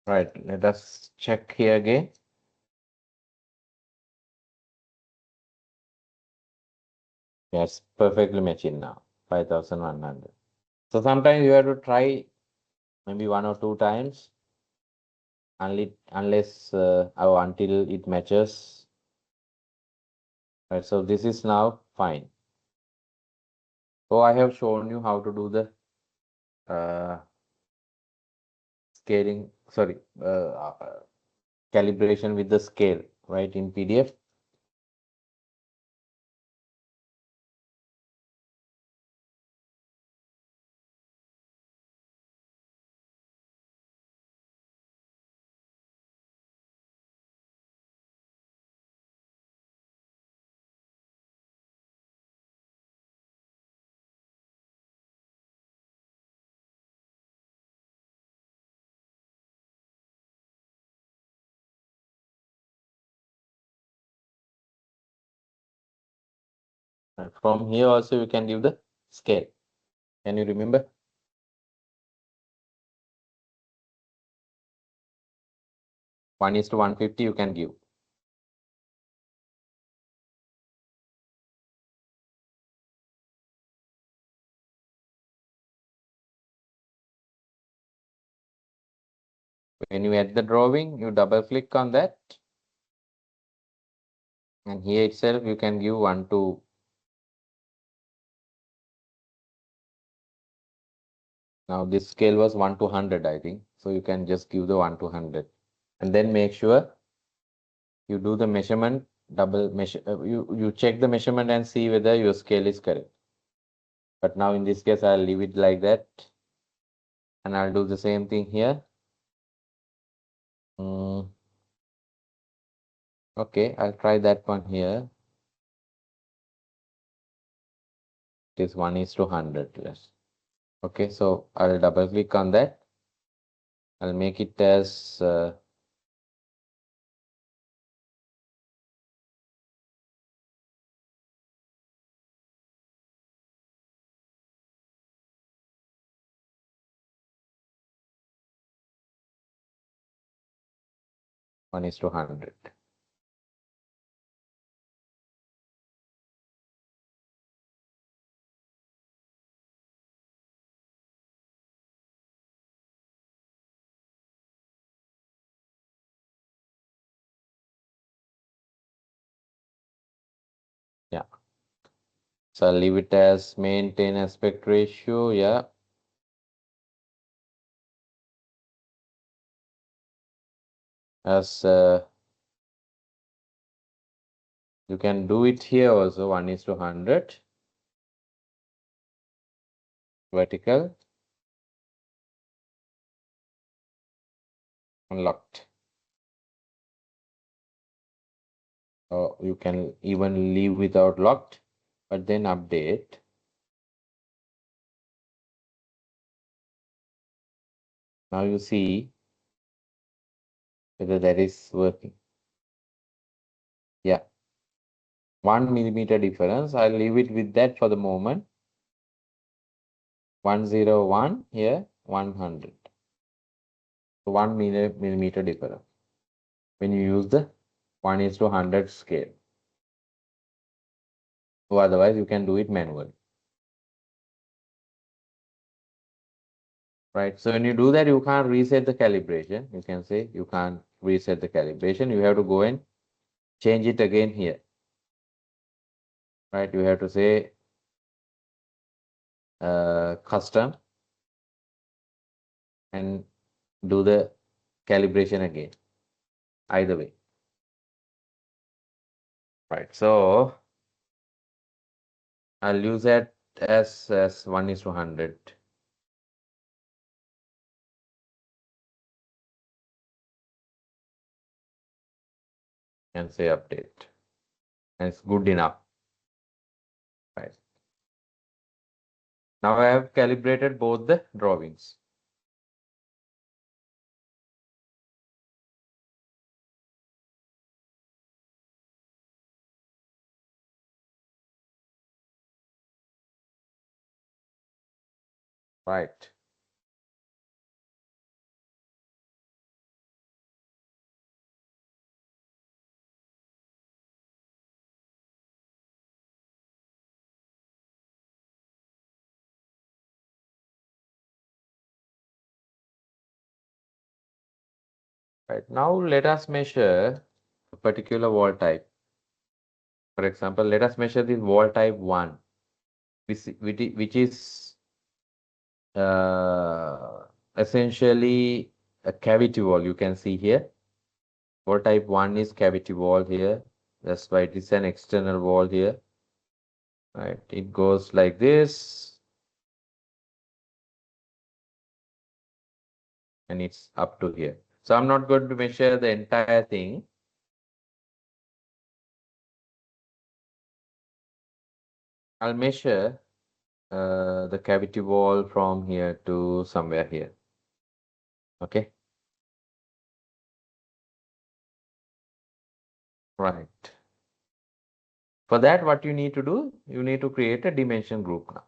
Right. Let us check here again. Yes, perfectly matching now. 5100. So sometimes you have to try maybe 1 or 2 times unless or until it matches. Right. So this is now fine. So I have shown you how to do the scaling, sorry, calibration with the scale, right, in PDF. And from here also you can give the scale. Can you remember? One is to 150 you can give. When you add the drawing, you double click on that. And here itself you can give 1 to. Now this scale was 1 to 100, I think. So you can just give the 1 to 100. And then make sure you do the measurement, double measure, you check the measurement and see whether your scale is correct. But now in this case, I'll leave it like that. And I'll do the same thing here. Okay, I'll try that one here. This 1 is to 100. Yes. Okay, so I'll double click on that. I'll make it as 1:100. Yeah. So I'll leave it as maintain aspect ratio. Yeah. As you can do it here also, 1:100. Vertical. Unlocked. Or you can even leave without locked, but then update. Now you see whether that is working. Yeah. 1 millimeter difference. I'll leave it with that for the moment. 101 here, 100. So 1 millimeter difference when you use the 1:100 scale. So otherwise you can do it manually. Right. So when you do that, you can't reset the calibration. You can say you can't reset the calibration. You have to go and change it again here. Right. You have to say custom and do the calibration again. Either way. Right. So I'll use that as 1:100. And say update. And it's good enough. Right. Now I have calibrated both the drawings. Right. Right. Now let us measure a particular wall type. For example, let us measure this wall type 1, which is essentially a cavity wall. You can see here. Wall type 1 is cavity wall here. That's why it is an external wall here. Right. It goes like this. And it's up to here. So I'm not going to measure the entire thing. I'll measure the cavity wall from here to somewhere here. Okay. Right. For that, what you need to do, you need to create a dimension group now.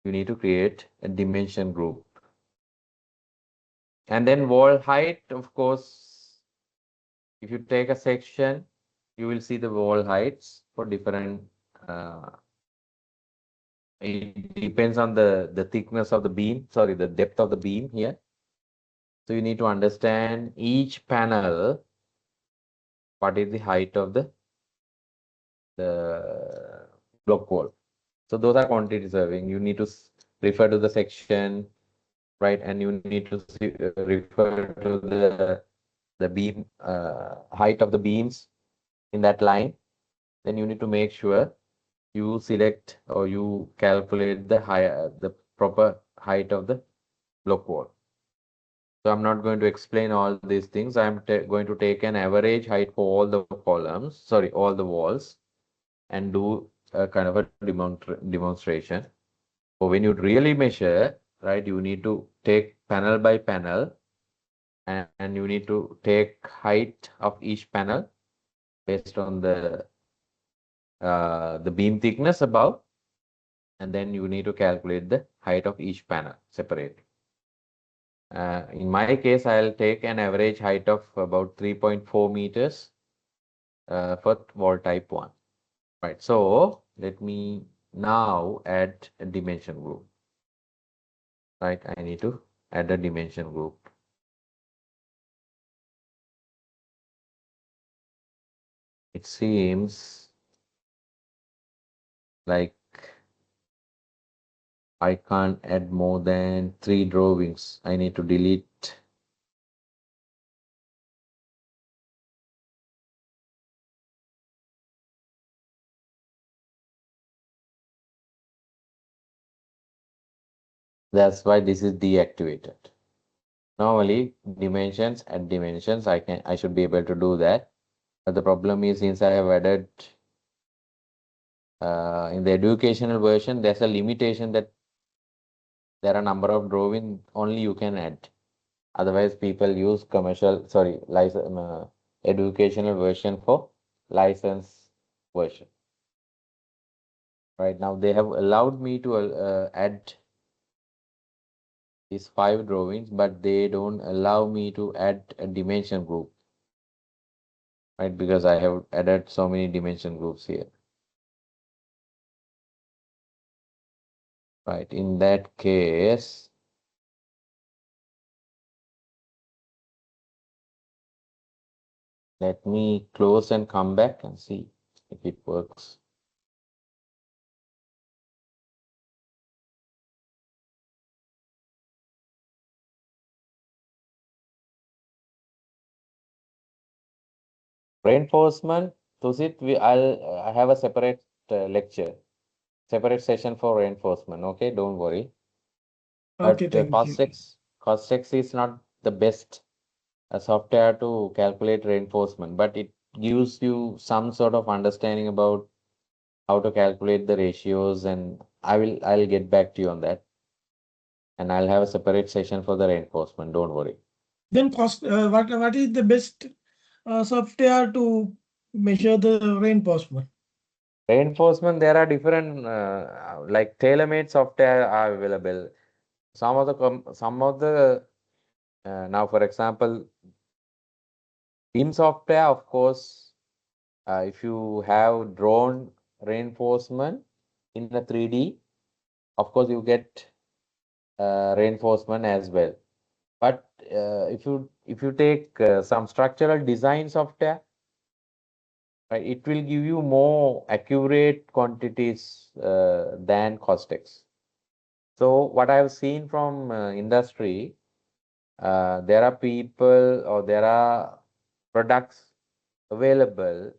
You need to create a dimension group. And then wall height, of course, if you take a section, you will see the wall heights for different, it depends on the thickness of the beam, sorry, the depth of the beam here. So you need to understand each panel, what is the height of the block wall. So those are quantity serving. You need to refer to the section, right? And you need to refer to the beam height of the beams in that line. Then you need to make sure you select or you calculate the proper height of the block wall. So I'm not going to explain all these things. I'm going to take an average height for all the columns, sorry, all the walls, and do a kind of a demonstration. So when you really measure, right, you need to take panel by panel and you need to take height of each panel based on the beam thickness above, and then you need to calculate the height of each panel separately. In my case, I'll take an average height of about 3.4 meters for wall type 1. Right. So let me now add a dimension group. Right. I need to add a dimension group. It seems like I can't add more than 3 drawings. I need to delete. That's why this is deactivated. Normally dimensions and dimensions, I should be able to do that. But the problem is, since I have added in the educational version, there's a limitation that there are number of drawing only you can add. Otherwise, people use educational version for license version. Right now, they have allowed me to add these 5 drawings, but they don't allow me to add a dimension group. Right, because I have added so many dimension groups here. Right, in that case, let me close and come back and see if it works. Reinforcement, I have a separate lecture, separate session for reinforcement. Okay, don't worry.
Okay,
But
thank you.
CostX is not the best software to calculate reinforcement, but it gives you some sort of understanding about how to calculate the ratios, and I'll get back to you on that. And I'll have a separate session for the reinforcement. Don't worry.
Then what is the best software to measure the reinforcement?
Reinforcement, there are different like tailor-made software are available. Some of the now, for example, in software, of course, if you have drawn reinforcement in the 3D, of course, you get reinforcement as well. But if you take some structural design software, right, it will give you more accurate quantities than CostX. So what I've seen from industry, there are people or there are products available.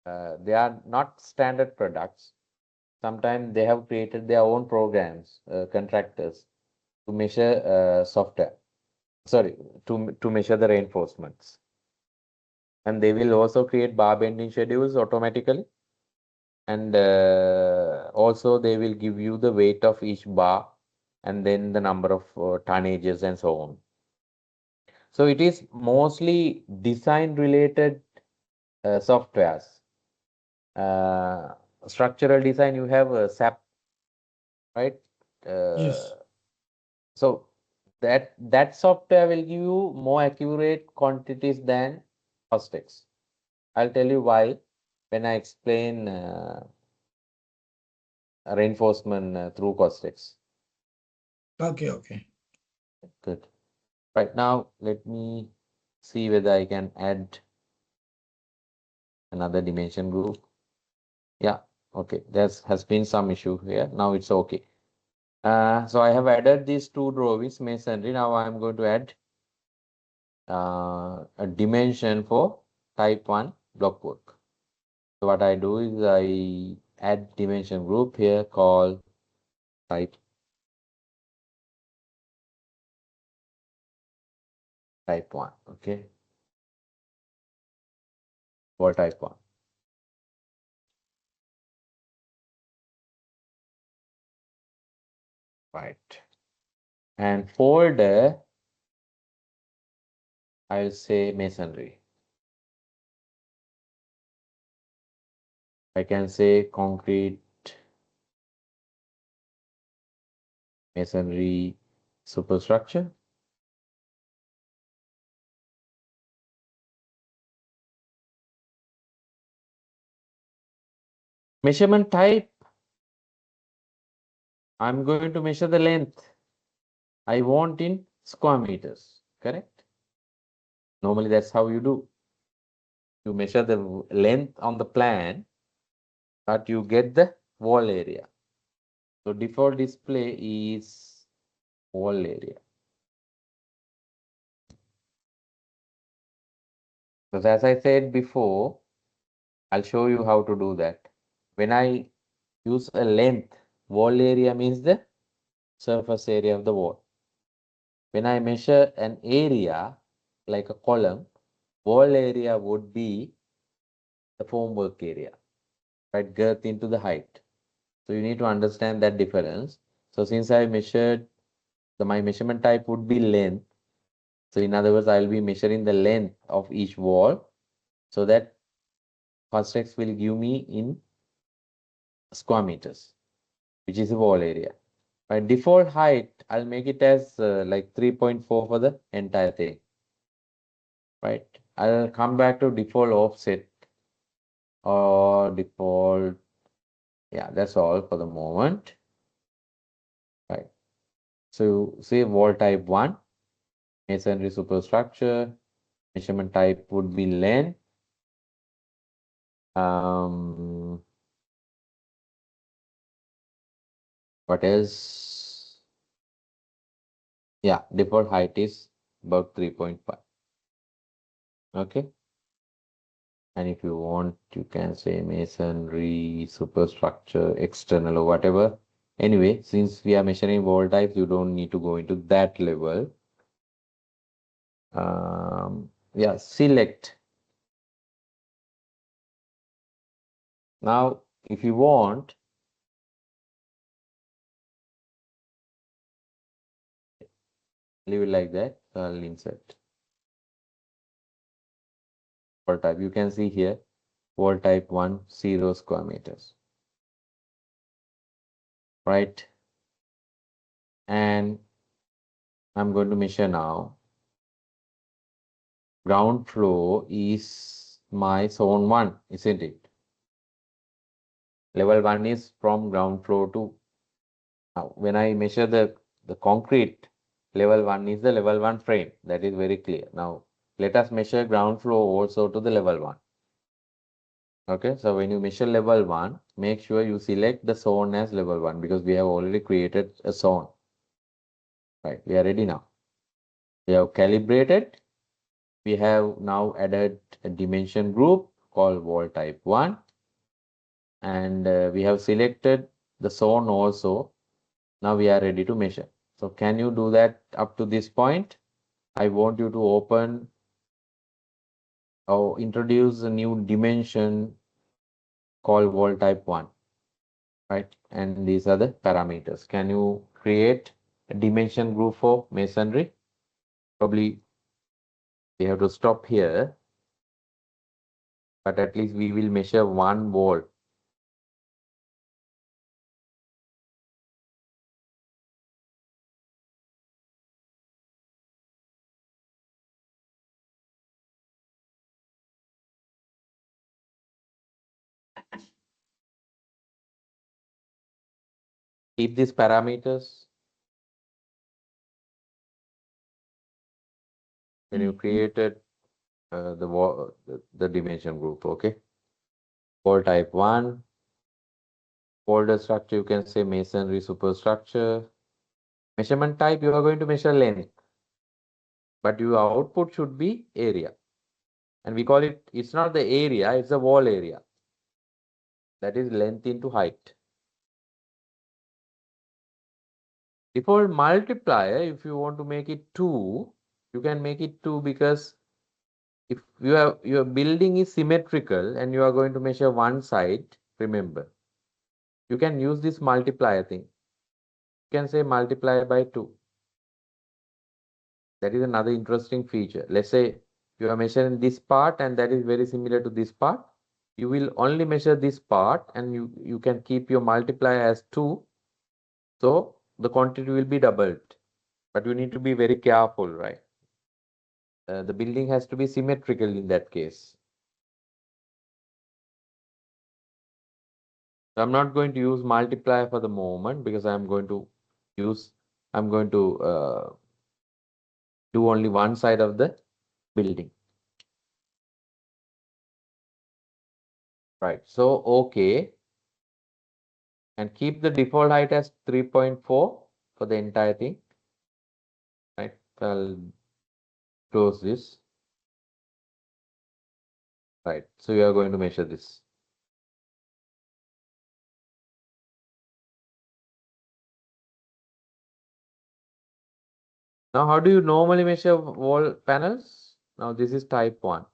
They are not standard products. Sometimes they have created their own programs, contractors, to measure software. Sorry, to measure the reinforcements. And they will also create bar bending schedules automatically. And also they will give you the weight of each bar and then the number of tonnages and so on. So it is mostly design related softwares. Uh, Structural design, you have SAP, right?
Yes.
So that software will give you more accurate quantities than CostX. I'll tell you why when I explain reinforcement through CostX.
Okay.
Good. Right now, let me see whether I can add another dimension group. Yeah, okay. There has been some issue here. Now it's okay. So I have added these 2 drawings masonry. Now I'm going to add a dimension for type 1 block work. So what I do is I add dimension group here called type 1. Okay, for type 1. Right. And folder, I'll say masonry. I can say concrete masonry superstructure. Measurement type, I'm going to measure the length. I want in square meters, correct? Normally that's how you do. You measure the length on the plan, but you get the wall area. So default display is wall area. Because as I said before, I'll show you how to do that. When I use a length, wall area means the surface area of the wall. When I measure an area, like a column, wall area would be the formwork area, right? Girth into the height. So you need to understand that difference. So since I measured, my measurement type would be length. So in other words, I'll be measuring the length of each wall so that CostX will give me in square meters, which is the wall area. By default height, I'll make it as like 3.4 for the entire thing, right? I'll come back to default offset or default. Yeah, that's all for the moment, right? So say wall type 1, masonry superstructure, measurement type would be length. What else? Yeah, default height is about 3.5. Okay. And if you want, you can say masonry, superstructure, external or whatever. Anyway, since we are measuring wall types, you don't need to go into that level. Yeah, select. Now, if you want, leave it like that. So I'll insert wall type. You can see here, wall type 1, 0 square meters. Right? And I'm going to measure now. Ground floor is my zone 1, isn't it? Level 1 is from ground floor to. Now, when I measure the concrete, level 1 is the level 1 frame. That is very clear. Now, let us measure ground floor also to the level 1. Okay, so when you measure level 1, make sure you select the zone as level 1 because we have already created a zone. Right, we are ready now. We have calibrated. We have now added a dimension group called wall type 1. And we have selected the zone also. Now we are ready to measure. So can you do that up to this point? I want you to open or introduce a new dimension called wall type 1, right? And these are the parameters. Can you create a dimension group for masonry? Probably we have to stop here, but at least we will measure one wall. Keep these parameters. When you created the dimension group, okay? Wall type 1, folder structure, you can say masonry superstructure. Measurement type, you are going to measure length, but your output should be area. And we call it, it's not the area, it's the wall area. That is length into height. Default multiplier, if you want to make it 2, you can make it 2 because if your building is symmetrical and you are going to measure one side, remember, you can use this multiplier thing. You can say multiply by 2. That is another interesting feature. Let's say you are measuring this part and that is very similar to this part. You will only measure this part and you can keep your multiplier as 2. So the quantity will be doubled. But you need to be very careful, right? The building has to be symmetrical in that case. I'm not going to use multiplier for the moment because I'm going to do only one side of the building. Right. So, okay. And keep the default height as 3.4 for the entire thing. Right. I'll close this. Right. So, we are going to measure this. Now, how do you normally measure wall panels? Now, this is type 1.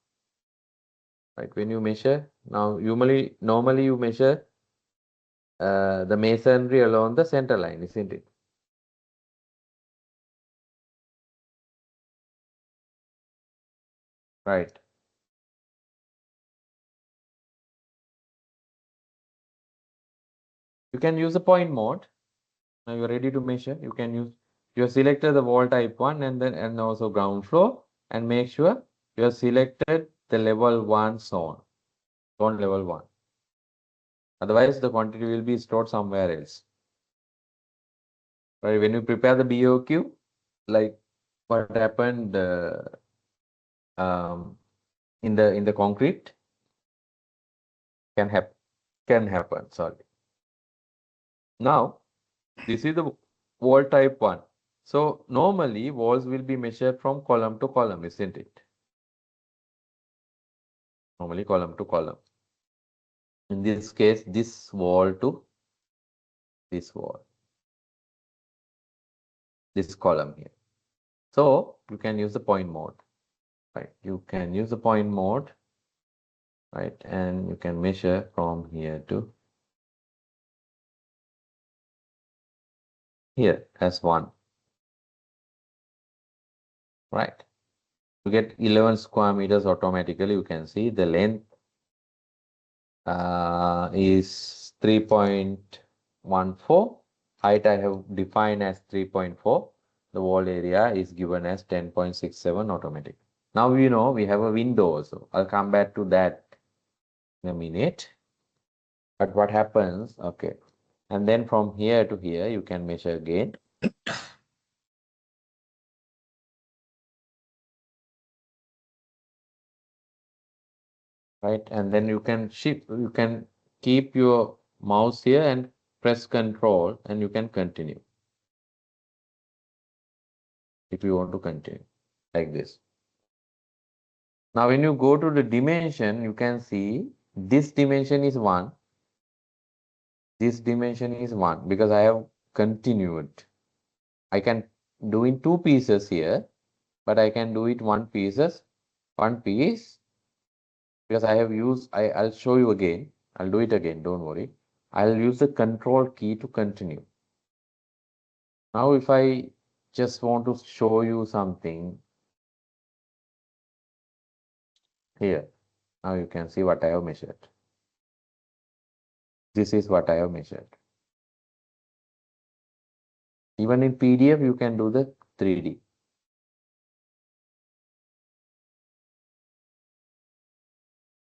Right. When you measure, now normally you measure the masonry along the center line, isn't it? Right. You can use a point mode. Now you're ready to measure. You can use, you have selected the wall type 1 and also ground floor, and make sure you have selected the level 1 zone level 1. Otherwise, the quantity will be stored somewhere else. Right? When you prepare the BOQ, like what happened um, in the concrete can happen. Sorry. Now, this is the wall type 1. So normally walls will be measured from column to column, isn't it? Normally column to column. In this case, this wall to this wall, this column here. So you can use the point mode, right? You can use the point mode, right? And you can measure from here to here as 1, right? You get 11 square meters automatically. You can see the length is 3.14. Height I have defined as 3.4. The wall area is given as 10.67 automatic. Now we know we have a window also. I'll come back to that in a minute. But what happens? Okay. And then from here to here, you can measure again. Right. And then you can shift, you can keep your mouse here and press control, and you can continue. If you want to continue like this. Now, when you go to the dimension, you can see this dimension is 1. This dimension is 1 because I have continued. I can do in 2 pieces here, but I can do it one piece because I have used, I'll show you again. I'll do it again. Don't worry. I'll use the control key to continue. Now, if I just want to show you something here, now you can see what I have measured. This is what I have measured. Even in PDF, you can do the 3D.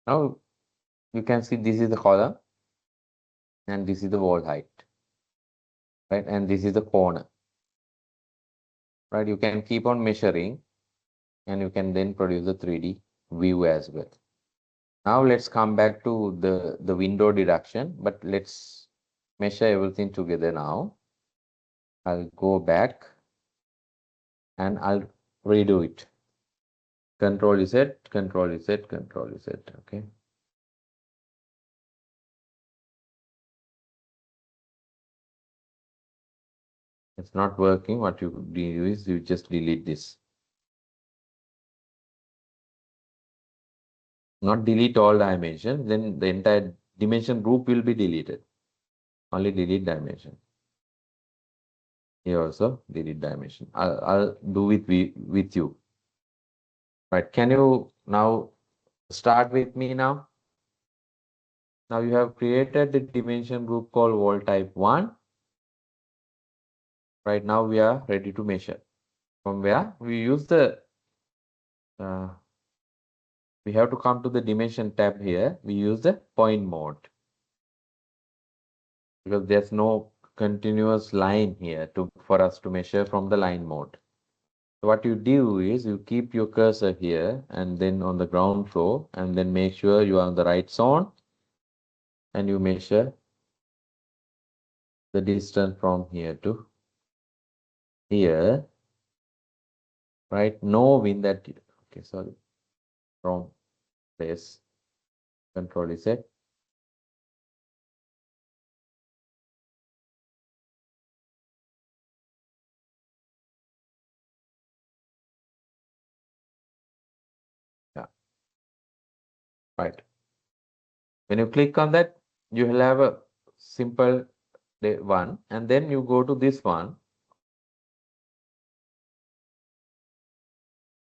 Now, you can see this is the column and this is the wall height, right? And this is the corner, right? You can keep on measuring and you can then produce the 3D view as well. Now, let's come back to the window deduction, but let's measure everything together now. I'll go back and I'll redo it. Control Z, Control Z, Control Z, okay? It's not working. What you do is you just delete this. Not delete all dimensions, then the entire dimension group will be deleted. Only delete dimension. Here also delete dimension. I'll do it with you. Right. Can you now start with me now? Now you have created the dimension group called wall type 1. Right now we are ready to measure. From where we use the we have to come to the dimension tab here. We use the point mode. because there's no continuous line here for us to measure from the line mode. So what you do is you keep your cursor here and then on the ground floor and then make sure you are on the right zone and you measure the distance from here to here, right? Knowing that, okay, sorry, wrong place, control is set. Yeah, right. When you click on that, you will have a simple one, and then you go to this one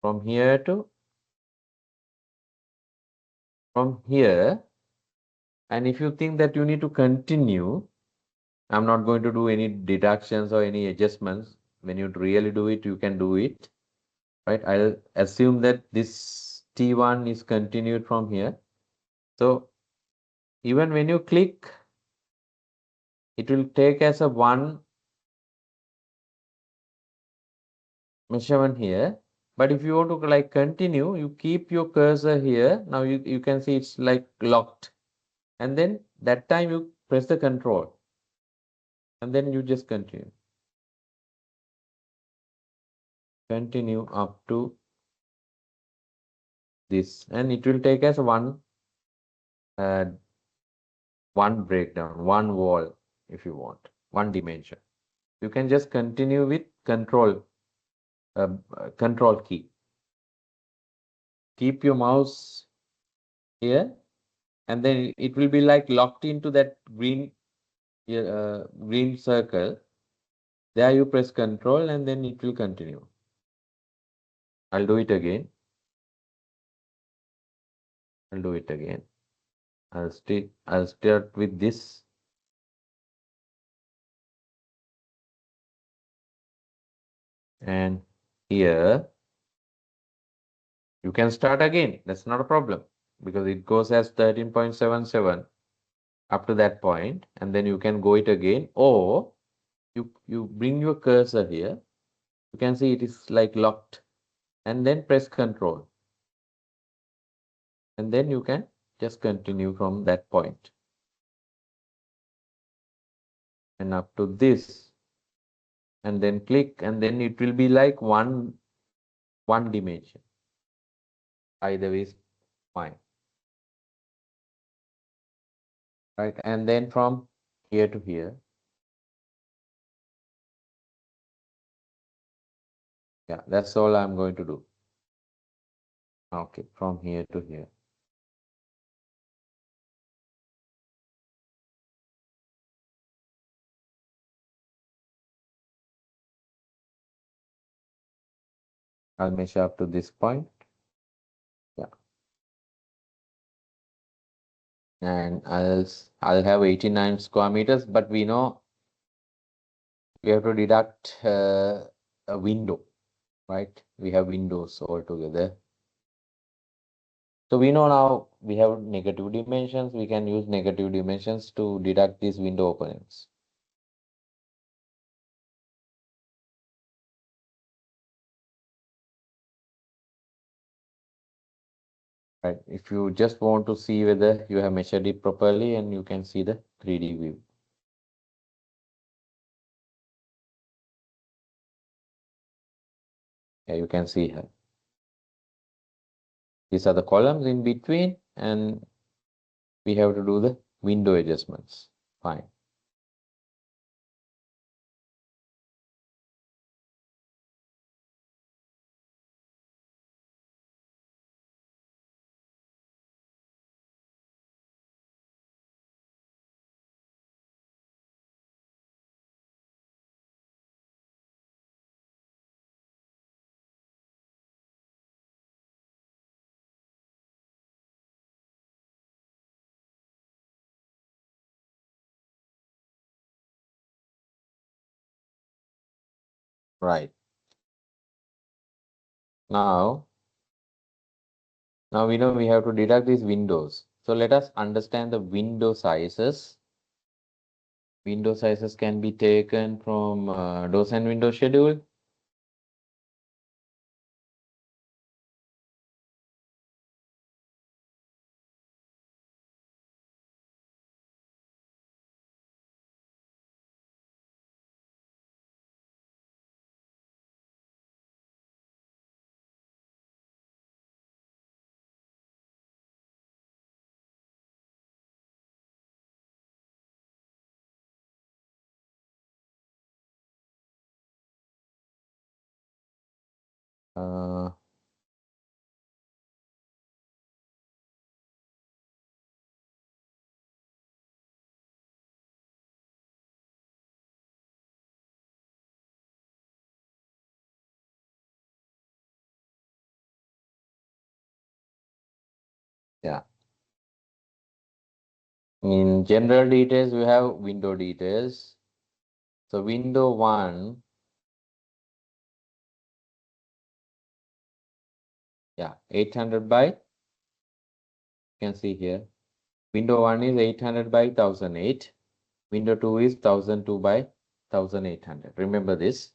from here to from here. And if you think that you need to continue, I'm not going to do any deductions or any adjustments. When you really do it, you can do it, right? I'll assume that this T1 is continued from here. So even when you click, it will take as a one measurement here. But if you want to like continue, you keep your cursor here. Now you can see it's like locked. And then that time you press the control. And then you just continue. Continue up to this. And it will take as uh, one breakdown, one wall if you want, one dimension. You can just continue with control key. Keep your mouse here and then it will be like locked into that green circle. There you press control and then it will continue. I'll do it again. I'll do it again. I'll start with this. And here you can start again. That's not a problem because it goes as 13.77 up to that point, and then you can go it again, or you bring your cursor here. You can see it is like locked, and then press control. And then you can just continue from that point. And up to this. And then click, and then it will be like one dimension. Either way is fine. Right? And then from here to here. Yeah, that's all I'm going to do. Okay, from here to here. I'll measure up to this point. Yeah. And I'll have 89 square meters, but we know we have to deduct a window, right? We have windows altogether. So we know now we have negative dimensions. We can use negative dimensions to deduct these window openings. Right. If you just want to see whether you have measured it properly, and you can see the 3D view. Yeah, you can see here. These are the columns in between, and we have to do the window adjustments. Fine. Right. Now we know we have to deduct these windows. So let us understand the window sizes window sizes can be taken from doors and window schedule. Uh, yeah. In general details, we have window details. So window 1, yeah, 800 by, you can see here. Window 1 is 800 by 1008. Window 2 is 1002 by 1800. Remember this.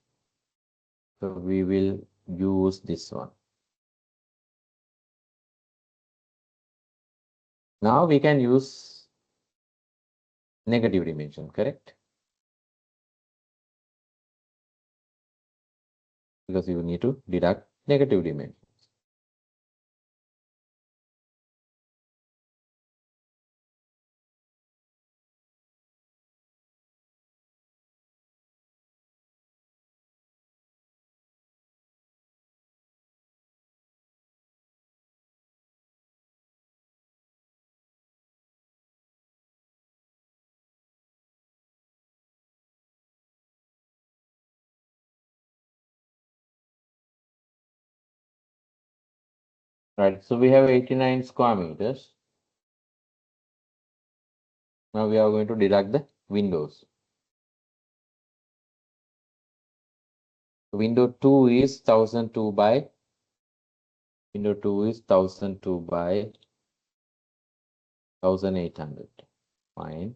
So we will use this one. Now we can use negative dimension, correct? Because you need to deduct negative dimension. Right, so we have 89 square meters. Now we are going to deduct the windows. Window 2 is 1002 by, window 2 is 1002 by 1800. Fine.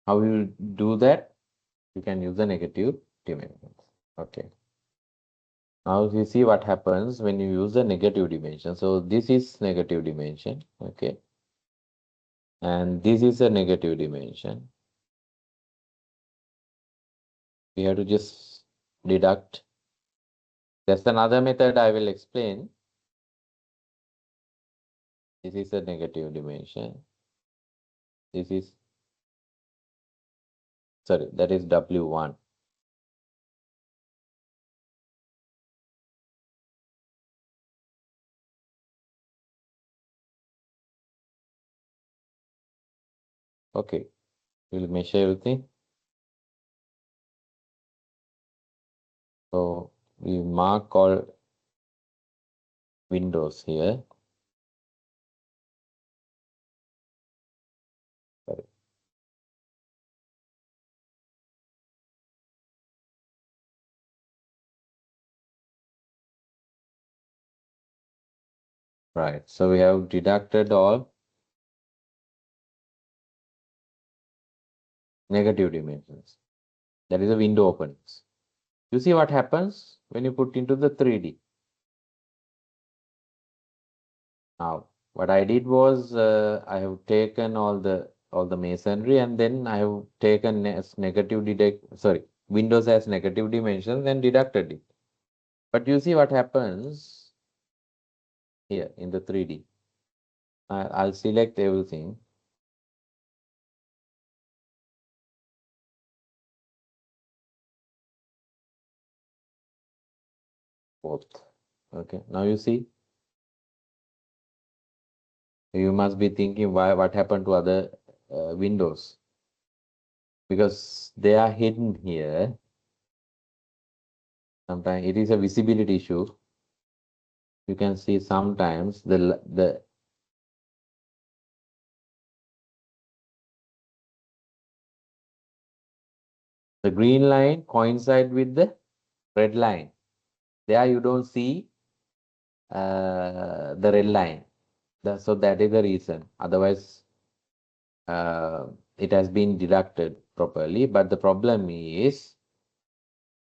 How we will do that? You can use the negative dimensions. Okay. Now you see what happens when you use the negative dimension. So this is negative dimension. Okay. And this is a negative dimension. We have to just deduct. That's another method I will explain. This is a negative dimension. This is, sorry, that is W1. Okay. We'll measure everything. So we mark all windows here. Sorry. Right. So we have deducted all negative dimensions. That is the window openings. You see what happens when you put into the 3D. Now, what I did was I have taken all the masonry and then I have taken as negative windows as negative dimensions and deducted it. But you see what happens here in the 3D. I'll select everything. Both. Okay. Now you see. You must be thinking what happened to other windows, because they are hidden here. Sometimes it is a visibility issue. You can see sometimes the green line coincide with the red line. There you don't see the red line. So that is the reason. Otherwise, it has been deducted properly, but the problem is,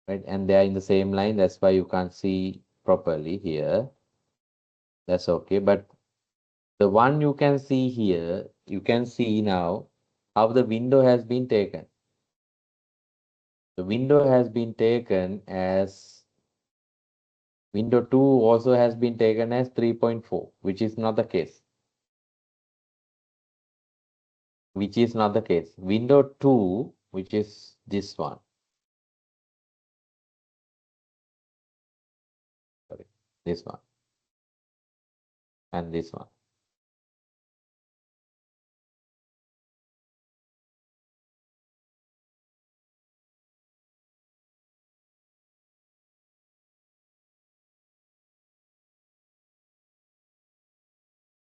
right, and they are in the same line, that's why you can't see properly here. That's okay, but the one you can see here, you can see now how the window has been taken. The window has been taken as window 2 also has been taken as 3.4, which is not the case. Which is not the case. Window 2, which is this one. Sorry, this one. And this one.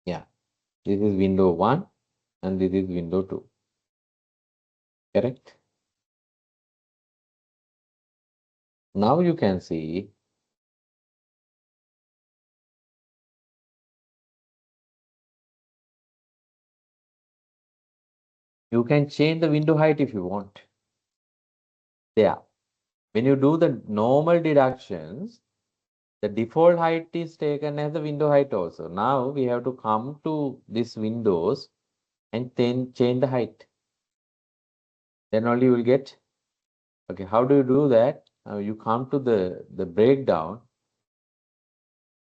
Yeah. This is window 1 and this is window 2. Correct? Now you can see you can change the window height if you want. There. When you do the normal deductions, the default height is taken as the window height also. Now we have to come to these windows and then change the height. Then only you will get. Okay, how do you do that? You come to the breakdown.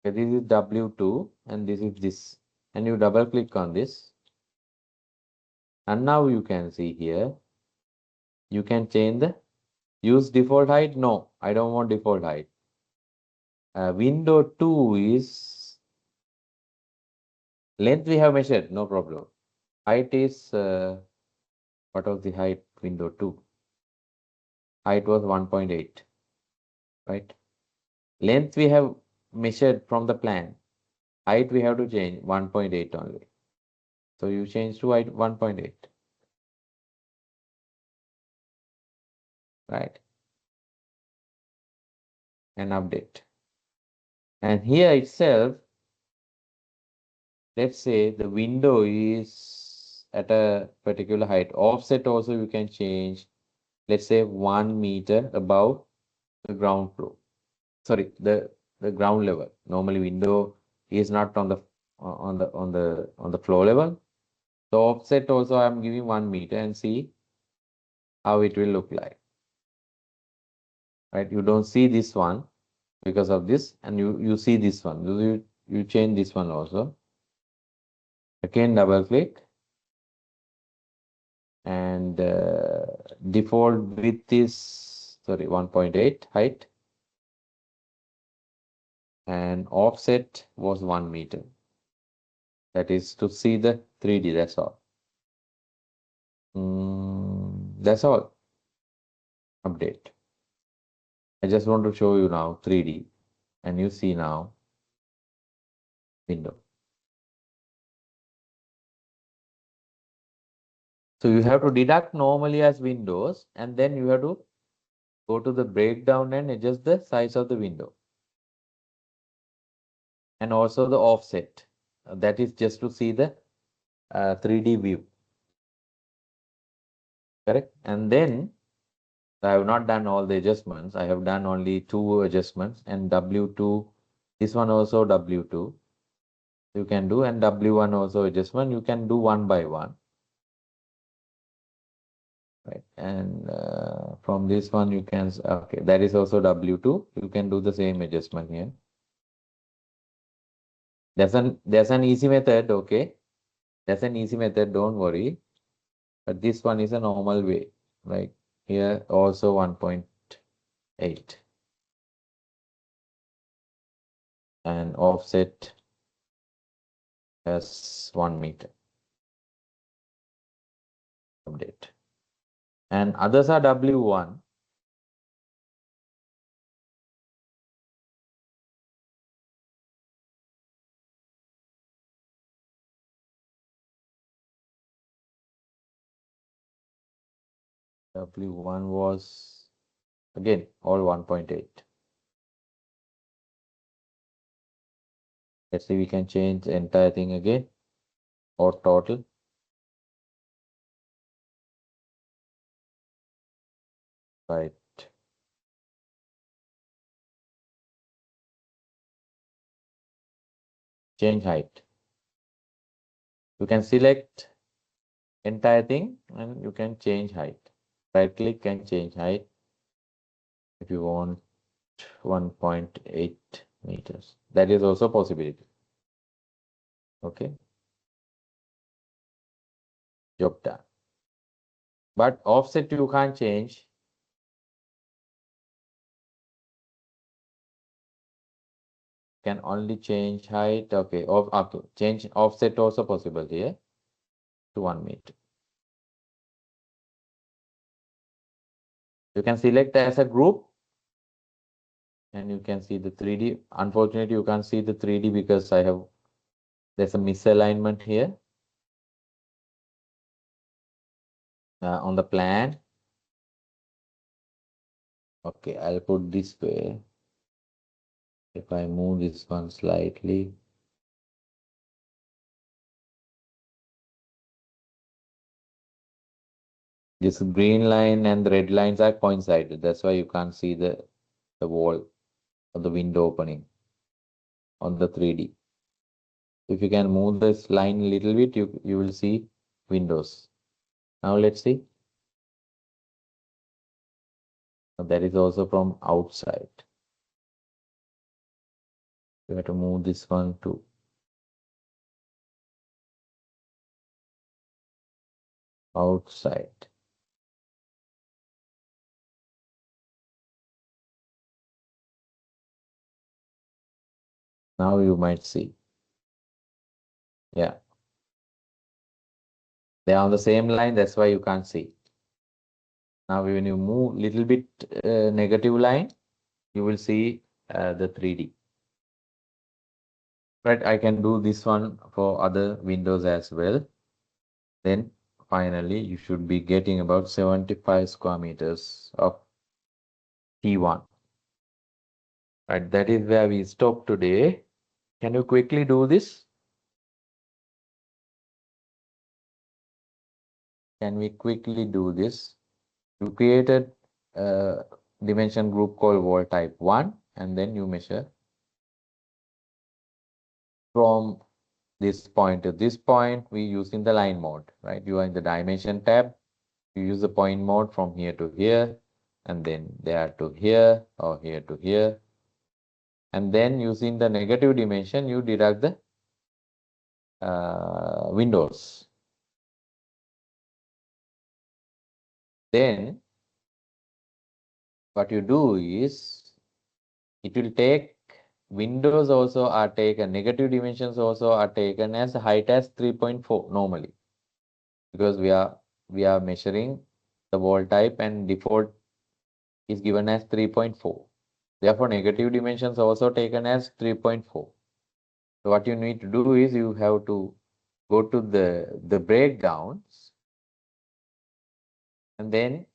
Okay, this is W2 and this is this. And you double click on this. And now you can see here, you can change the use default height. No, I don't want default height. Window 2 is length we have measured, no problem. Height is, what was the height window 2? Height was 1.8, right? Length we have measured from the plan. Height we have to change 1.8 only. So you change to height 1.8, right? And update. And here itself, let's say the window is at a particular height. Offset also you can change, let's say 1 meter above the ground floor. Sorry, the ground level. Normally window is not on the floor level. So offset also I'm giving 1 meter and see how it will look like. Right? You don't see this one because of this, and you see this one. You change this one also. Again, double click. And default width is, sorry, 1.8 height, and offset was 1 meter. That is to see the 3D, that's all. That's all. Update. I just want to show you now 3D, and you see now window. So you have to deduct normally as windows, and then you have to go to the breakdown and adjust the size of the window. And also the offset. That is just to see the 3D view. Correct? And then I have not done all the adjustments. I have done only 2 adjustments, and W2, this one also W2 you can do, and W1 also adjustment. You can do one by one. Right. And from this one you can, okay, that is also W2. You can do the same adjustment here. There's an easy method, okay? That's an easy method, don't worry. But this one is a normal way. Like here also 1.8. And offset as 1 meter. Update. And others are W1. W1 was again all 1.8. Let's see, we can change the entire thing again or total. Right. Change height. You can select entire thing and you can change height. Right click and change height if you want 1.8 meters. That is also possibility. Okay. Job done. But offset you can't change. Can only change height. Okay. Okay. Change offset also possible here to 1 meter. You can select as a group and you can see the 3D. Unfortunately, you can't see the 3D because there's a misalignment here on the plan. Okay, I'll put this way. If I move this one slightly. This green line and the red lines are coincided. That's why you can't see the wall or the window opening on the 3D. If you can move this line a little bit, you will see windows. Now let's see. That is also from outside. You have to move this one to outside. Now you might see. Yeah. They are on the same line. That's why you can't see. Now when you move little bit negative line, you will see the 3D. Right, I can do this one for other windows as well. Then finally, you should be getting about 75 square meters of T1. Right, that is where we stop today. Can you quickly do this? Can we quickly do this? You created a dimension group called wall type 1, and then you measure from this point to this point. We using the line mode, right? You are in the dimension tab. You use the point mode from here to here, and then there to here or here to here. And then using the negative dimension, you deduct the windows. Then what you do is it will take windows also are taken, negative dimensions also are taken as height as 3.4 normally, because we are measuring the wall type and default is given as 3.4. Therefore, negative dimensions also taken as 3.4. So what you need to do is you have to go to the breakdowns, and then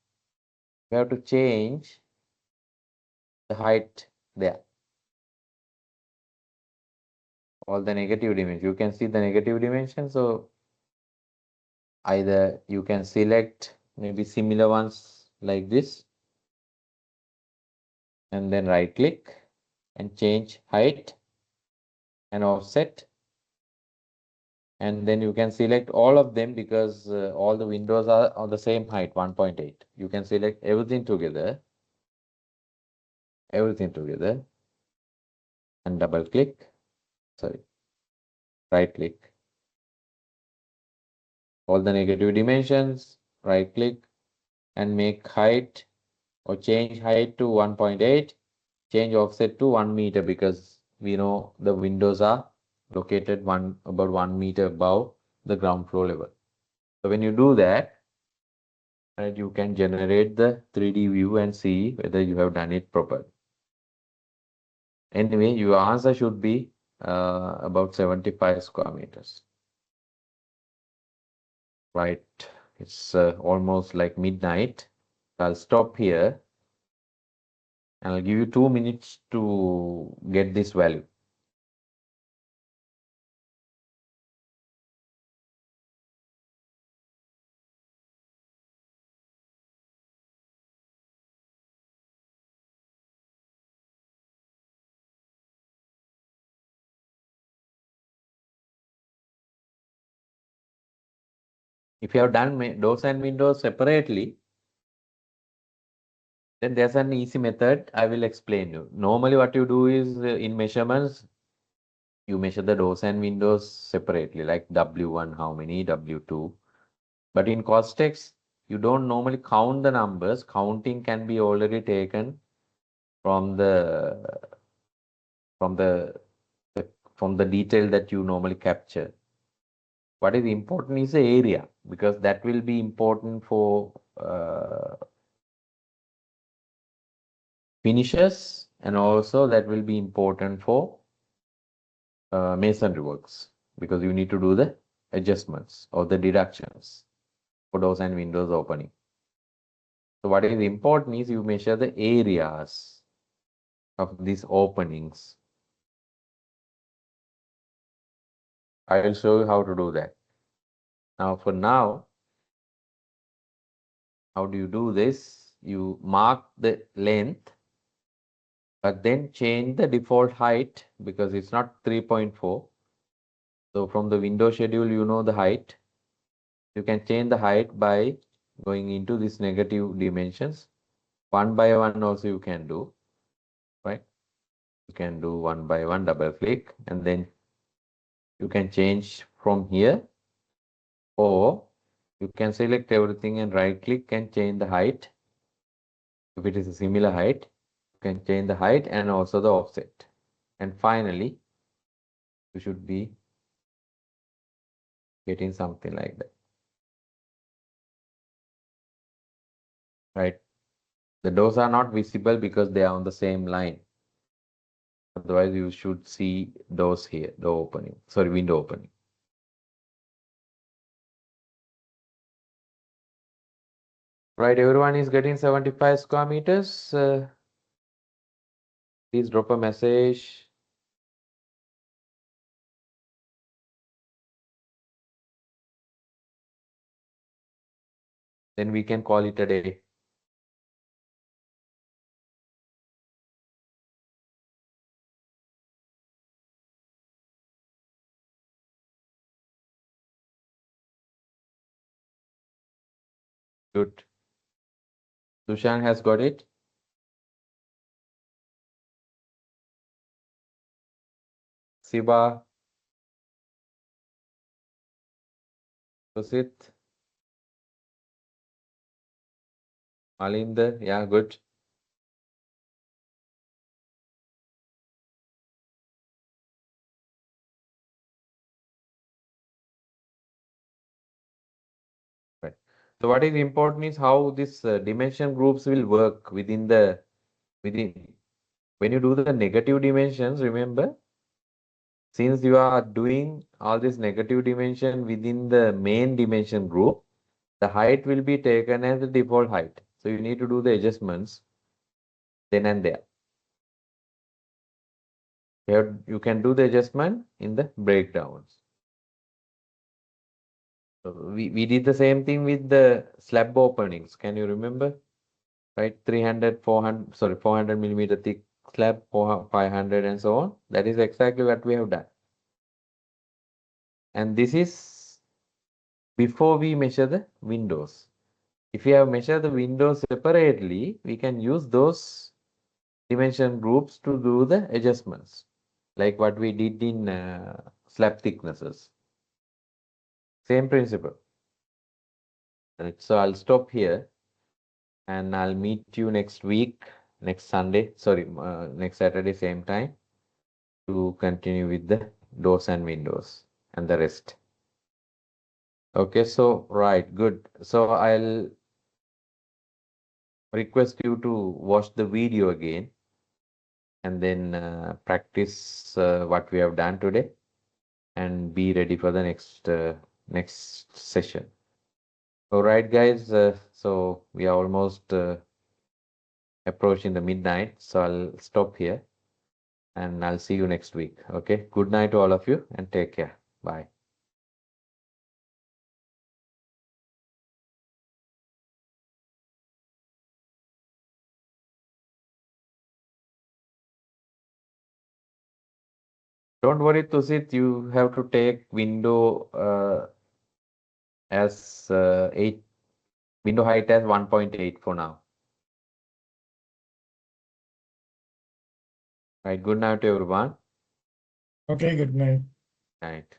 you have to change the height there. All the negative dimensions. You can see the negative dimension. So either you can select maybe similar ones like this, and then right click and change height and offset. And then you can select all of them because all the windows are on the same height, 1.8. You can select everything together, and double click, sorry, right click. All the negative dimensions, right click and make height or change height to 1.8, change offset to 1 meter because we know the windows are located about 1 meter above the ground floor level. So when you do that, right, you can generate the 3D view and see whether you have done it properly. Anyway, your answer should be about 75 square meters. Right, it's almost like midnight. I'll stop here and I'll give you 2 minutes to get this value. If you have done doors and windows separately, then there's an easy method I will explain you. Normally what you do is in measurements, you measure the doors and windows separately, like W1, how many, W2. But in CostX, you don't normally count the numbers. Counting can be already taken from from the, from the detail that you normally capture. What is important is the area, because that will be important for finishes, and also that will be important for masonry works, because you need to do the adjustments or the deductions for doors and windows opening. So what is important is you measure the areas of these openings. I will show you how to do that. Now for now, how do you do this? You mark the length, but then change the default height, because it's not 3.4. So from the window schedule, you know the height. You can change the height by going into these negative dimensions. One by one also you can do, right? You can do one by one, double click, and then you can change from here, or you can select everything and right click and change the height. If it is a similar height, you can change the height and also the offset. And finally, you should be getting something like that, right? The doors are not visible because they are on the same line. Otherwise, you should see doors here, door opening, sorry, window opening. Right, everyone is getting 75 square meters. Please drop a message. Then we can call it a day. Good. Sushan has got it. Siba, Susit, Malinder, yeah, good. Right. So what is important is how this dimension groups will work within within when you do the negative dimensions. Remember, since you are doing all this negative dimension within the main dimension group, the height will be taken as the default height. So you need to do the adjustments then and there. You can do the adjustment in the breakdowns. So we did the same thing with the slab openings. Can you remember? Right, 300, 400, sorry, 400 millimeter thick slab, 500 and so on. That is exactly what we have done. And this is before we measure the windows. If we have measured the windows separately, we can use those dimension groups to do the adjustments, like what we did in slab thicknesses. Same principle. Right, so I'll stop here and I'll meet you next week, next Sunday, sorry, next Saturday, same time, to continue with the doors and windows and the rest. Okay, so right, good. So I'll request you to watch the video again and then practice what we have done today and be ready for the next session. All right, guys. So we are almost approaching the midnight, so I'll stop here and I'll see you next week. Okay. Good night to all of you and take care. Bye. Don't worry, Tusit, you have to take window as 8 window height as 1.8 for now. Right. Good night to everyone.
Okay, good night.
Night.